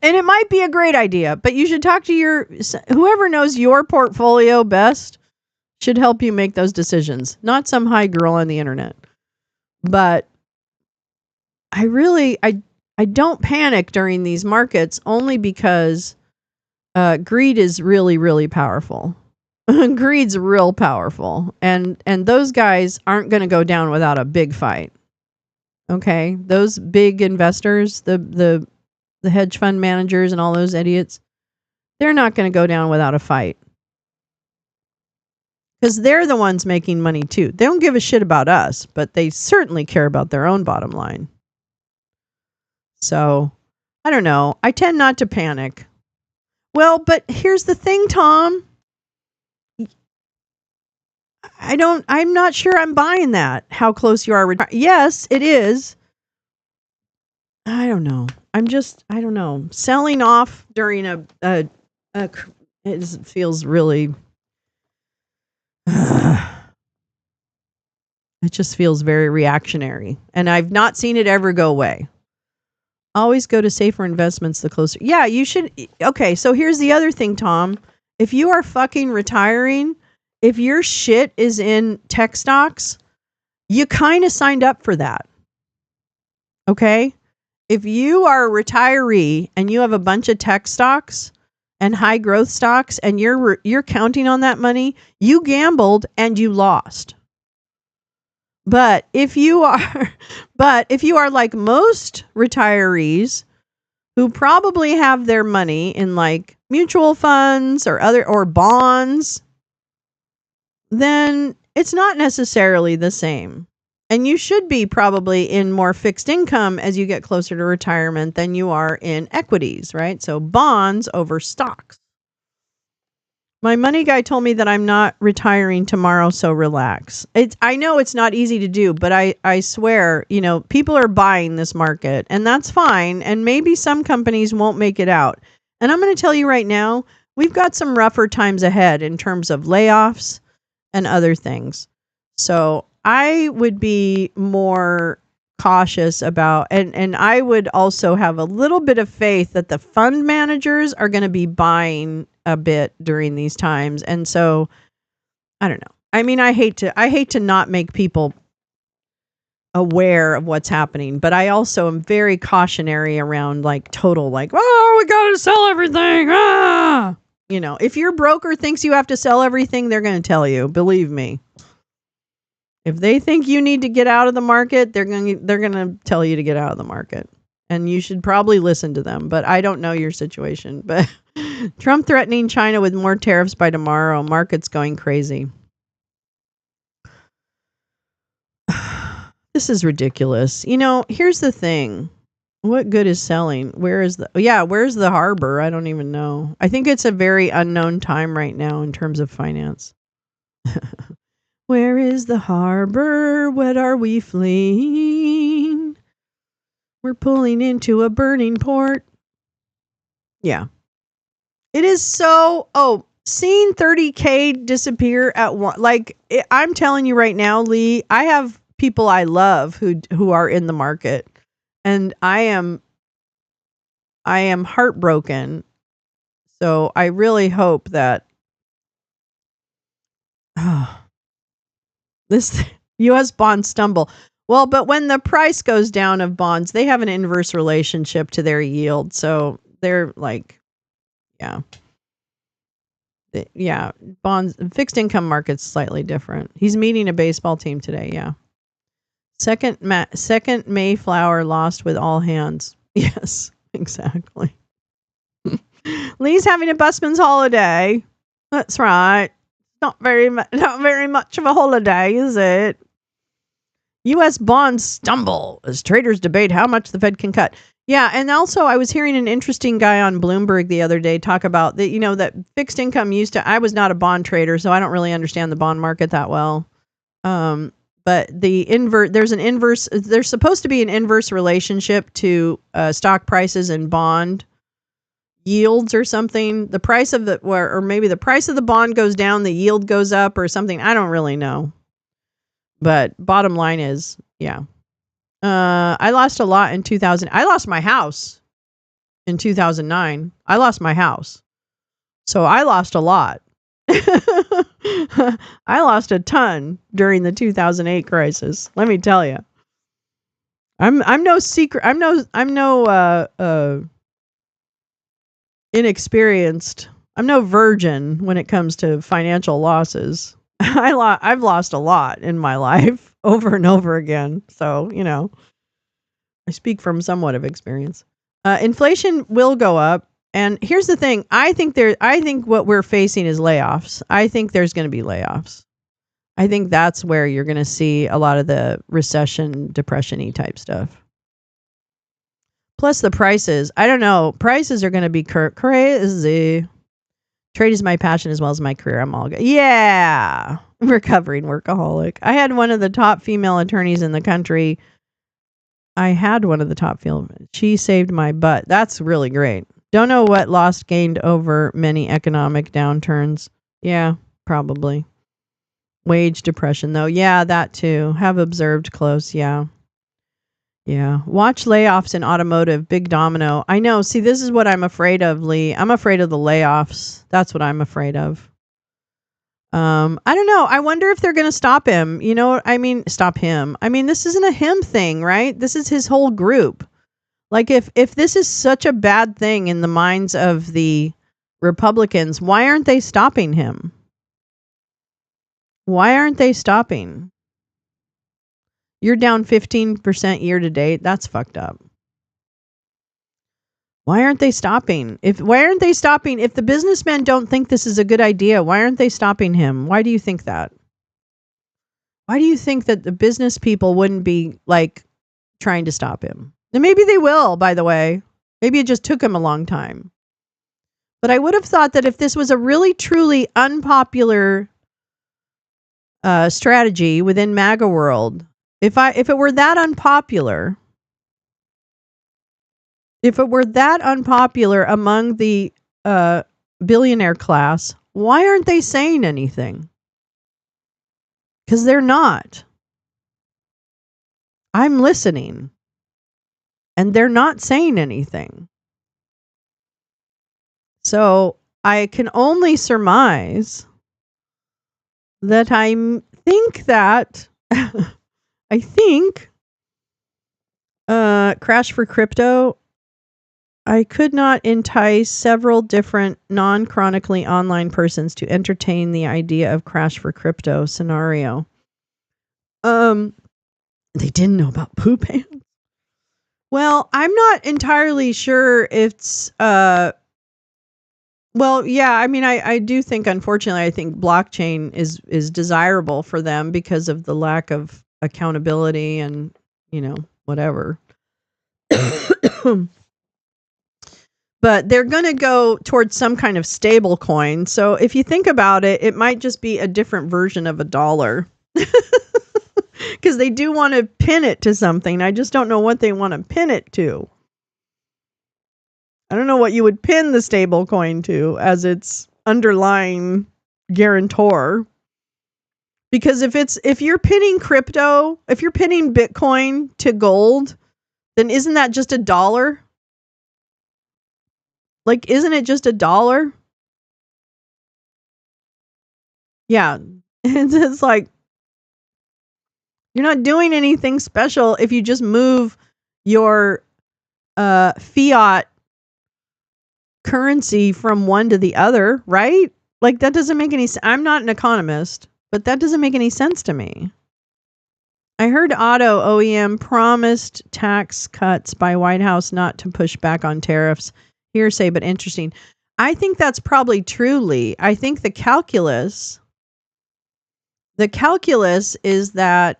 And it might be a great idea, but you should talk to whoever knows your portfolio best should help you make those decisions, not some high girl on the internet. But I don't panic during these markets only because greed is really, really powerful. Greed's real powerful. And those guys aren't going to go down without a big fight. Okay? Those big investors, the hedge fund managers and all those idiots, they're not going to go down without a fight. Because they're the ones making money too. They don't give a shit about us, but they certainly care about their own bottom line. So, I don't know. I tend not to panic. Well, but here's the thing, Tom. I'm not sure I'm buying that. How close you are. Yes, it is. I don't know. I don't know. Selling off during it feels really, it just feels very reactionary. And I've not seen it ever go away. Always go to safer investments the closer. Yeah, you should. Okay, so here's the other thing, Tom. If you are fucking retiring, if your shit is in tech stocks, you kind of signed up for that. Okay? If you are a retiree and you have a bunch of tech stocks and high growth stocks and you're counting on that money, you gambled and you lost. But if you are like most retirees who probably have their money in like mutual funds or bonds, then it's not necessarily the same. And you should be probably in more fixed income as you get closer to retirement than you are in equities, right? So bonds over stocks. My money guy told me that I'm not retiring tomorrow, so relax. I know it's not easy to do, but I swear, people are buying this market, and that's fine. And maybe some companies won't make it out. And I'm going to tell you right now, we've got some rougher times ahead in terms of layoffs and other things. So I would be more cautious about, and I would also have a little bit of faith that the fund managers are going to be buying a bit during these times. And so I don't know. I mean, I hate to not make people aware of what's happening, but I also am very cautionary around like total like, oh, we got to sell everything. If your broker thinks you have to sell everything, they're going to tell you, believe me. If they think you need to get out of the market, they're going to tell you to get out of the market. And you should probably listen to them, but I don't know your situation. But Trump threatening China with more tariffs by tomorrow. Market's going crazy. This is ridiculous. Here's the thing. What good is selling? Where's the harbor? I don't even know. I think it's a very unknown time right now in terms of finance. Where is the harbor? What are we fleeing? We're pulling into a burning port. Yeah. It is so... Oh, seeing 30K disappear at one... I'm telling you right now, Lee, I have people I love who are in the market. And I am heartbroken. So I really hope that... this U.S. bonds stumble. Well, but when the price goes down of bonds, they have an inverse relationship to their yield. So they're like, bonds, fixed income market's slightly different. He's meeting a baseball team today. Yeah. Second Mayflower lost with all hands. Yes, exactly. Lee's having a busman's holiday. That's right. Not very much of a holiday, is it? U.S. bonds stumble as traders debate how much the Fed can cut. Yeah, and also I was hearing an interesting guy on Bloomberg the other day talk about that. That fixed income used to. I was not a bond trader, so I don't really understand the bond market that well. But there's supposed to be an inverse relationship to stock prices and bond yields or something. The price of or maybe the price of the bond goes down, the yield goes up or something. I don't really know. But bottom line is, I lost a lot in 2000. I lost my house in 2009. I lost my house. So I lost a lot. I lost a ton during the 2008 crisis. Let me tell you. I'm no secret. I'm no inexperienced. I'm no virgin when it comes to financial losses. I've lost a lot in my life over and over again. So, I speak from somewhat of experience. Inflation will go up. And here's the thing. I think what we're facing is layoffs. I think there's going to be layoffs. I think that's where you're going to see a lot of the recession, depression-y type stuff. Plus the prices. I don't know. Prices are going to be crazy. Trade is my passion as well as my career. I'm all good. Yeah. Recovering workaholic. I had one of the top female attorneys in the country. She saved my butt. That's really great. Don't know what lost gained over many economic downturns. Yeah, probably. Wage depression, though. Yeah, that too. Have observed close. Yeah. Yeah. Watch layoffs in automotive. Big domino. I know. See, this is what I'm afraid of, Lee. I'm afraid of the layoffs. That's what I'm afraid of. I don't know. I wonder if they're going to stop him. You know, stop him. This isn't a him thing, right? This is his whole group. Like, if this is such a bad thing in the minds of the Republicans, why aren't they stopping him? Why aren't they stopping? You're down 15% year to date. That's fucked up. Why aren't they stopping? If the businessmen don't think this is a good idea, why aren't they stopping him? Why do you think that? Why do you think that the business people wouldn't be like trying to stop him? And maybe they will, by the way. Maybe it just took him a long time. But I would have thought that if this was a really truly unpopular strategy within MAGA world, if it were that unpopular, among the billionaire class, why aren't they saying anything? Because they're not. I'm listening. And they're not saying anything. So I can only surmise that I think crash for crypto, I could not entice several different non-chronically online persons to entertain the idea of crash for crypto scenario. They didn't know about poop hands. Well, I'm not entirely sure it's I do think, unfortunately, I think blockchain is desirable for them because of the lack of accountability and, whatever. But they're going to go towards some kind of stable coin. So if you think about it, it might just be a different version of a dollar. Because they do want to pin it to something. I just don't know what they want to pin it to. I don't know what you would pin the stable coin to as its underlying guarantor. Because if you're pinning crypto, if you're pinning Bitcoin to gold, then isn't that just a dollar? Like, isn't it just a dollar? Yeah. It's like, you're not doing anything special if you just move your fiat currency from one to the other, right? Like, that doesn't make any sense. I'm not an economist, but that doesn't make any sense to me. I heard auto OEM promised tax cuts by White House not to push back on tariffs. Hearsay, but interesting. I think that's probably true, Lee. I think the calculus is that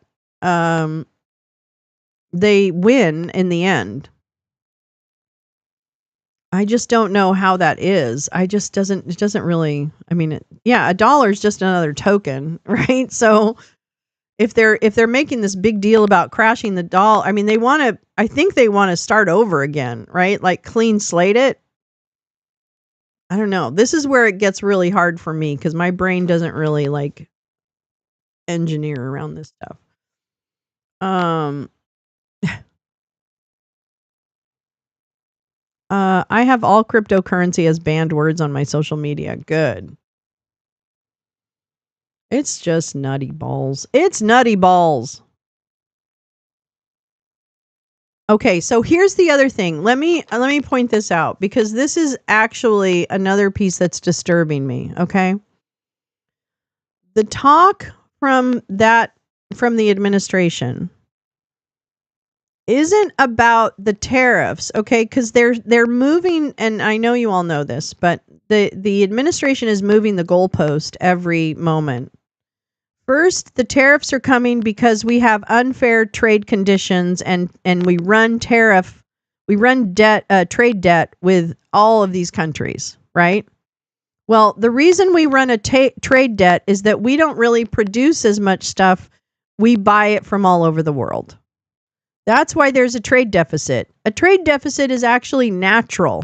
they win in the end. I just don't know how that is. It doesn't really, a dollar is just another token, right? So if they're making this big deal about crashing the dollar, I think they want to start over again, right? Like clean slate it. I don't know. This is where it gets really hard for me because my brain doesn't really like engineer around this stuff. I have all cryptocurrency as banned words on my social media. Good. It's just nutty balls. It's nutty balls. Okay, so here's the other thing. Let me point this out because this is actually another piece that's disturbing me, okay? The talk from the administration isn't about the tariffs, okay? Because they're moving, and I know you all know this, but the administration is moving the goalpost every moment. First, the tariffs are coming because we have unfair trade conditions, and we run trade debt with all of these countries, right? Well, the reason we run a trade debt is that we don't really produce as much stuff. We buy it from all over the world. That's why there's a trade deficit. A trade deficit is actually natural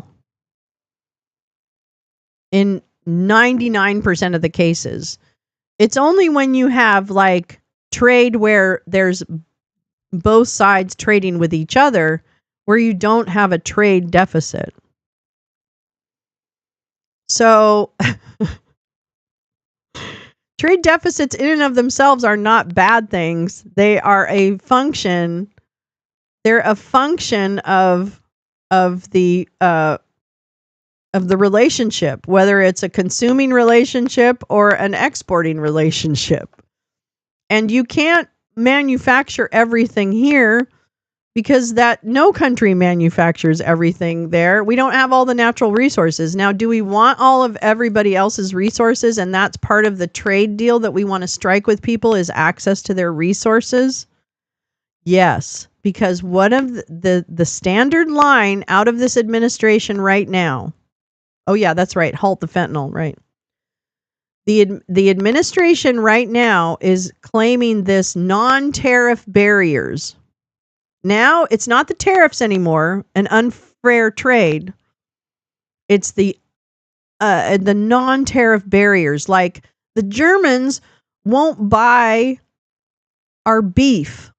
in 99% of the cases. It's only when you have like trade where there's both sides trading with each other where you don't have a trade deficit. So trade deficits in and of themselves are not bad things. They are a function. They're a function of the relationship, whether it's a consuming relationship or an exporting relationship. And you can't manufacture everything here because that no country manufactures everything there. We don't have all the natural resources. Now, do we want all of everybody else's resources? And that's part of the trade deal that we want to strike with people is access to their resources? Yes, because one of the standard line out of this administration right now, oh yeah, that's right, halt the fentanyl, right? The administration right now is claiming this non-tariff barriers. Now it's not the tariffs anymore, an unfair trade. It's the non-tariff barriers. Like the Germans won't buy our beef.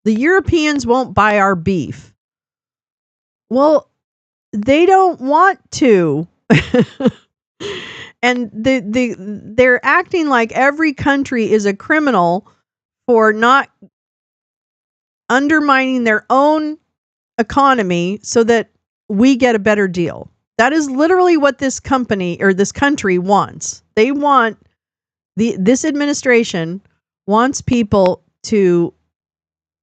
The Europeans won't buy our beef. Well, they don't want to. And they're acting like every country is a criminal for not undermining their own economy so that we get a better deal. That is literally what this company or this country wants. They want this administration wants people to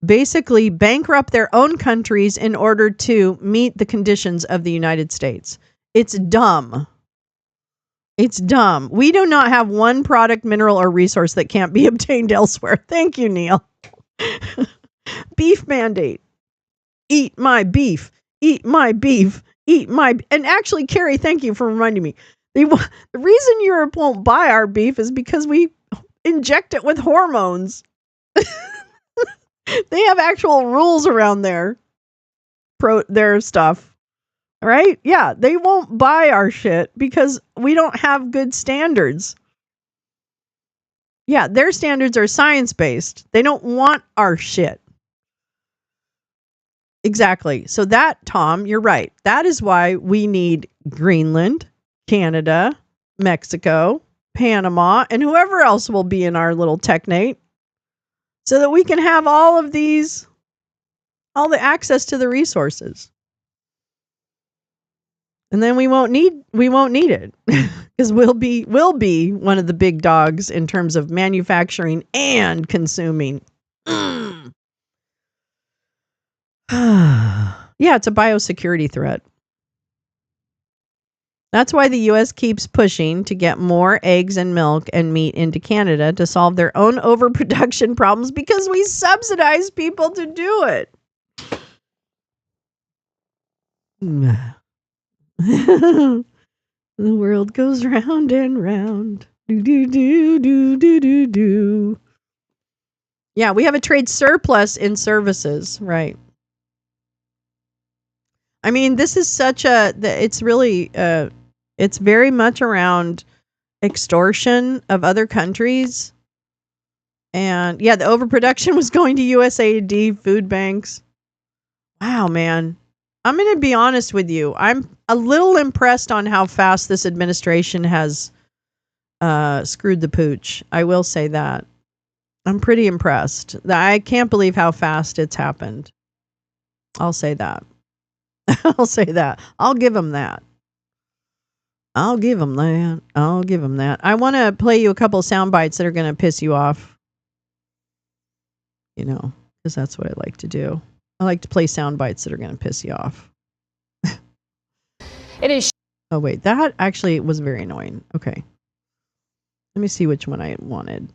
basically bankrupt their own countries in order to meet the conditions of the United States. It's dumb. It's dumb. We do not have one product, mineral, or resource that can't be obtained elsewhere. Thank you, Neil. Beef mandate. Eat my beef. Eat my beef. Eat my... And actually, Carrie, thank you for reminding me. The reason Europe won't buy our beef is because we inject it with hormones. They have actual rules around their stuff. Right? Yeah, they won't buy our shit because we don't have good standards. Yeah, their standards are science-based. They don't want our shit. Exactly. So that, Tom, you're right. That is why we need Greenland, Canada, Mexico, Panama, and whoever else will be in our little technate so that we can have all the access to the resources. And then we won't need it because we'll be one of the big dogs in terms of manufacturing and consuming. Yeah, it's a biosecurity threat. That's why the U.S. keeps pushing to get more eggs and milk and meat into Canada to solve their own overproduction problems because we subsidize people to do it. The world goes round and round. Do, do, do, do, do, do, do. Yeah, we have a trade surplus in services, right? I mean, this is it's really, it's very much around extortion of other countries. And yeah, the overproduction was going to USAID food banks. Wow, man. I'm going to be honest with you. I'm a little impressed on how fast this administration has screwed the pooch. I will say that. I'm pretty impressed. I can't believe how fast it's happened. I'll say that. I'll say that. I'll give them that. I'll give them that. I want to play you a couple sound bites that are going to piss you off. You know, because that's what I like to do. I like to play sound bites that are going to piss you off. It is. Oh, wait. That actually was very annoying. Okay. Let me see which one I wanted.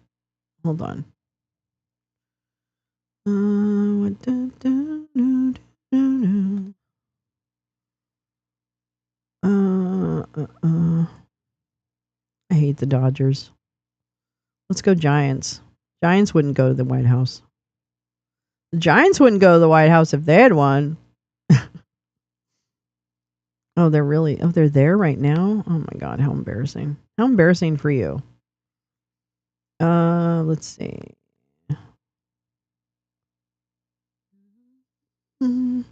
Hold on. I hate the Dodgers. Let's go Giants. Giants wouldn't go to the White House. The Giants wouldn't go to the White House if they had won. Oh, they're there right now? Oh my God, how embarrassing. How embarrassing for you. Let's see. Hold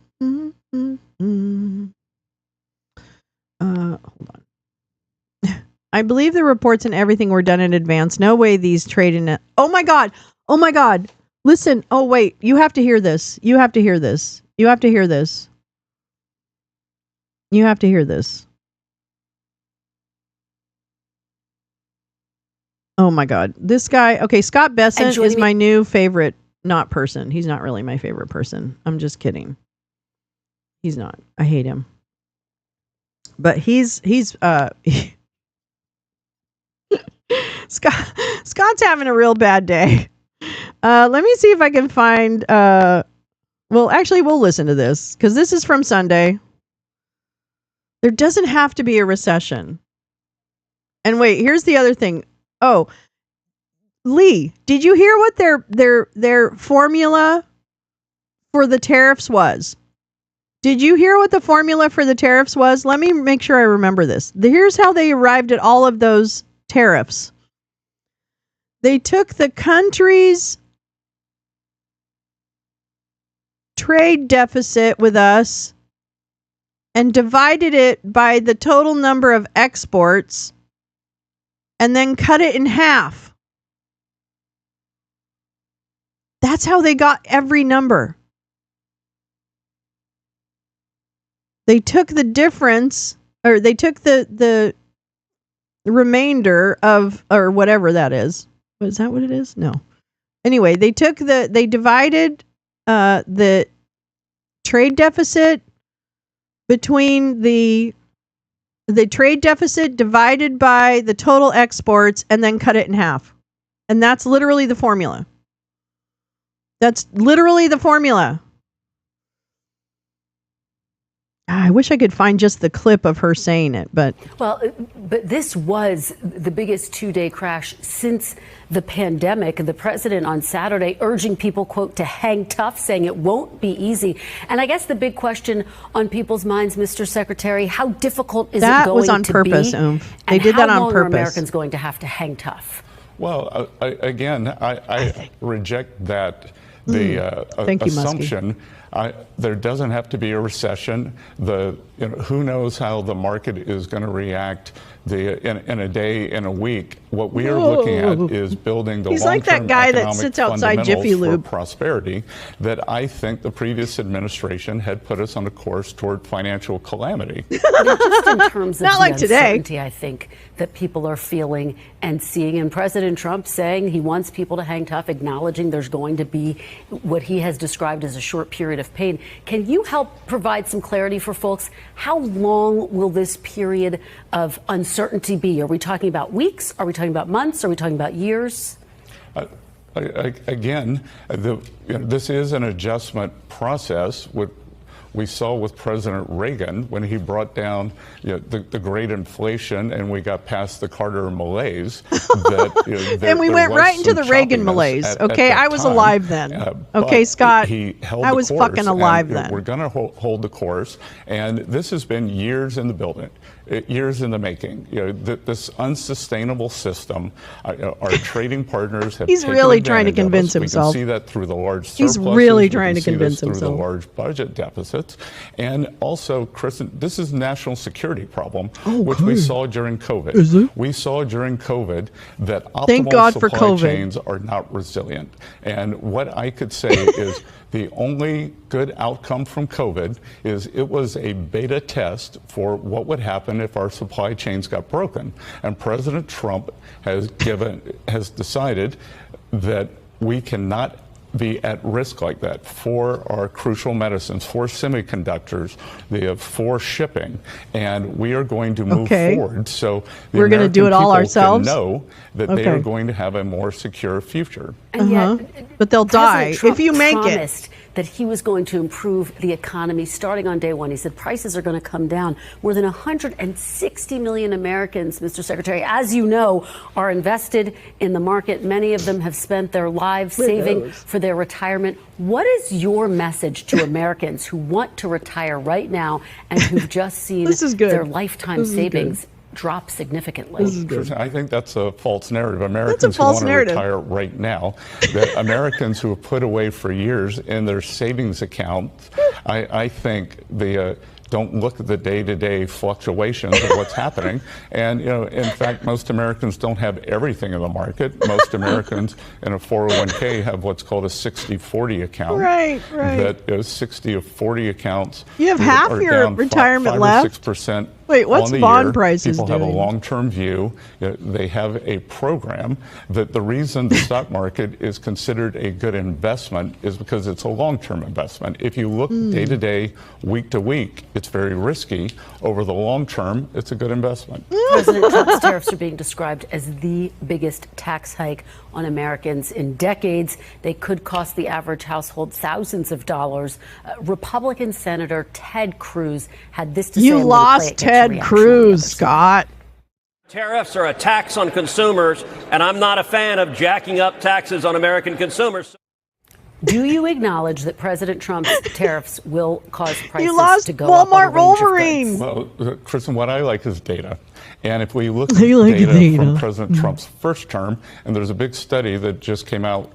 on. I believe the reports and everything were done in advance. No way these trading. Oh my God. Oh my God. Listen. Oh wait. You have to hear this. You have to hear this. You have to hear this. You have to hear this. Oh my God. This guy. Okay. Scott Bessent is my new favorite not person. He's not really my favorite person. I'm just kidding. He's not. I hate him. But he's Scott's having a real bad day. Let me see if I can find well, actually we'll listen to this because this is from Sunday. There doesn't have to be a recession. And wait, here's the other thing. Oh, Lee, did you hear what their formula for the tariffs was? Did you hear what the formula for the tariffs was? Let me make sure I remember this. Here's how they arrived at all of those tariffs. They took the country's trade deficit with us and divided it by the total number of exports and then cut it in half. That's how they got every number. They took the difference, or they took the remainder of, or whatever that is. Is that what it is? No. Anyway, they divided the trade deficit between the trade deficit divided by the total exports and then cut it in half. And that's literally the formula. That's literally the formula. I wish I could find just the clip of her saying it, but this was the biggest two-day crash since the pandemic. The president on Saturday urging people, quote, to hang tough, saying it won't be easy. And I guess the big question on people's minds, Mr. Secretary, how difficult is it going to be? That was on purpose, Oomph. They did that on purpose. And how long are Americans going to have to hang tough? Well, I reject that assumption. There doesn't have to be a recession. Who knows how the market is going to react in a day, in a week. What we are looking at is building the long-term like that guy that sits outside Jiffy Lube for prosperity that I think the previous administration had put us on a course toward financial calamity. Just in terms of Not like uncertainty, today. I think that people are feeling and seeing, and President Trump saying he wants people to hang tough, acknowledging there's going to be what he has described as a short period of pain. Can you help provide some clarity for folks? How long will this period of uncertainty be? Are we talking about weeks? Are we talking about months? Are we talking about years? Again, this is an adjustment process. What we saw with President Reagan when he brought down the great inflation and we got past the Carter malaise. And we went right into the Reagan malaise. Okay, I was alive then. Okay, Scott, I was fucking alive then. We're going to hold the course. And this has been years in the building. Years in the making. This unsustainable system, our trading partners have. He's really trying to convince himself. We can see that through the large surpluses. He's really trying to convince himself. Through the large budget deficits, and also, Kristen, this is a national security problem, which we saw during COVID. Is it? We saw during COVID that Thank God optimal for supply COVID. chains are not resilient. And what I could say is the only good outcome from COVID is it was a beta test for what would happen if our supply chains got broken. And President Trump has decided that we cannot be at risk like that for our crucial medicines, for semiconductors, for shipping, and we are going to move forward. So we're going to do it all ourselves. Know that they are going to have a more secure future. And yet, but they'll die if you make it. That he was going to improve the economy starting on day one. He said prices are going to come down. More than 160 million Americans, Mr. Secretary, as you know, are invested in the market. Many of them have spent their lives saving for their retirement. What is your message to Americans who want to retire right now and who've just seen their lifetime savings drop significantly? I think that's a false narrative. Americans who want to retire right now, that Americans who have put away for years in their savings accounts, I think don't look at the day-to-day fluctuations of what's happening. And, in fact, most Americans don't have everything in the market. Most Americans in a 401k have what's called a 60-40 account. Right. That is 60 of 40 accounts. You have half your retirement left. 5 or 6%. Wait, what's bond prices doing? People have a long-term view. They have a program that the reason the stock market is considered a good investment is because it's a long-term investment. If you look day to day, week to week, it's very risky. Over the long term, it's a good investment. President Trump's tariffs are being described as the biggest tax hike on Americans in decades. They could cost the average household thousands of dollars. Republican Senator Ted Cruz had this to say. You lost Ted Cruz, Scott. Tariffs are a tax on consumers, and I'm not a fan of jacking up taxes on American consumers. Do you acknowledge that President Trump's tariffs will cause prices to go Walmart up? Wolverine. Well, Kristen, what I like is data. And if we look at data from President Trump's first term, and there's a big study that just came out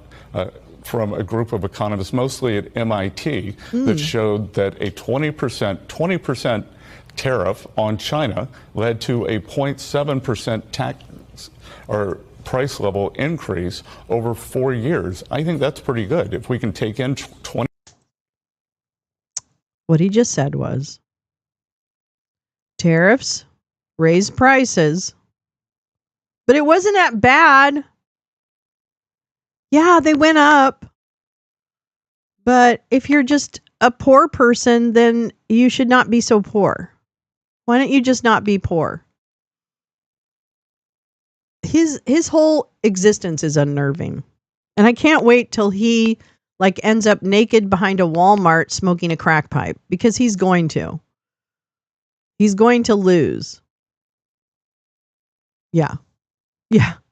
from a group of economists, mostly at MIT, that showed that a 20% tariff on China led to a 0.7% tax or price level increase over 4 years. I think that's pretty good. If we can take in 20. What he just said was tariffs raise prices, but it wasn't that bad. Yeah, they went up. But if you're just a poor person, then you should not be so poor. Why don't you just not be poor? His whole existence is unnerving. And I can't wait till he ends up naked behind a Walmart smoking a crack pipe, because he's going to. He's going to lose. Yeah.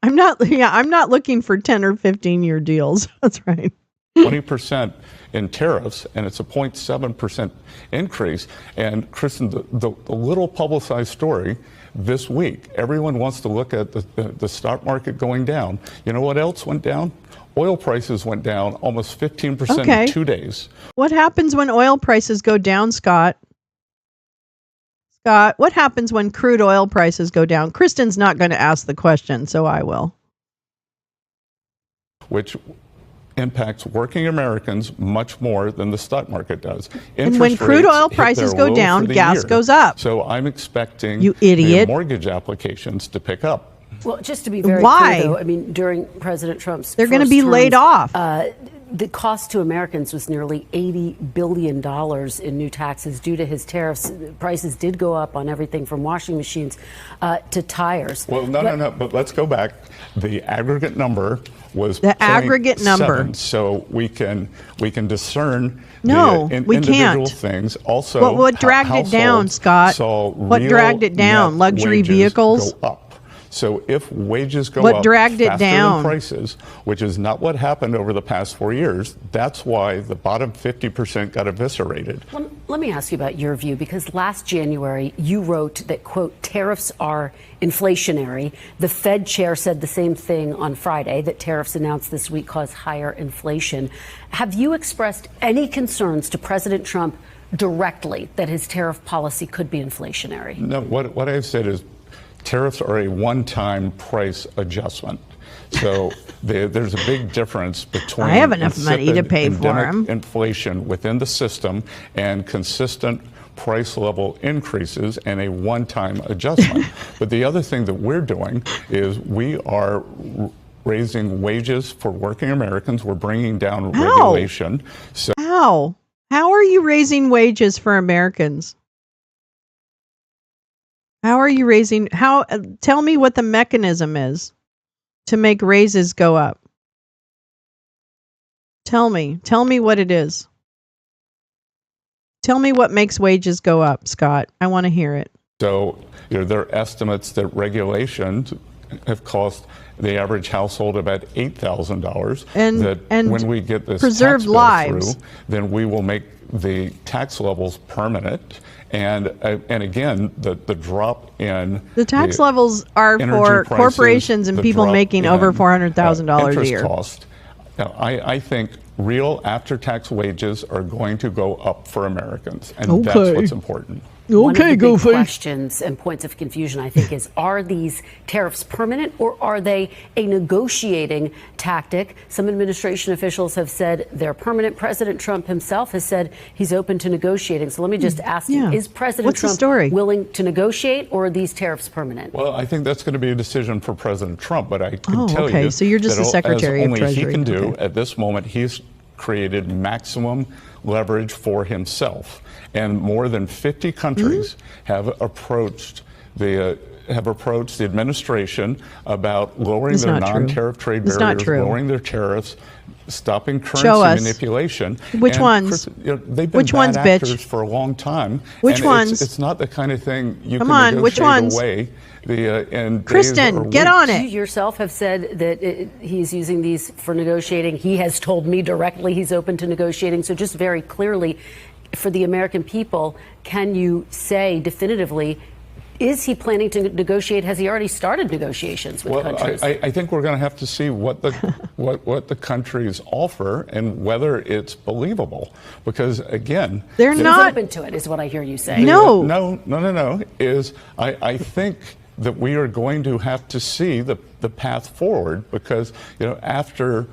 I'm not looking for 10 or 15 year deals. That's right. 20% in tariffs, and it's a 0.7% increase. And Kristen, the little publicized story this week, everyone wants to look at the stock market going down. You know what else went down? Oil prices went down almost 15% in 2 days. What happens when oil prices go down, Scott? Scott, what happens when crude oil prices go down? Kristen's not going to ask the question, so I will. Which impacts working Americans much more than the stock market does. And when crude oil prices go down, gas goes up. So I'm expecting you idiot. The mortgage applications to pick up. Well, just to be very clear, though, I mean, during President Trump's they're going to be laid off. The cost to Americans was nearly $80 billion in new taxes due to his tariffs. Prices did go up on everything from washing machines to tires. Well, no. But let's go back. The aggregate number was the aggregate number. So we can discern individual things. Also, what dragged it down, Scott? What dragged it down? Luxury vehicles go up. So if wages go what up dragged faster it down? than prices, which is not what happened over the past 4 years, that's why the bottom 50% got eviscerated. Let me ask you about your view, because last January you wrote that, quote, tariffs are inflationary. The Fed chair said the same thing on Friday, that tariffs announced this week cause higher inflation. Have you expressed any concerns to President Trump directly that his tariff policy could be inflationary? No, what I've said is tariffs are a one-time price adjustment. So there's a big difference between I have enough money to pay for them. Inflation within the system and consistent price level increases and a one-time adjustment. But the other thing that we're doing is we are raising wages for working Americans. We're bringing down regulation. So how are you raising wages for Americans? How are you raising? Tell me what the mechanism is to make raises go up. Tell me what it is. Tell me what makes wages go up, Scott. I want to hear it. So, there are estimates that regulations have cost the average household about $8,000. And when we get this preserve tax bill lives through, then we will make the tax levels permanent. And again, the drop in the tax levels are for prices, corporations and people making over $400,000 a year. Cost. Now, I think real after-tax wages are going to go up for Americans, and that's what's important. One of the big questions and points of confusion, I think, is are these tariffs permanent or are they a negotiating tactic? Some administration officials have said they're permanent. President Trump himself has said he's open to negotiating. So let me just ask you, is President Trump willing to negotiate, or are these tariffs permanent? Well, I think that's going to be a decision for President Trump, but I can tell you so you're just the Secretary of Treasury. He can do at this moment, he's created maximum leverage for himself. And more than 50 countries have approached the administration about lowering their non-tariff trade barriers, lowering their tariffs, stopping currency manipulation. Which ones? They've been bad actors for a long time. Which ones? It's not the kind of thing you can negotiate away. Kristen, get on it. You yourself have said that he's using these for negotiating. He has told me directly he's open to negotiating. So just very clearly, for the American people, can you say definitively, is he planning to negotiate? Has he already started negotiations with countries? I think we're going to have to see what the what the countries offer and whether it's believable. Because again, they're not open to it, is what I hear you saying. No. I think that we are going to have to see the path forward, because after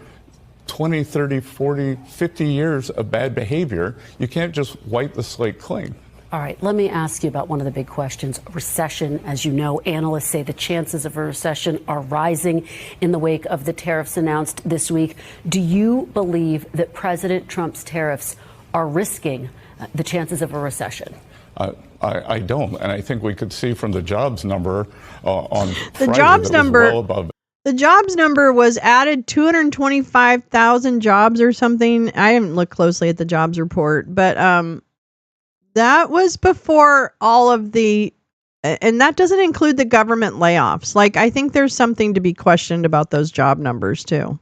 20, 30, 40, 50 years of bad behavior, you can't just wipe the slate clean. All right, let me ask you about one of the big questions. Recession, as you know, analysts say the chances of a recession are rising in the wake of the tariffs announced this week. Do you believe that President Trump's tariffs are risking the chances of a recession? I don't, and I think we could see from the jobs number on the Friday jobs that number was well above. The jobs number was added 225,000 jobs or something. I haven't looked closely at the jobs report, but that was before all of the, and that doesn't include the government layoffs. Like, I think there's something to be questioned about those job numbers too.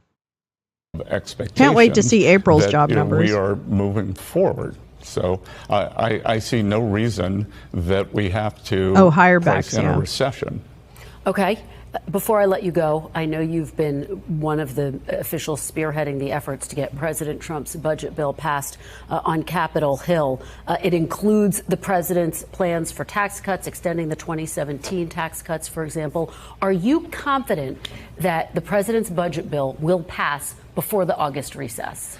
Can't wait to see April's job numbers. We are moving forward. So I see no reason that we have to higher price backs in a recession. Okay. Before I let you go, I know you've been one of the officials spearheading the efforts to get President Trump's budget bill passed on Capitol Hill. It includes the president's plans for tax cuts, extending the 2017 tax cuts, for example. Are you confident that the president's budget bill will pass before the August recess?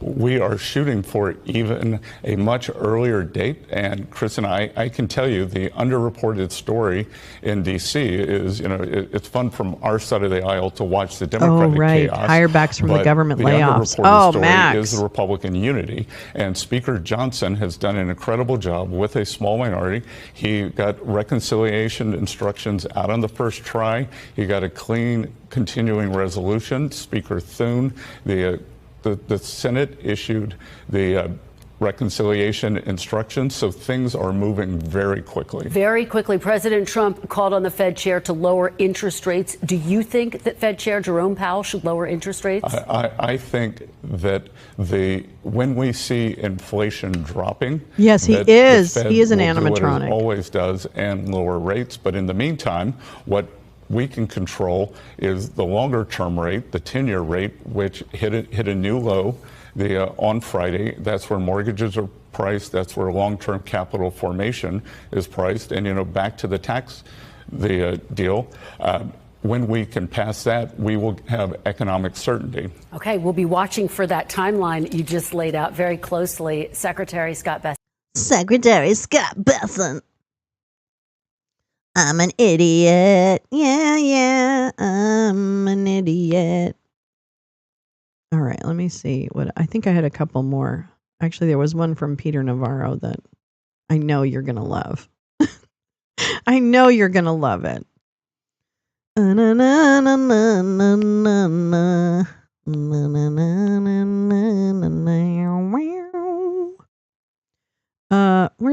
We are shooting for even a much earlier date. And Chris and I can tell you the underreported story in D.C. is, it's fun from our side of the aisle to watch the Democratic chaos. Higher backs from the government layoffs. The underreported story is the Republican unity. And Speaker Johnson has done an incredible job with a small minority. He got reconciliation instructions out on the first try. He got a clean continuing resolution. Speaker Thune, the Senate issued the reconciliation instructions, so things are moving very quickly. Very quickly. President Trump called on the Fed chair to lower interest rates. Do you think that Fed Chair Jerome Powell should lower interest rates? I think that when we see inflation dropping, yes, he is. He is an animatronic. He always does, and lower rates. But in the meantime, what we can control is the longer-term rate, the 10-year rate, which hit a new low on Friday. That's where mortgages are priced. That's where long-term capital formation is priced. And back to the deal. When we can pass that, we will have economic certainty. Okay, we'll be watching for that timeline you just laid out very closely. Secretary Scott Bessent. Secretary Scott Bessent. I'm an idiot. Yeah, I'm an idiot. All right, let me see. I think I had a couple more. Actually, there was one from Peter Navarro that I know you're going to love. I know you're going to love it. Where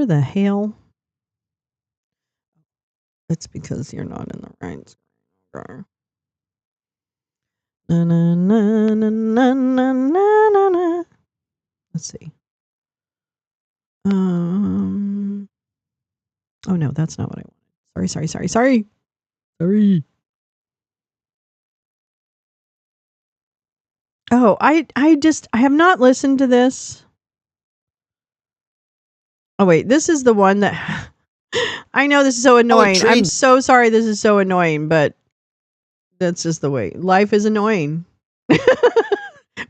the hell? That's because you're not in the right screen. Let's see. Oh no, that's not what I wanted. Sorry. Oh, I have not listened to this. Oh wait, this is the one that I know this is so annoying. I'm so sorry this is so annoying, but that's just the way. Life is annoying.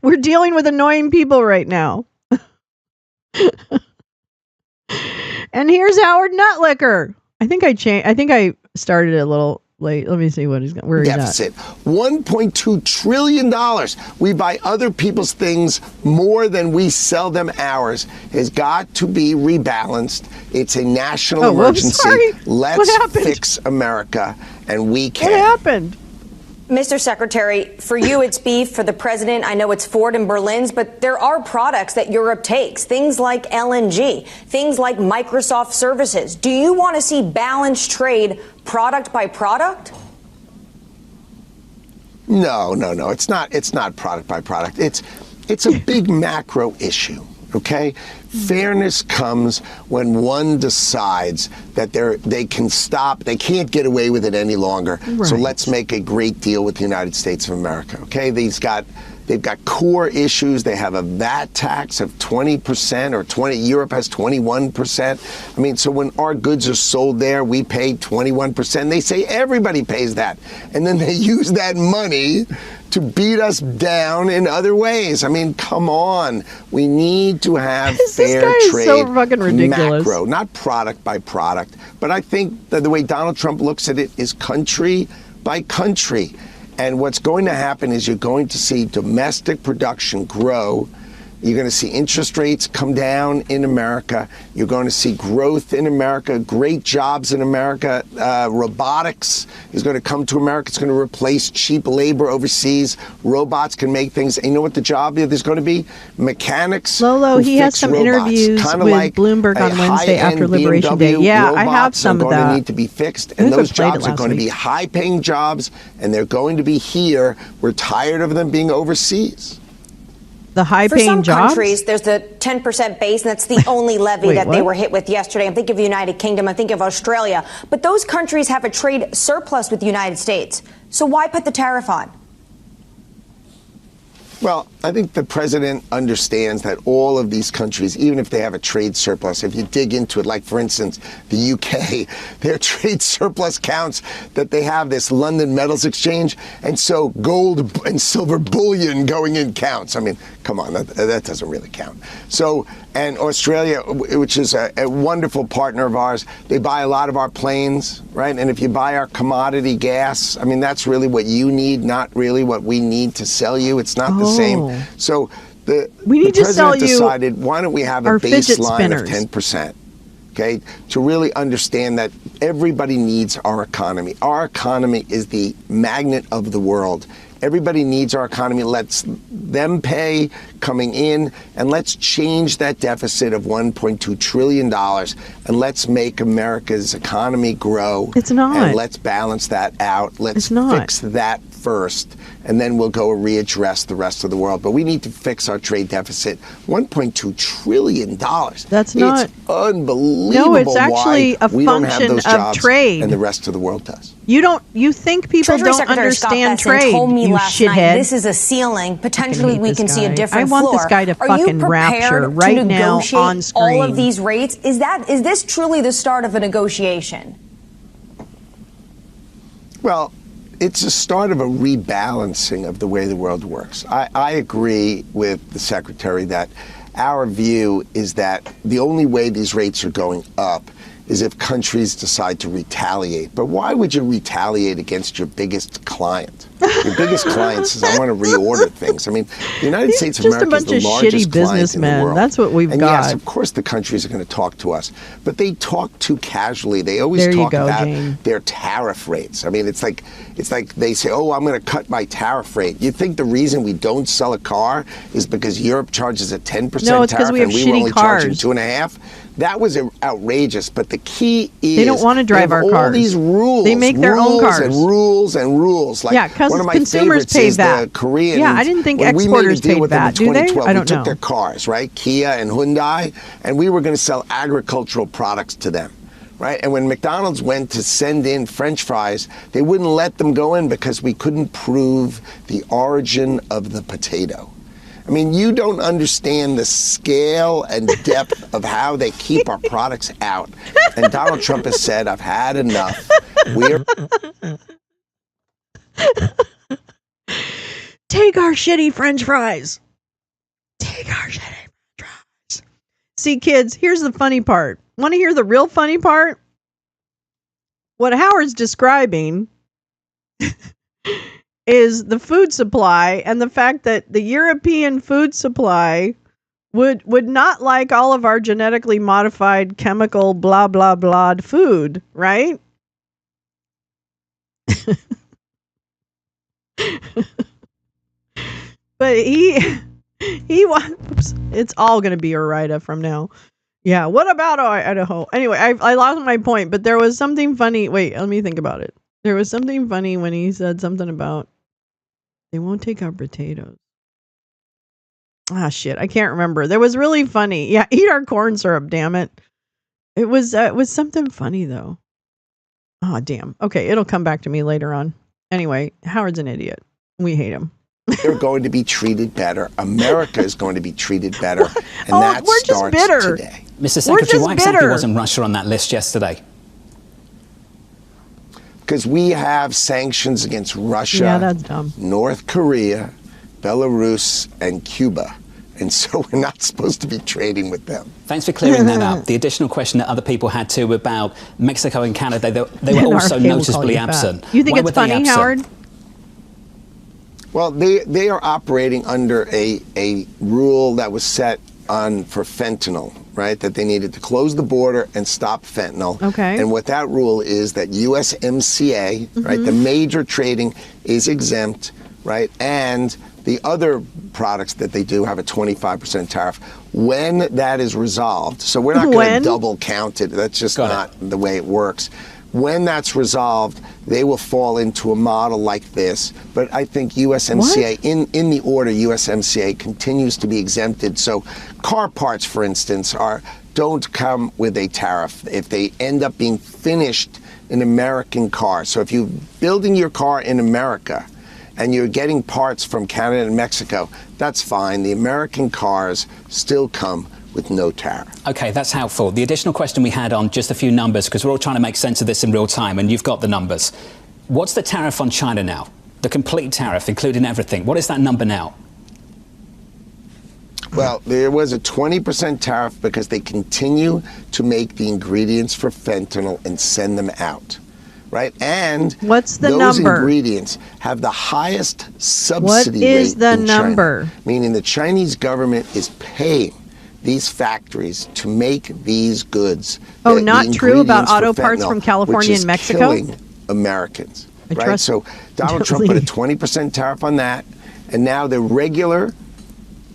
We're dealing with annoying people right now. And here's Howard Nutlicker. I think I started a little late. Let me see where he's at. Deficit. $1.2 trillion. We buy other people's things more than we sell them ours. Has got to be rebalanced. It's a national emergency. Sorry. Let's fix America, and we can. What happened? Mr. Secretary, for you it's beef, for the president I know it's Ford and Berlin's, but there are products that Europe takes, things like LNG, things like Microsoft services. Do you want to see balanced trade product by product? No. It's not product by product. It's a big macro issue. Okay? Fairness comes when one decides that they can stop, they can't get away with it any longer. Right. So let's make a great deal with the United States of America. Okay? They've got core issues. They have a VAT tax of 20% or 20. Europe has 21%. I mean, so when our goods are sold there, we pay 21%. They say everybody pays that. And then they use that money to beat us down in other ways. I mean, come on. We need to have fair trade. So fucking ridiculous. Macro, not product by product. But I think that the way Donald Trump looks at it is country by country. And what's going to happen is you're going to see domestic production grow. You're going to see interest rates come down in America. You're going to see growth in America, great jobs in America. Robotics is going to come to America. It's going to replace cheap labor overseas. Robots can make things. And you know what the job is going to be? Mechanics. Lolo, he has some interviews with like Bloomberg on Wednesday after Liberation Day. Yeah, I have some of that. Robots are going to need to be fixed. And those jobs are going to be high-paying jobs, and they're going to be here. We're tired of them being overseas. The high-paying jobs? For some countries, there's the 10% base, and that's the only levy that they were hit with yesterday. I'm thinking of the United Kingdom. I'm thinking of Australia. But those countries have a trade surplus with the United States. So why put the tariff on? Well, I think the president understands that all of these countries, even if they have a trade surplus, if you dig into it, like, for instance, the UK, their trade surplus counts that they have this London Metals Exchange, and so gold and silver bullion going in counts. I mean, come on, that doesn't really count. So, and Australia, which is a wonderful partner of ours, they buy a lot of our planes, right? And if you buy our commodity gas, I mean, that's really what you need, not really what we need to sell you. It's not the same. So the president decided, why don't we have a baseline of 10%? Okay, to really understand that everybody needs our economy. Our economy is the magnet of the world. Everybody needs our economy. Let's them pay coming in, and let's change that deficit of $1.2 trillion, and let's make America's economy grow. It's not. And let's balance that out. Let's fix that first, and then we'll go readdress the rest of the world. But we need to fix our trade deficit. $1.2 trillion. That's not. It's unbelievable. No, it's actually a function of trade. And the rest of the world does. You think people Treasury don't Secretary understand Scott Bessent trade, told me you last shithead. night, this is a ceiling. Potentially we can see a different floor. I want this guy to fucking rapture right now on screen. All of these rates? Is this truly the start of a negotiation? Well, it's a start of a rebalancing of the way the world works. I agree with the Secretary that our view is that the only way these rates are going up is if countries decide to retaliate. But why would you retaliate against your biggest client? Your biggest client says, I want to reorder things. I mean, the United States of America is the largest client in the world. That's what we've got. Yes, of course the countries are going to talk to us, but they talk too casually. They always talk about their tariff rates. I mean, it's like they say, oh, I'm going to cut my tariff rate. You think the reason we don't sell a car is because Europe charges a 10% tariff we have and we were only charging 2.5%? That was outrageous, but the key is they don't want to drive our cars. All these rules. They make their own cars. And rules. Like because one of my consumers pay VAT. The Koreans. Yeah, I didn't think exporters paid VAT. Do they? I don't know. We took their cars, right? Kia and Hyundai, and we were going to sell agricultural products to them. Right? And when McDonald's went to send in French fries, they wouldn't let them go in because we couldn't prove the origin of the potato. I mean, you don't understand the scale and depth of how they keep our products out. And Donald Trump has said, I've had enough. Take our shitty French fries. Take our shitty French fries. See, kids, here's the funny part. Want to hear the real funny part? What Howard's describing is the food supply and the fact that the European food supply would not like all of our genetically modified chemical blah blah blah food, right? But he wants, it's all going to be Orida from now. Yeah, what about Idaho? Anyway, I lost my point, but there was something funny. Wait, let me think about it. There was something funny when he said something about they won't take our potatoes. Ah, shit, I can't remember. There was really funny. Yeah, eat our corn syrup, damn it. It was something funny, though. Oh, damn. Okay, it'll come back to me later on. Anyway, Howard's an idiot. We hate him. They're going to be treated better. America is going to be treated better. And that we're starts just bitter. today. Mr. Secretary, why exactly wasn't Russia on that list yesterday? Because we have sanctions against Russia, yeah, that's dumb. North Korea, Belarus, and Cuba. And so we're not supposed to be trading with them. Thanks for clearing that up. The additional question that other people had too about Mexico and Canada, they were also noticeably absent. You think it's funny, Howard? Well, they are operating under a rule that was set for fentanyl, right? That they needed to close the border and stop fentanyl. Okay. And what that rule is that USMCA, right, the major trading is exempt, right? And the other products that they do have a 25% tariff. When that is resolved, so we're not going to double count it. That's just not the way it works. When that's resolved, they will fall into a model like this. But I think USMCA, in the order, USMCA continues to be exempted. So car parts, for instance, don't come with a tariff if they end up being finished in American cars. So if you're building your car in America and you're getting parts from Canada and Mexico, that's fine. The American cars still come with no tariff. Okay, that's helpful. The additional question we had on just a few numbers, because we're all trying to make sense of this in real time, and you've got the numbers. What's the tariff on China now? The complete tariff, including everything. What is that number now? Well, there was a 20% tariff because they continue to make the ingredients for fentanyl and send them out, right? And what's the those number? Ingredients have the highest subsidy rate in China. What is the number? Meaning the Chinese government is paying these factories to make these goods. Oh, not true about auto parts from California and Mexico? Killing Americans, right? So Donald Trump put a 20% tariff on that, and now the regular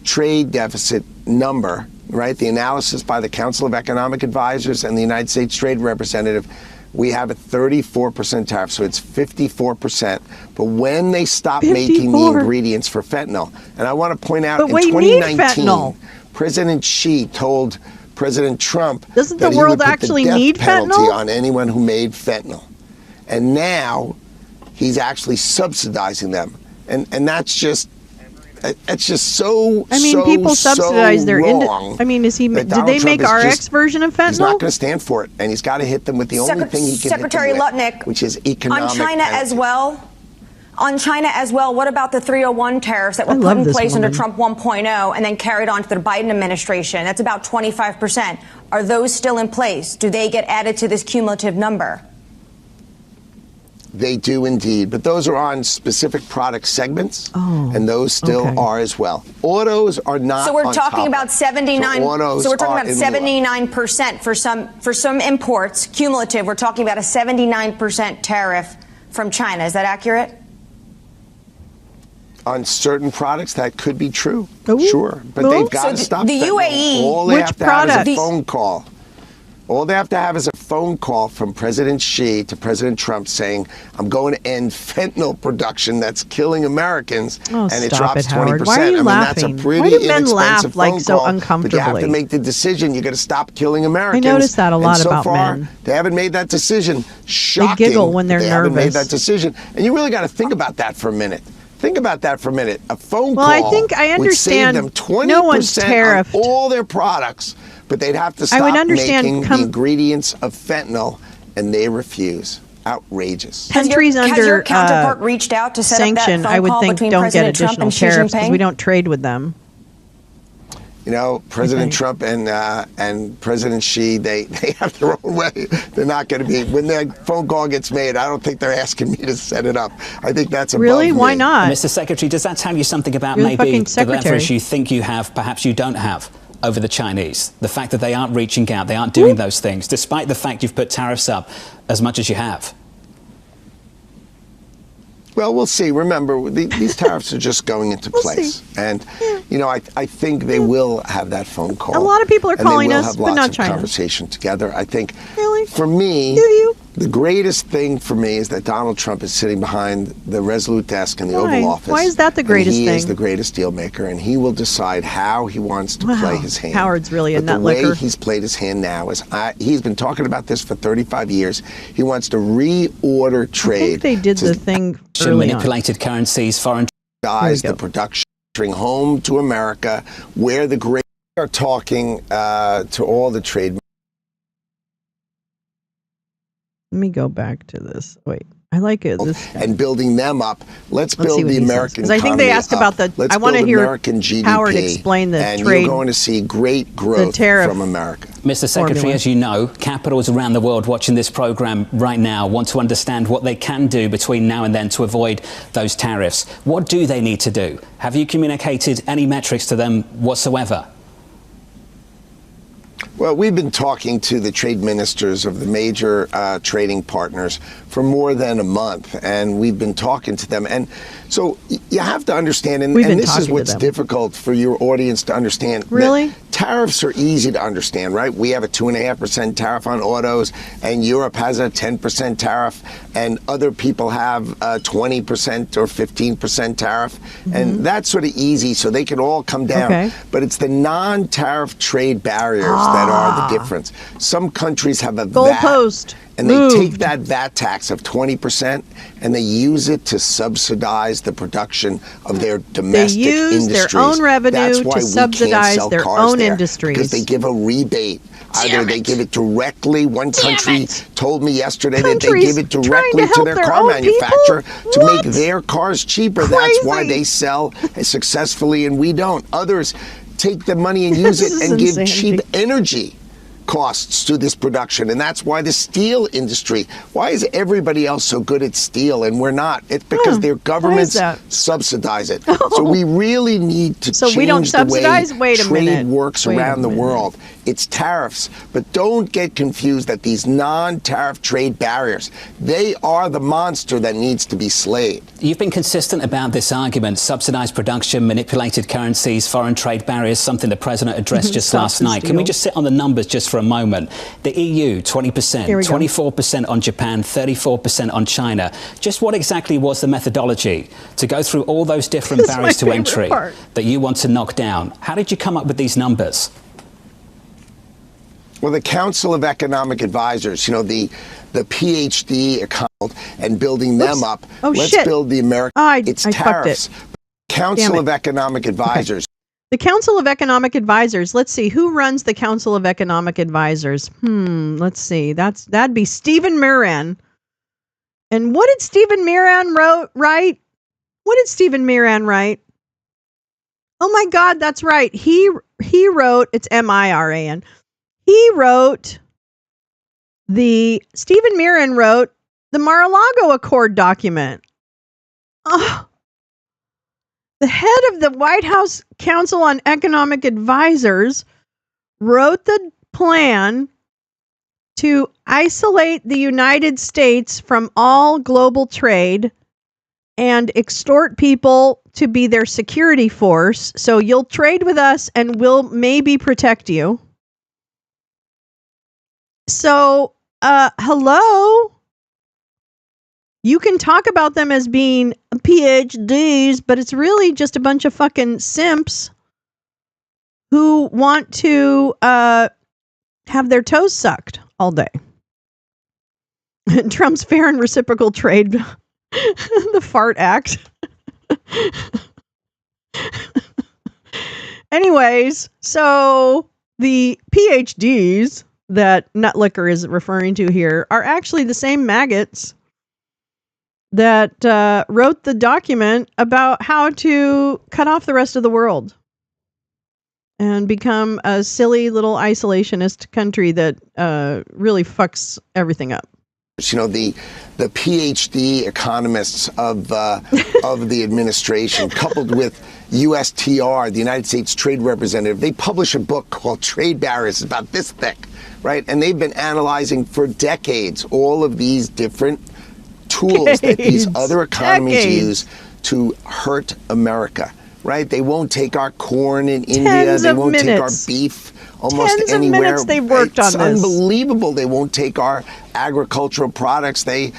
trade deficit number, right? The analysis by the Council of Economic Advisors and the United States Trade Representative, we have a 34% tariff, so it's 54%. But when they stop making the ingredients for fentanyl, and I want to point out in 2019, President Xi told President Trump that the he would put the death penalty on anyone who made fentanyl. And now he's actually subsidizing them. And that's just so people subsidize their wrong. Did they make RX version of fentanyl? He's not going to stand for it, and he's got to hit them with the only thing he can Secretary hit them Lutnick, with, which is economic on China penalty. as well. On China as well, what about the 301 tariffs that were put in place under Trump 1.0 and then carried on to the Biden administration? That's about 25%. Are those still in place? Do they get added to this cumulative number? They do indeed, but those are on specific product segments, and those still are as well. Autos are not. So we're on talking top about 79. So we're talking about 79% for some imports cumulative. We're talking about a 79% tariff from China. Is that accurate? On certain products, that could be true. Sure, but they've got to stop. The UAE. All they have to have is a phone call. All they have to have is a phone call from President Xi to President Trump saying, I'm going to end fentanyl production that's killing Americans, and it drops 20%. Why are you laughing? That's a pretty Why do men laugh inexpensive like phone so call, uncomfortably? but you have to make the decision. You got to stop killing Americans. I notice that a lot and so about far, men. They haven't made that decision. Shocking. They giggle when they're they nervous. haven't made that decision. And you really got to think about that for a minute. Think about that for a minute. A phone call I think I understand. would save them 20% No one's tariffed. on all their products, but they'd have to stop making the ingredients of fentanyl, and they refuse. Outrageous. Countries has under your counterpart reached out to set sanction, up that phone I would call think, between don't President get Trump additional and Xi tariffs because Jinping? we don't trade with them. You know, President Trump and President Xi, they have their own way. They're not going to be, when that phone call gets made, I don't think they're asking me to set it up. I think that's above Really? me. Why not? Mr. Secretary, does that tell you something about You're the maybe fucking the secretary. leverage you think you have, perhaps you don't have, over the Chinese? The fact that they aren't reaching out, they aren't doing those things, despite the fact you've put tariffs up as much as you have? Well, we'll see. Remember, these tariffs are just going into place. And, you know, I think they will have that phone call. A lot of people are calling us, and they but will have not lots of China. conversation together. I think, Really? for me, Do you? the greatest thing for me is that Donald Trump is sitting behind the Resolute desk in the Why? Oval Office. Why is that the and greatest he thing? is the greatest deal maker, and he will decide how he wants to play his hand. Howard's really a but the nut way licker. he's played his hand now is, he's been talking about this for 35 years. He wants to reorder trade. I think they did the thing early on. Manipulated currencies, foreign... The production home to America, where the great are talking to all the trade. Let me go back to this. Wait, I like it. And building them up. Let's see build what the he says. American 'Cause I think they economy asked up. about the- Let's I wanna build hear American GDP, Howard explain the and trade- you're going to see great growth tariff from America. Mr. Secretary, formula. as you know, capitals around the world watching this program right now want to understand what they can do between now and then to avoid those tariffs. What do they need to do? Have you communicated any metrics to them whatsoever? Well, we've been talking to the trade ministers of the major trading partners for more than a month, and we've been talking to them. And so you have to understand, and this is what's difficult for your audience to understand. Really? Tariffs are easy to understand, right? We have a 2.5% tariff on autos, and Europe has a 10% tariff, and other people have a 20% or 15% tariff. And that's sort of easy, so they can all come down. Okay. But it's the non-tariff trade barriers that are the difference. Some countries have a Goalpost. VAT, and they take that VAT tax of 20% and they use it to subsidize the production of their domestic use industries. their own revenue That's to why we subsidize can't sell their cars own there, industries. because they give a rebate. Either they give it directly. One country told me yesterday that they give it directly to their car manufacturer to make their cars cheaper. That's why they sell successfully and we don't. Others take the money and use it and give cheap energy costs to this production. And that's why the steel industry, why is everybody else so good at steel and we're not? It's because their governments subsidize it. So we really need to change we don't subsidize? the way Wait a trade minute. works Wait a around the minute. world. It's tariffs, but don't get confused that these non-tariff trade barriers, they are the monster that needs to be slayed. You've been consistent about this argument. Subsidized production, manipulated currencies, foreign trade barriers, something the president addressed just last night. Can we just sit on the numbers just for a moment? The EU, 20%, 24% on Japan, 34% on China. Just what exactly was the methodology to go through all those different barriers to entry that you want to knock down? How did you come up with these numbers? Well, the Council of Economic Advisors, you know, the PhD account and building them up. Let's build the American. It's tariffs. Council of Economic Advisors. The Council of Economic Advisors. Let's see who runs the Council of Economic Advisors. Let's see. That'd be Stephen Miran. And what did Stephen Miran write? What did Stephen Miran write? Oh my God, that's right. He wrote, it's Miran. Stephen Miran wrote the Mar-a-Lago Accord document. Oh, the head of the White House Council on Economic Advisors wrote the plan to isolate the United States from all global trade and extort people to be their security force. So you'll trade with us and we'll maybe protect you. So, hello? You can talk about them as being PhDs, but it's really just a bunch of fucking simps who want to have their toes sucked all day. Trump's fair and reciprocal trade, the Fart Act. Anyways, so the PhDs that Nutlicker is referring to here are actually the same maggots that wrote the document about how to cut off the rest of the world and become a silly little isolationist country that really fucks everything up. You know, the PhD economists of the administration, coupled with USTR, the United States Trade Representative, they publish a book called Trade Barriers, about this thick, right? And they've been analyzing for decades all of these different tools that these other economies use to hurt America, right? They won't take our corn in India. They won't take our beef almost Tens anywhere. of minutes they've worked on this. It's unbelievable. They won't take our agricultural products. They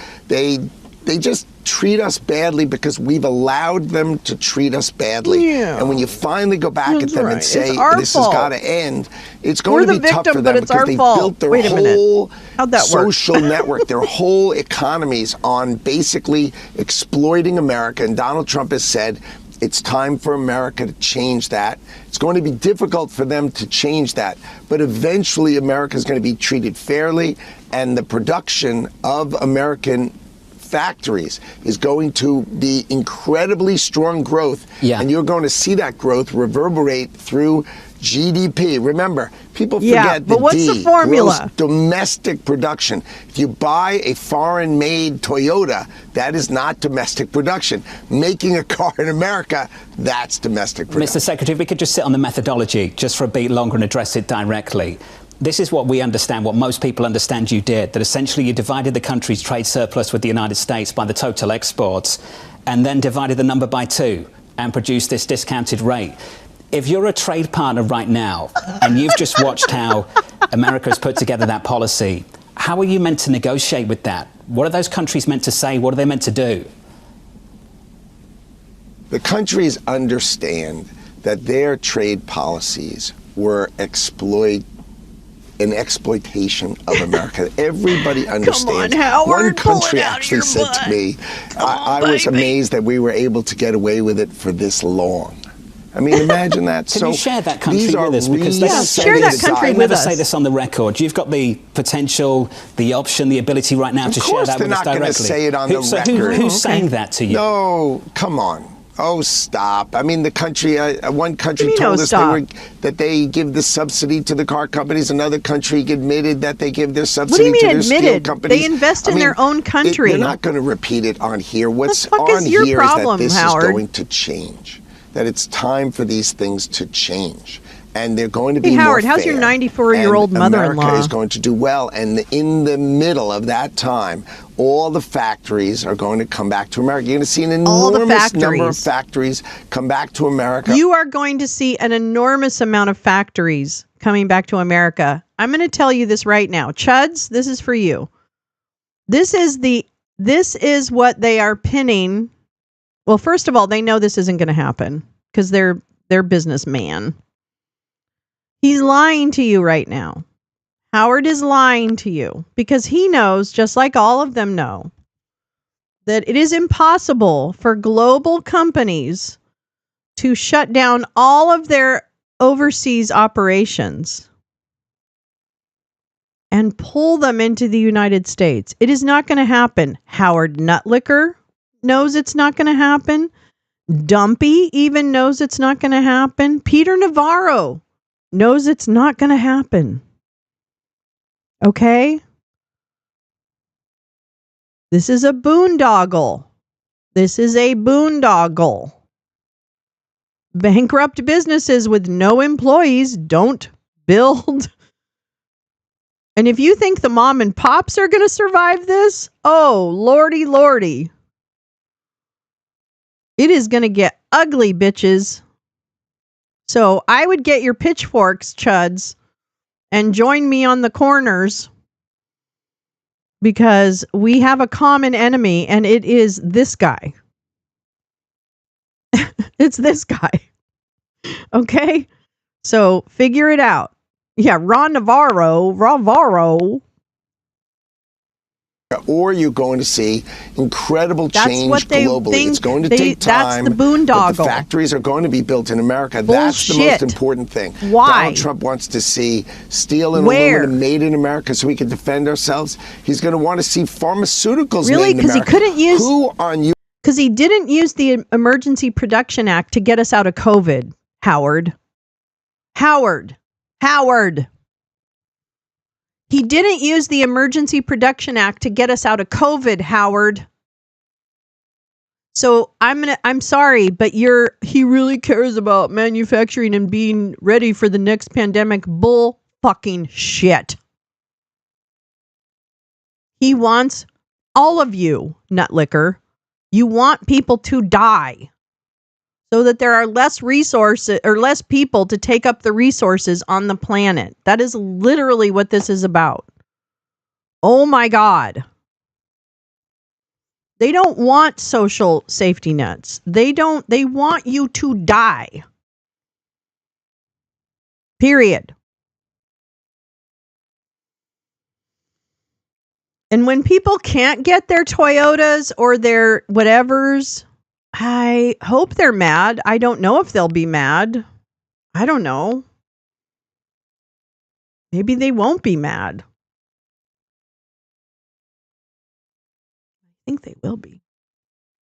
just treat us badly because we've allowed them to treat us badly. Yeah. And when you finally go back at them and say, this has got to end, it's We're going to be tough for them because they built their whole social network, their whole economies on basically exploiting America. And Donald Trump has said, it's time for America to change that. It's going to be difficult for them to change that, but eventually America is going to be treated fairly, and the production of American factories is going to be incredibly strong growth, and you're going to see that growth reverberate through GDP. Remember, people forget but what's the formula? Gross domestic production. If you buy a foreign-made Toyota, that is not domestic production. Making a car in America, that's domestic production. Mr. Secretary, if we could just sit on the methodology just for a beat longer and address it directly. This is what we understand, what most people understand you did, that essentially you divided the country's trade surplus with the United States by the total exports and then divided the number by 2 and produced this discounted rate. If you're a trade partner right now and you've just watched how America has put together that policy, how are you meant to negotiate with that? What are those countries meant to say? What are they meant to do? The countries understand that their trade policies were an exploitation of America. Everybody understands. Come on, Howard, one country pull it out actually of your said to butt. me, I was amazed that we were able to get away with it for this long. I mean, imagine that. Can you share that country with us? Because share that country with us. Say this on the record. You've got the potential, the option, the ability right now to share that with us directly. Of course they're not going to say it on the record. Who's saying that to you? No, come on. Oh, stop. I mean, the country, one country told us that they give the subsidy to the car companies. Another country admitted that they give their subsidy to their steel companies. They invest in their own country. They're not going to repeat it on here. What's on here is problem, that this Howard? is going to change. That it's time for these things to change. And they're going to be more Howard, how's fair. your 94-year-old mother-in-law? America is going to do well. And in the middle of that time, all the factories are going to come back to America. You're going to see an enormous number of factories come back to America. You are going to see an enormous amount of factories coming back to America. I'm going to tell you this right now. Chuds, this is for you. This is what they are pinning. Well, first of all, they know this isn't going to happen because they're businessman. He's lying to you right now. Howard is lying to you because he knows, just like all of them know, that it is impossible for global companies to shut down all of their overseas operations and pull them into the United States. It is not going to happen. Howard Nutlicker knows it's not going to happen. Dumpy even knows it's not going to happen. Peter Navarro knows it's not going to happen. Okay? This is a boondoggle. This is a boondoggle. Bankrupt businesses with no employees don't build. And if you think the mom and pops are going to survive this, oh, lordy, lordy. It is going to get ugly, bitches. So I would get your pitchforks, chuds, and join me on the corners, because we have a common enemy, and it is this guy. It's this guy. Okay? So figure it out. Yeah, Ron Navarro. Or you're going to see incredible change globally. It's going to take time. That's the boondoggle. The factories are going to be built in America. Bullshit. That's the most important thing. Why? Donald Trump wants to see steel and aluminum made in America so we can defend ourselves. He's going to want to see pharmaceuticals made in America. Really? Because he couldn't use... Because he didn't use the Emergency Production Act to get us out of COVID, Howard. He didn't use the Emergency Production Act to get us out of COVID, Howard. So I'm sorry, but he really cares about manufacturing and being ready for the next pandemic. Bull fucking shit. He wants all of you, nutlicker. You want people to die so that there are less resources or less people to take up the resources on the planet. That is literally what this is about. Oh my God. They don't want social safety nets. They want you to die. Period. And when people can't get their Toyotas or their whatevers, I hope they're mad. I don't know if they'll be mad. I don't know. Maybe they won't be mad. I think they will be.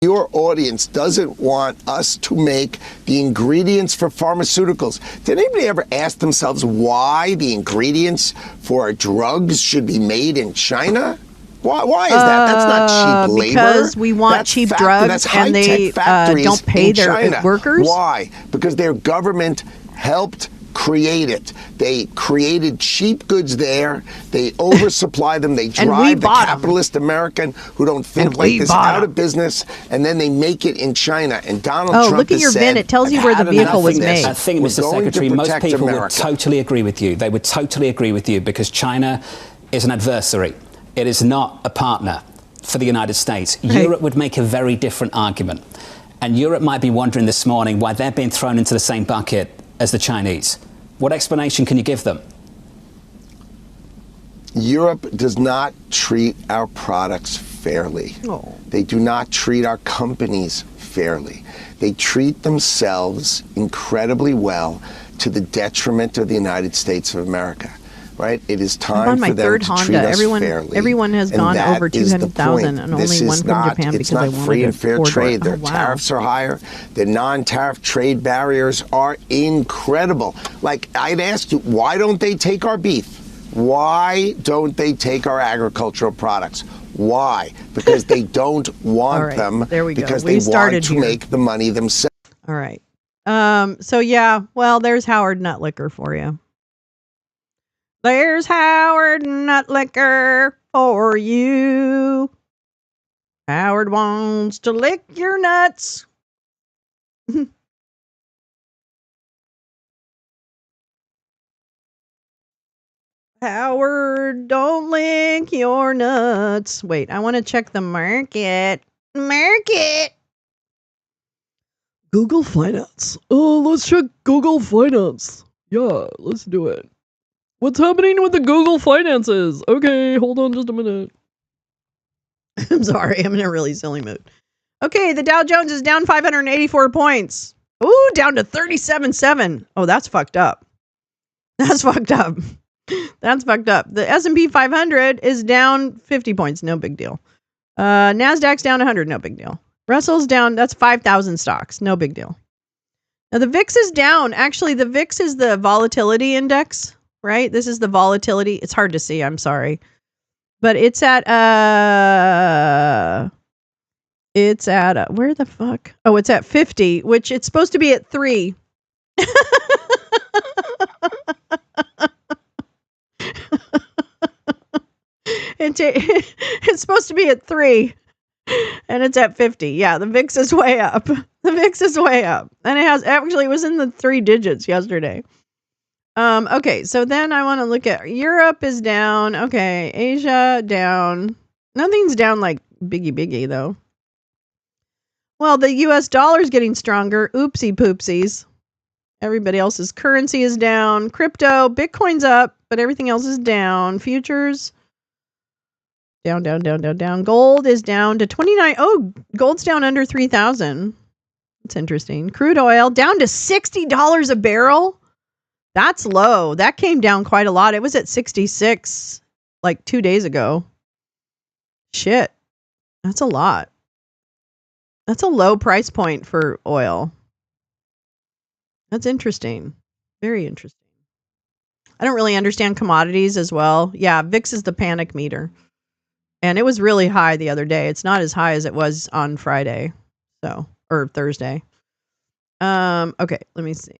Your audience doesn't want us to make the ingredients for pharmaceuticals. Did anybody ever ask themselves why the ingredients for drugs should be made in China? Why is that? That's not cheap labor. Because we want cheap drugs and they don't pay their workers? Why? Because their government helped create it. They created cheap goods there. They oversupply them. They drive the capitalist American who don't think like this out of business, and then they make it in China. And Donald Trump look at your VIN. It tells you where the vehicle was made. I think, Mr. Secretary, most people would totally agree with you. They would totally agree with you because China is an adversary. It is not a partner for the United States. Right. Europe would make a very different argument. And Europe might be wondering this morning why they're being thrown into the same bucket as the Chinese. What explanation can you give them? Europe does not treat our products fairly. Oh. They do not treat our companies fairly. They treat themselves incredibly well to the detriment of the United States of America. Right? It is time for them to treat us fairly. Everyone has gone over 200,000 and only one from Japan because they wanted to. It's not free and fair trade. Their tariffs are higher. The non-tariff trade barriers are incredible. Like, I'd ask you, why don't they take our beef? Why don't they take our agricultural products? Why? Because they don't want them. There we go. Because they want to make the money themselves. All right. So yeah, well, there's Howard Nutlicker for you. There's Howard Nutlicker for you. Howard wants to lick your nuts. Howard, don't lick your nuts. Wait, I want to check the market. Google Finance. Oh, let's check Google Finance. Yeah, let's do it. What's happening with the Google finances? Okay, hold on just a minute. I'm sorry, I'm in a really silly mood. Okay, the Dow Jones is down 584 points. Ooh, down to 37.7. Oh, that's fucked up. That's fucked up. That's fucked up. The S&P 500 is down 50 points. No big deal. NASDAQ's down 100. No big deal. Russell's down. That's 5,000 stocks. No big deal. Now the VIX is down. Actually, the VIX is the volatility index, right? This is the volatility. It's hard to see. I'm sorry. But it's at, where the fuck? Oh, it's at 50, which it's supposed to be at 3. It's supposed to be at 3 and it's at 50. Yeah, the VIX is way up. The VIX is way up. And it was in the 3 digits yesterday. Okay, so then I want to look at Europe is down. Okay, Asia down. Nothing's down like biggie though. Well, the US dollar is getting stronger. Oopsie poopsies. Everybody else's currency is down. Crypto, Bitcoin's up, but everything else is down. Futures down. Gold is down to 29. Oh, gold's down under 3,000. That's interesting. Crude oil down to $60 a barrel. That's low. That came down quite a lot. It was at 66 like 2 days ago. Shit. That's a lot. That's a low price point for oil. That's interesting. Very interesting. I don't really understand commodities as well. Yeah, VIX is the panic meter. And it was really high the other day. It's not as high as it was on Friday. Or Thursday. Okay, let me see.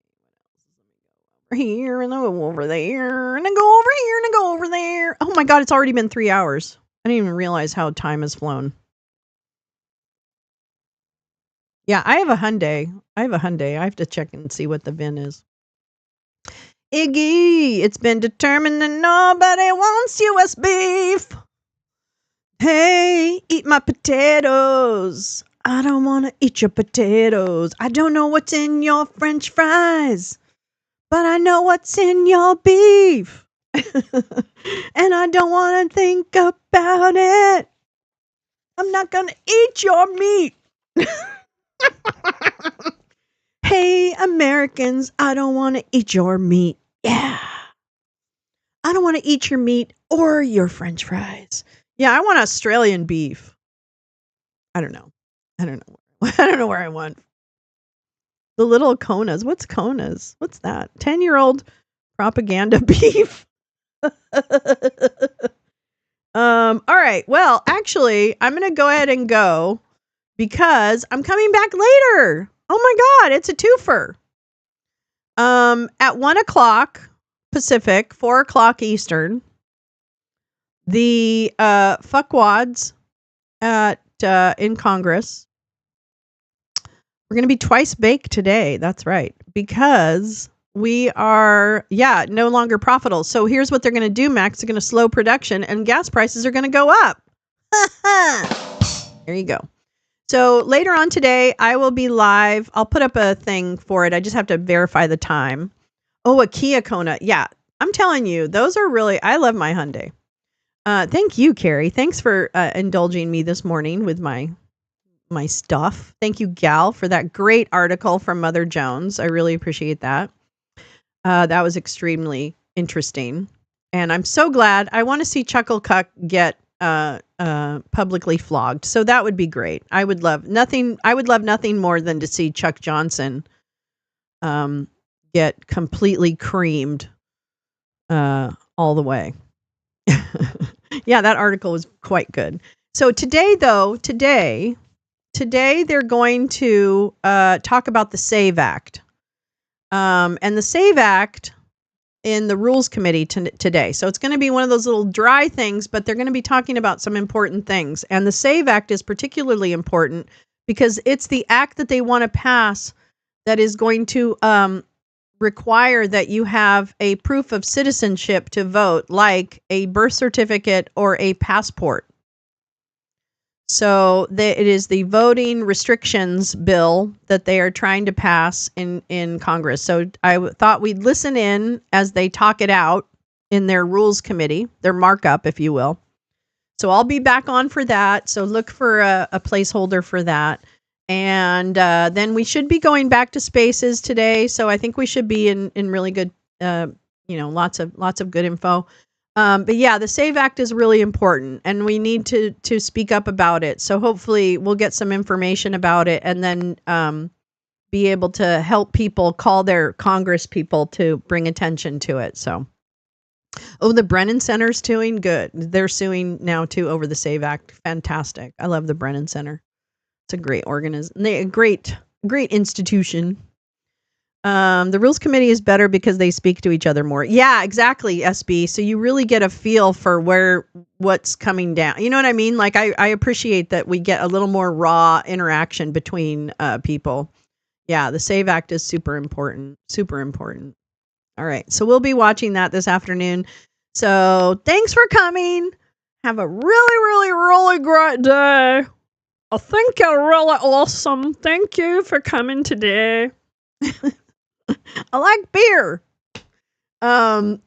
Here and I go over there and I go over here and I go over there. Oh my God, it's already been 3 hours. I didn't even realize how time has flown. Yeah, I have a Hyundai. I have to check and see what the VIN is. Iggy, it's been determined that nobody wants US beef. Hey, eat my potatoes. I don't want to eat your potatoes. I don't know what's in your French fries, but I know what's in your beef. And I don't want to think about it. I'm not going to eat your meat. Hey, Americans, I don't want to eat your meat. Yeah. I don't want to eat your meat or your French fries. Yeah, I want Australian beef. I don't know. I don't know where I want. The little Konas. What's Konas? What's that? 10-year-old propaganda beef. All right. Well, actually, I'm going to go ahead and go because I'm coming back later. Oh my God, it's a twofer. At 1:00 Pacific, 4:00 Eastern, the fuckwads in Congress. We're going to be twice baked today. That's right. Because we are, no longer profitable. So here's what they're going to do, Max. They're going to slow production and gas prices are going to go up. There you go. So later on today, I will be live. I'll put up a thing for it. I just have to verify the time. Oh, a Kia Kona. Yeah, I'm telling you, those are really, I love my Hyundai. Thank you, Carrie. Thanks for indulging me this morning with my stuff. Thank you, Gal, for that great article from Mother Jones. I really appreciate that. That was extremely interesting. And I'm so glad. I want to see Chucklecuck get publicly flogged. So that would be great. I would love nothing more than to see Chuck Johnson get completely creamed all the way. Yeah, that article was quite good. So today they're going to talk about the SAVE Act. And the SAVE Act in the Rules Committee today. So it's going to be one of those little dry things, but they're going to be talking about some important things. And the SAVE Act is particularly important because it's the act that they want to pass that is going to require that you have a proof of citizenship to vote, like a birth certificate or a passport. So it is the voting restrictions bill that they are trying to pass in Congress. So I thought we'd listen in as they talk it out in their Rules Committee, their markup, if you will. So I'll be back on for that. So look for a placeholder for that. And then we should be going back to Spaces today. So I think we should be in really good, lots of good info. But yeah, the SAVE Act is really important, and we need to speak up about it. So hopefully we'll get some information about it, and then be able to help people call their Congress people to bring attention to it. So, the Brennan Center's suing. Good. They're suing now too over the SAVE Act. Fantastic. I love the Brennan Center. It's a great a great institution. The Rules Committee is better because they speak to each other more. Yeah, exactly, SB. So you really get a feel for what's coming down. You know what I mean? Like I appreciate that we get a little more raw interaction between people. Yeah, the SAVE Act is super important. Super important. All right. So we'll be watching that this afternoon. So thanks for coming. Have a really, really, really great day. I think you're really awesome. Thank you for coming today. I like beer. Thank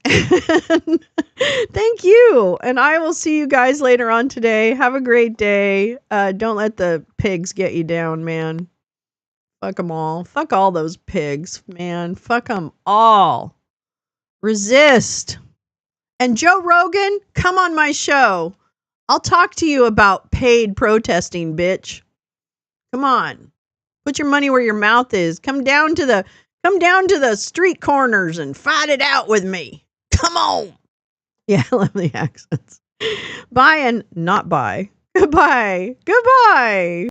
you. And I will see you guys later on today. Have a great day. Don't let the pigs get you down, man. Fuck them all. Fuck all those pigs, man. Fuck them all. Resist. And Joe Rogan, come on my show. I'll talk to you about paid protesting, bitch. Come on. Put your money where your mouth is. Come down to the street corners and fight it out with me. Come on. Yeah, I love the accents. Bye and not bye. Goodbye. Goodbye.